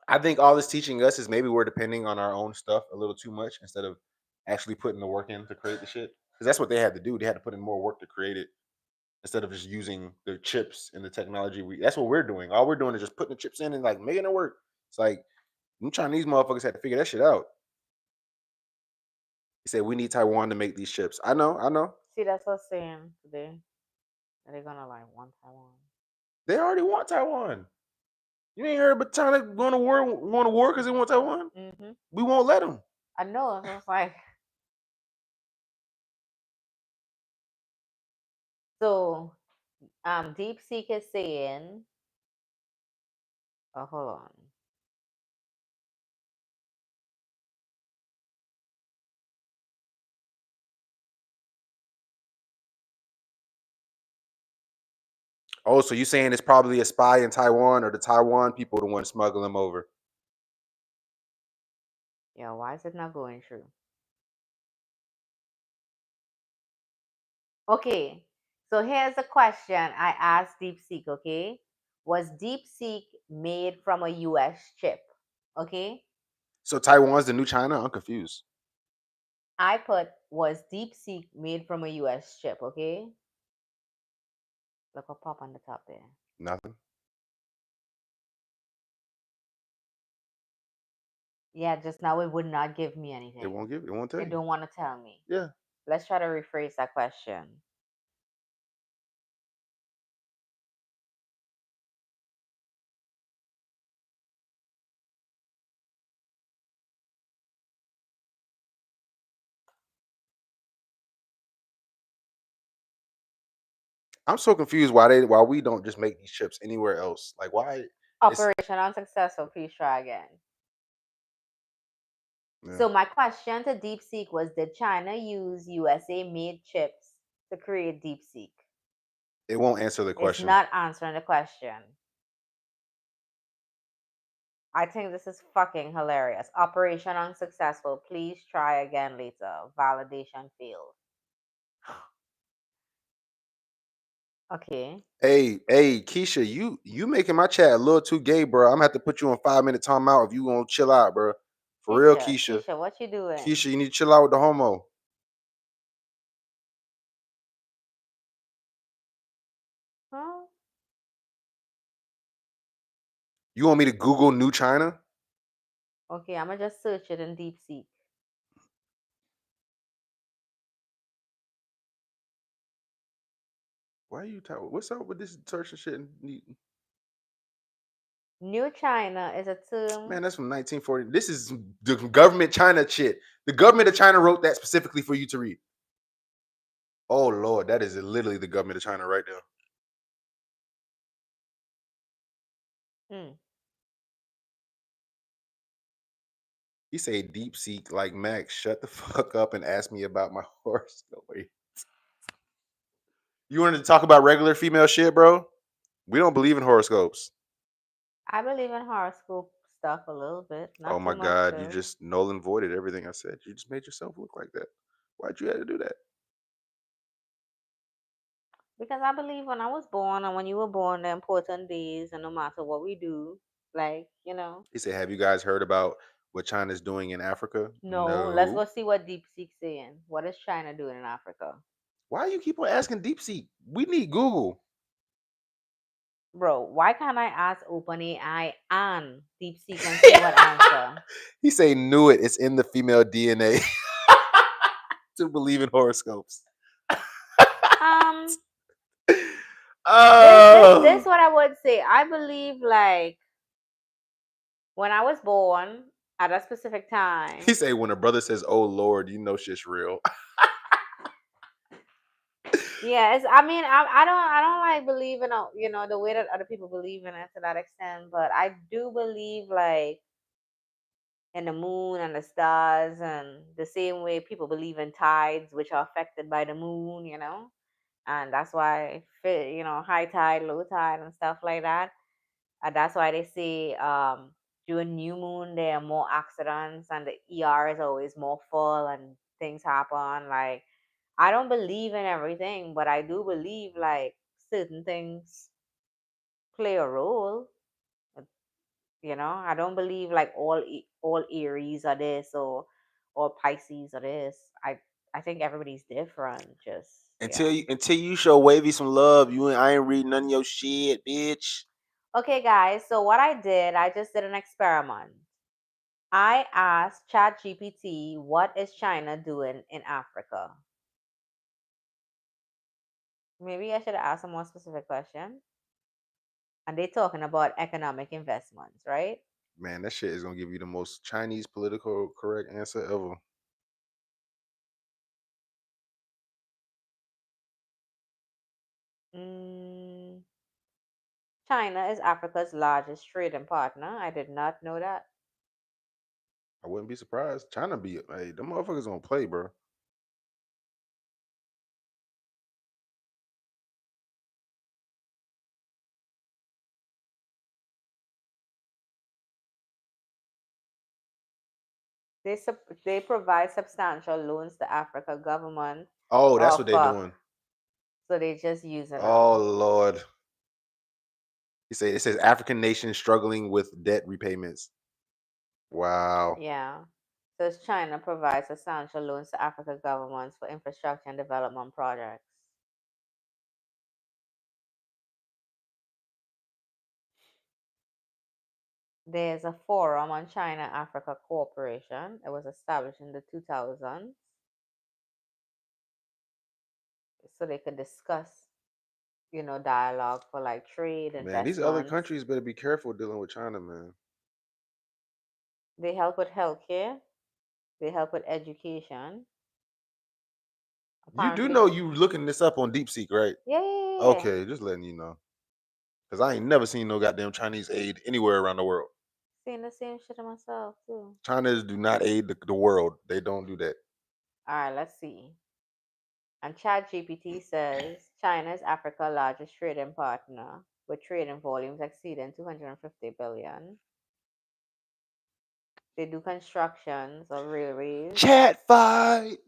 I think all it's teaching us is maybe we're depending on our own stuff a little too much instead of actually putting the work in to create the shit. Because that's what they had to do. They had to put in more work to create it instead of just using the chips and the technology. That's what we're doing. All we're doing is just putting the chips in and like making it work. It's like them Chinese motherfuckers had to figure that shit out. He said we need Taiwan to make these chips. I know, I know. See, that's what I'm saying today. That they're gonna like want Taiwan. They already want Taiwan. You ain't heard about China going to war because they want Taiwan. Hmm. We won't let them. I know. So it's like, so DeepSeek is saying, oh, hold on. Oh, so you saying it's probably a spy in Taiwan or the Taiwan people the one smuggling them over? Yeah, why is it not going through? Okay, so here's a question I asked DeepSeek. Okay, Was DeepSeek made from a US chip? Okay. So Taiwan's the new China? I'm confused. I put was DeepSeek made from a US chip? Okay. Look a pop on the top there. Nothing. Yeah, just now it would not give me It anything. won't give. It won't tell It you. don't want to tell me. Yeah. Let's try to rephrase that question. I'm so confused why we don't just make these chips anywhere else. Like why it's Operation unsuccessful. Please try again. yeah. So my question to DeepSeek was: did China use USA made chips to create DeepSeek? It won't answer the It's question. not answering the question. I think this is fucking hilarious. Operation unsuccessful. Please try again later. Validation failed. Okay. Hey, Keisha, you making my chat a little too gay, bro. I'm gonna have to put you on 5 minute timeout if you gonna chill out, bro. For real, Keisha, Keisha. Keisha, what you doing? Keisha, you need to chill out with the homo. Huh? You want me to Google New China? Okay, I'm gonna just search it in DeepSeek. Why are you talking? What's up with this search and shit? New China is a Man, term. that's from 1940. This is the government China shit. The government of China wrote that specifically for you to read. Oh Lord, that is literally the government of China right there. Hmm. He say deep seek like Max. Shut the fuck up and ask me about my horse story. You wanted to talk about regular female shit, bro? We don't believe in horoscopes. I believe in horoscope stuff a little bit, Oh not my too much god, you though. just null and voided everything I said. You just made yourself look like that. Why'd you have to do that? Because I believe when I was born and when you were born, the important days, and no matter what we do, like, He said, "Have you guys heard about what China's doing in Africa?" no, let's No. go see what DeepSeek's saying. What is China doing in Africa? Why you keep on asking DeepSeek? We need Google. Bro, why can't I ask OpenAI and DeepSeek and see what answer? He say, "Knew it. It's in the female DNA to believe in horoscopes." Um, this Oh. what I would say. I believe like when I was born at a specific He time. say, "When a brother says, 'Oh Lord,' you know shit's real." Yeah, I mean, I don't like believe in the way that other people believe in it to that extent, but I do believe like in the moon and the stars, and the same way people believe in tides, which are affected by the moon. And that's why high tide, low tide, and stuff like that. And that's why they say during new moon there are more accidents, and the ER is always more full, and things happen. Like I don't believe in everything, but I do believe like certain things play a role. I don't believe like all Aries are this or Pisces are this. I think everybody's different. Just Until yeah. you show Wavy some love, I ain't reading none of your shit, bitch. Okay, guys. So what I just did an experiment. I asked ChatGPT, what is China doing in Africa? Maybe I should ask a more specific question. And they're talking about economic investments, right? Man, that shit is gonna give you the most Chinese political correct answer ever. Mm, China is Africa's largest trading partner. I did not know that. I wouldn't be surprised. China be hey, them motherfuckers gonna play, bro. They provide substantial loans to Africa government. Oh, that's Oh what they fuck! doing. So they just using Oh them. Lord. It says African nations struggling with debt repayments. Wow. Yeah. Says China provides substantial loans to African governments for infrastructure and development projects. There's a forum on China Africa cooperation. It was established in the 2000s so they could discuss, dialogue for like trade, Man, these other investments. countries better be careful dealing with China, man. They help with healthcare, they help with education. You do Apparently, know you looking this up on DeepSeek, right? yeah, yeah, yeah, yeah. Okay, just letting you know. Because I ain't never seen no goddamn Chinese aid anywhere around the world. Seeing the same shit myself too. China's do not aid the world. They don't do that. All right, let's see. And ChatGPT says China is Africa's largest trading partner, with trading volumes exceeding 250 billion. They do constructions of railways. Chat fight.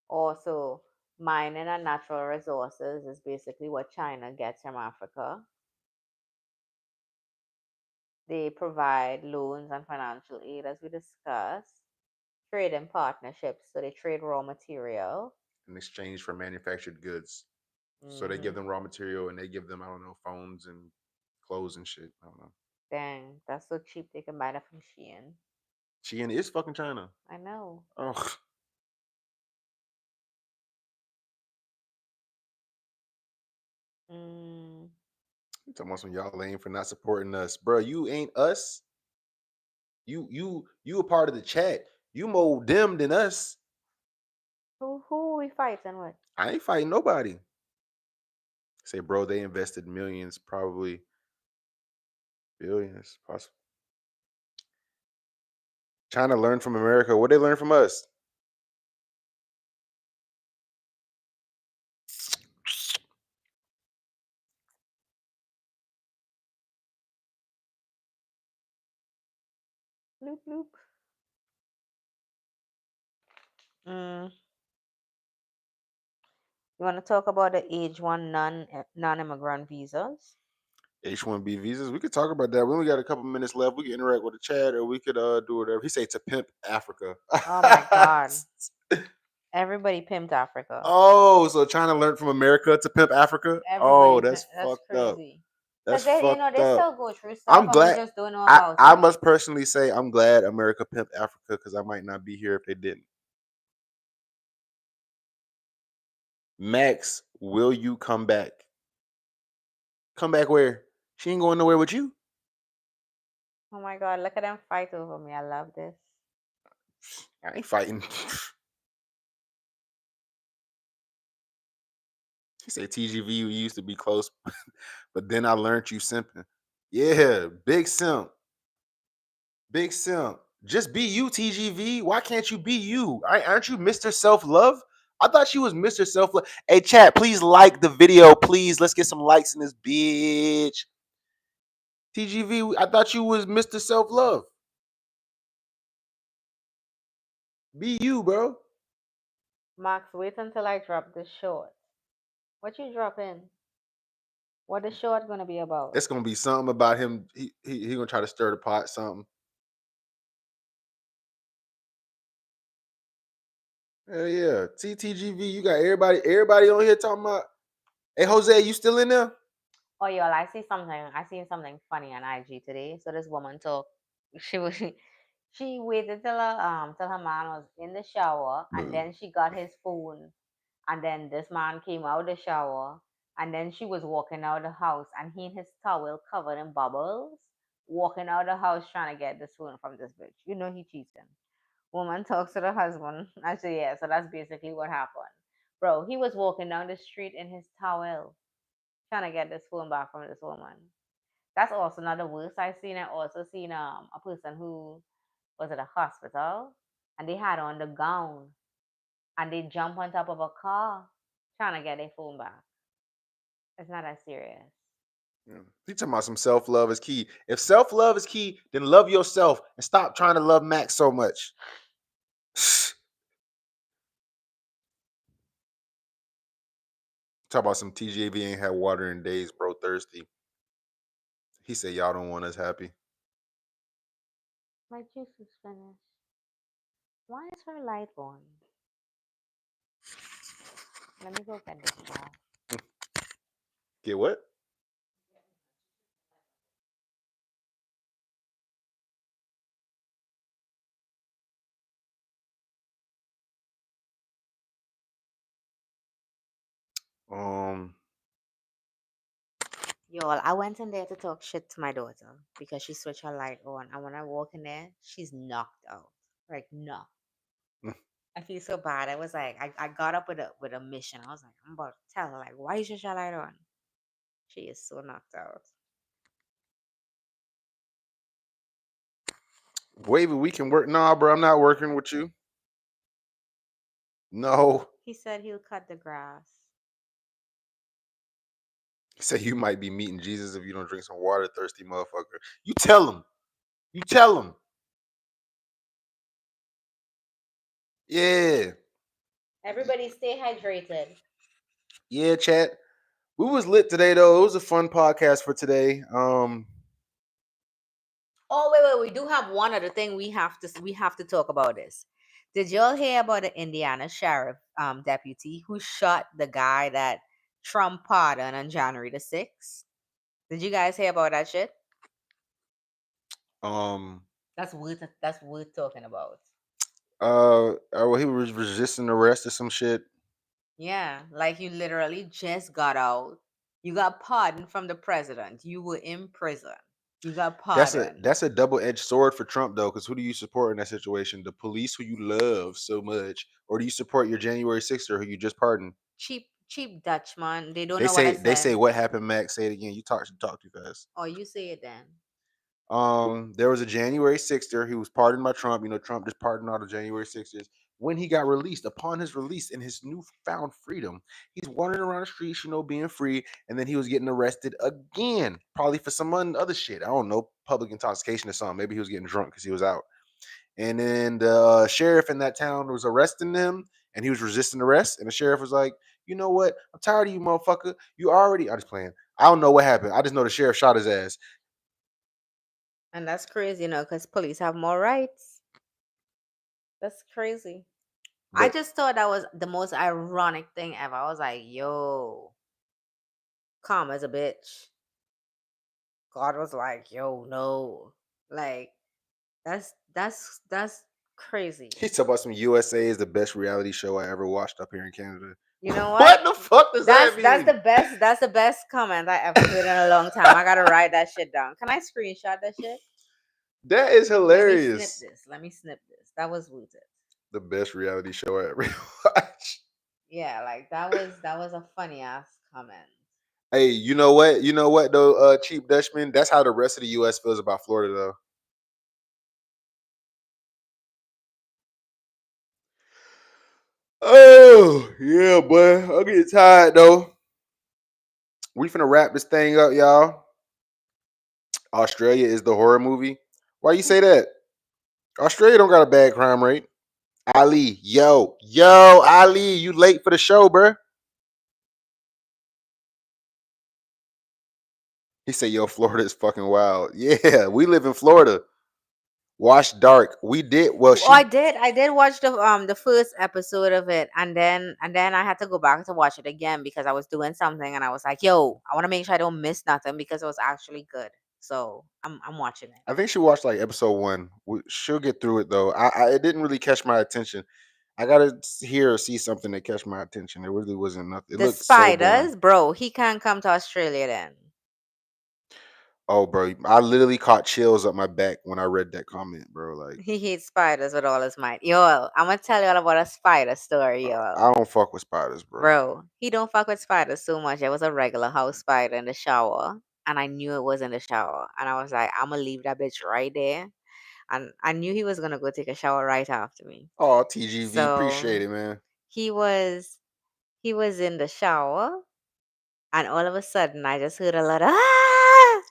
Also, mining and natural resources is basically what China gets from Africa. They provide loans and financial aid, as we discussed. Trading partnerships, so they trade raw material. In exchange for manufactured goods. So they give Hmm. them raw material and they give them, I don't know, phones and clothes and shit. I don't know. Dang, that's so cheap they can buy that from Shein. Shein is fucking China. I know. Oh, Mm. you talking about some y'all lame for not supporting us, bro? You ain't us. You a part of the chat. You more them than us. Who we fighting with? I ain't fighting nobody. Say, bro, they invested millions, probably billions, possibly. China learned from America. What they learn from us? Bloop bloop. Mm. You want to talk about the age one non-immigrant visas? H-1B visas. We could talk about that. We only got a couple minutes left. We can interact with the chat, or we could do whatever. He say to pimp Africa. Oh my God. Everybody pimped Africa. Oh, so China learned from America to pimp Africa? Oh, that's That's fucked up. crazy. That's Cause they fucked up. still go through stuff, I'm and we glad. just don't know I about I it. must personally say I'm glad America pimped Africa because I might not be here if they didn't. Max, will you come back? Come back where? She ain't going nowhere with you. Oh my God, look at them fight over me. I love this. I ain't fighting. He said TGV we used to be close, but then I learned you simping. Yeah, big simp. Big simp. Just be you, TGV. Why can't you be you? Aren't you Mr. Self Love? I thought you was Mr. Self Love. Hey, chat, please like the video, please. Let's get some likes in this bitch. TGV, I thought you was Mr. Self Love. Be you, bro. Max, wait until I drop this short. What you dropping? What the short gonna be about? It's gonna be something about him. He gonna try to stir the pot. Something. Hell yeah. TTGV, you got everybody on here talking about. Hey Jose, you still in there? Oh, y'all, I see something. I seen something funny on IG today. So this woman took, she was, she waited till her man was in the shower, and then she got his phone, and then this man came out the shower, and then she was walking out the house, and he in his towel covered in bubbles, walking out the house trying to get this phone from this bitch. You know he cheating. Woman talks to the husband. I say, yeah, so that's basically what happened. Bro, he was walking down the street in his towel trying to get this phone back from this woman. That's also not the worst I seen. I also seen a person who was at a hospital and they had on the gown and they jump on top of a car trying to get their phone back. It's not that serious. Yeah. You talking about some self love is key. If self love is key, then love yourself and stop trying to love Max so much. Talk about some TJV ain't had water in days, bro. Thirsty. He said y'all don't want us happy. My juice is finished. Why is her light on? Let me go get this now. Get what? Um. Y'all, I went in there to talk shit to my daughter because she switched her light on. And when I walk in there, she's knocked out. Like, no. I feel so bad. I was like, I got up with a mission. I was like, I'm about to tell her, like, why you switch your light on? She is so knocked out. Wavy, we can work. Nah, bro, I'm not working with you. No. He said he'll cut the grass. He said you might be meeting Jesus if you don't drink some water, thirsty motherfucker. You tell him. You tell him. Yeah. Everybody stay hydrated. Yeah, chat. We was lit today though. It was a fun podcast for today. Oh wait, we do have one other thing we have to talk about this. Did y'all hear about the Indiana sheriff deputy who shot the guy that Trump pardoned on January the 6th? Did you guys hear about that shit? Um That's worth talking about. well, he was resisting arrest or some shit. Yeah, like you literally just got out. You got pardoned from the president. You were in prison. You got pardoned. That's a double edged sword for Trump though, because who do you support in that situation? The police who you love so much, or do you support your January 6th who you just pardoned? Cheap Dutchman. They don't They know what I say said. what happened, Max. Say it again. You talk too fast. Oh, you say it then. There was a January 6th. He was pardoned by Trump. You know, Trump just pardoned all the January 6th. When he got released, upon his release in his newfound freedom, he's wandering around the streets, you know, being free, and then he was getting arrested again, probably for some other shit. I don't know, public intoxication or something. Maybe he was getting drunk because he was out. And then the sheriff in that town was arresting him, and he was resisting arrest. And the sheriff was like, "You know what? I'm tired of you, motherfucker. You already." I'm just playing. I don't know what happened. I just know the sheriff shot his ass. And that's crazy, because police have more rights. That's crazy. I But just thought that was the most ironic thing ever. I was like, yo, calm as a bitch. God was like, yo, no. Like, that's crazy. he's talking about some USA is the best reality show I ever watched up here in Canada. You know what? What the fuck does That's that that's mean? the best that's the best comment I ever heard in a long time. I gotta write that shit down. Can I screenshot that shit? That is Let me snip hilarious. this. Let me snip this. That was rooted. The best reality show I ever watched. Yeah, like that was a funny ass comment. Hey, you know what? You know what though, cheap Dutchman? That's how the rest of the US feels about Florida though. Oh, yeah, boy. I'm getting tired though. We finna wrap this thing up, y'all. Australia is the horror movie. Why you say that? Australia don't got a bad crime rate. Ali, yo, Ali, you late for the show, bruh. He said, yo, Florida is fucking wild. Yeah, we live in Florida. Watch Dark. We did. Well, Oh, I she. did. I did watch the first episode of it, and then I had to go back to watch it again because I was doing something, and I was like, "Yo, I want to make sure I don't miss nothing because it was actually good." So I'm watching it. I think she watched like episode one. She'll get through it though. It didn't really catch my attention. I gotta hear or see something that catch my attention. It really wasn't nothing. It The looked so boring. spiders, bro. He can't come to Australia then. Oh, bro, I literally caught chills up my back when I read that comment, bro. Like, He hates spiders with all his might. Yo, I'm gonna tell you all about a spider story, yo. I don't fuck with spiders, bro. Bro, he don't fuck with spiders so much. There was a regular house spider in the shower, and I knew it was in the shower, and I was like, I'm gonna leave that bitch right there. And I knew he was gonna go take a shower right after me. Oh, TGV, So appreciate it, man. he was he was in the shower, and all of a sudden I just heard a lot of ah,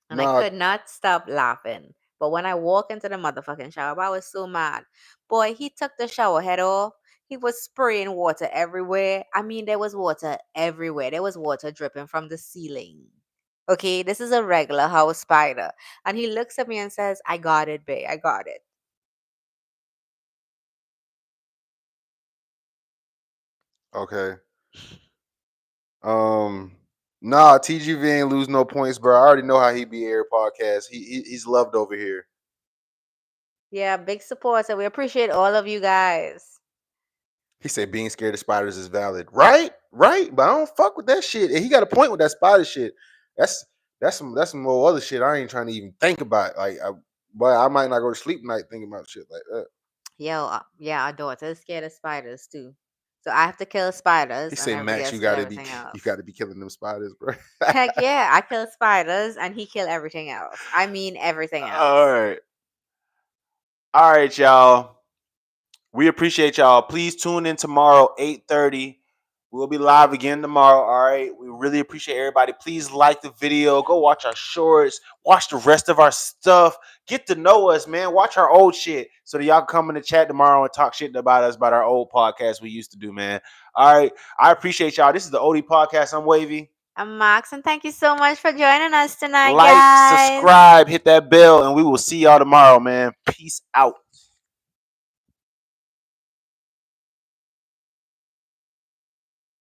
and I Nah, could not stop laughing. But when I walked into the motherfucking shower, I was so mad. Boy, he took the shower head off. He was spraying water everywhere. I mean, there was water everywhere. There was water dripping from the ceiling. Okay, this is a regular house spider. And he looks at me and says, I got it, babe. I got it. Okay. Um. Nah, TGV ain't lose no points, bro. I already know how he be air podcast. He's loved over here. Yeah, big supporter. We appreciate all of you guys. He said being scared of spiders is valid. Right? Right. But I don't fuck with that shit. And he got a point with that spider shit. That's that's some more other shit I ain't trying to even think about. But I might not go to sleep tonight thinking about shit like that. Yo, yeah, our daughter is scared of spiders too. So I have to kill He spiders and said, everybody Max, else you kill gotta be everything you else. gotta be killing them spiders, bro. Heck yeah, I kill spiders and he kill everything else. I mean everything All else. right. All right, y'all. We appreciate y'all. Please tune in tomorrow, 8:30. We'll be live again tomorrow. All right. We really appreciate everybody. Please like the video. Go watch our shorts. Watch the rest of our stuff. Get to know us, man. Watch our old shit so that y'all can come in the chat tomorrow and talk shit about us, about our old podcast we used to do, man. All right. I appreciate y'all. This is the OD podcast. I'm Wavy. I'm Max and thank you so much for joining us tonight, Like, guys. subscribe, hit that bell, and we will see y'all tomorrow, man. Peace out.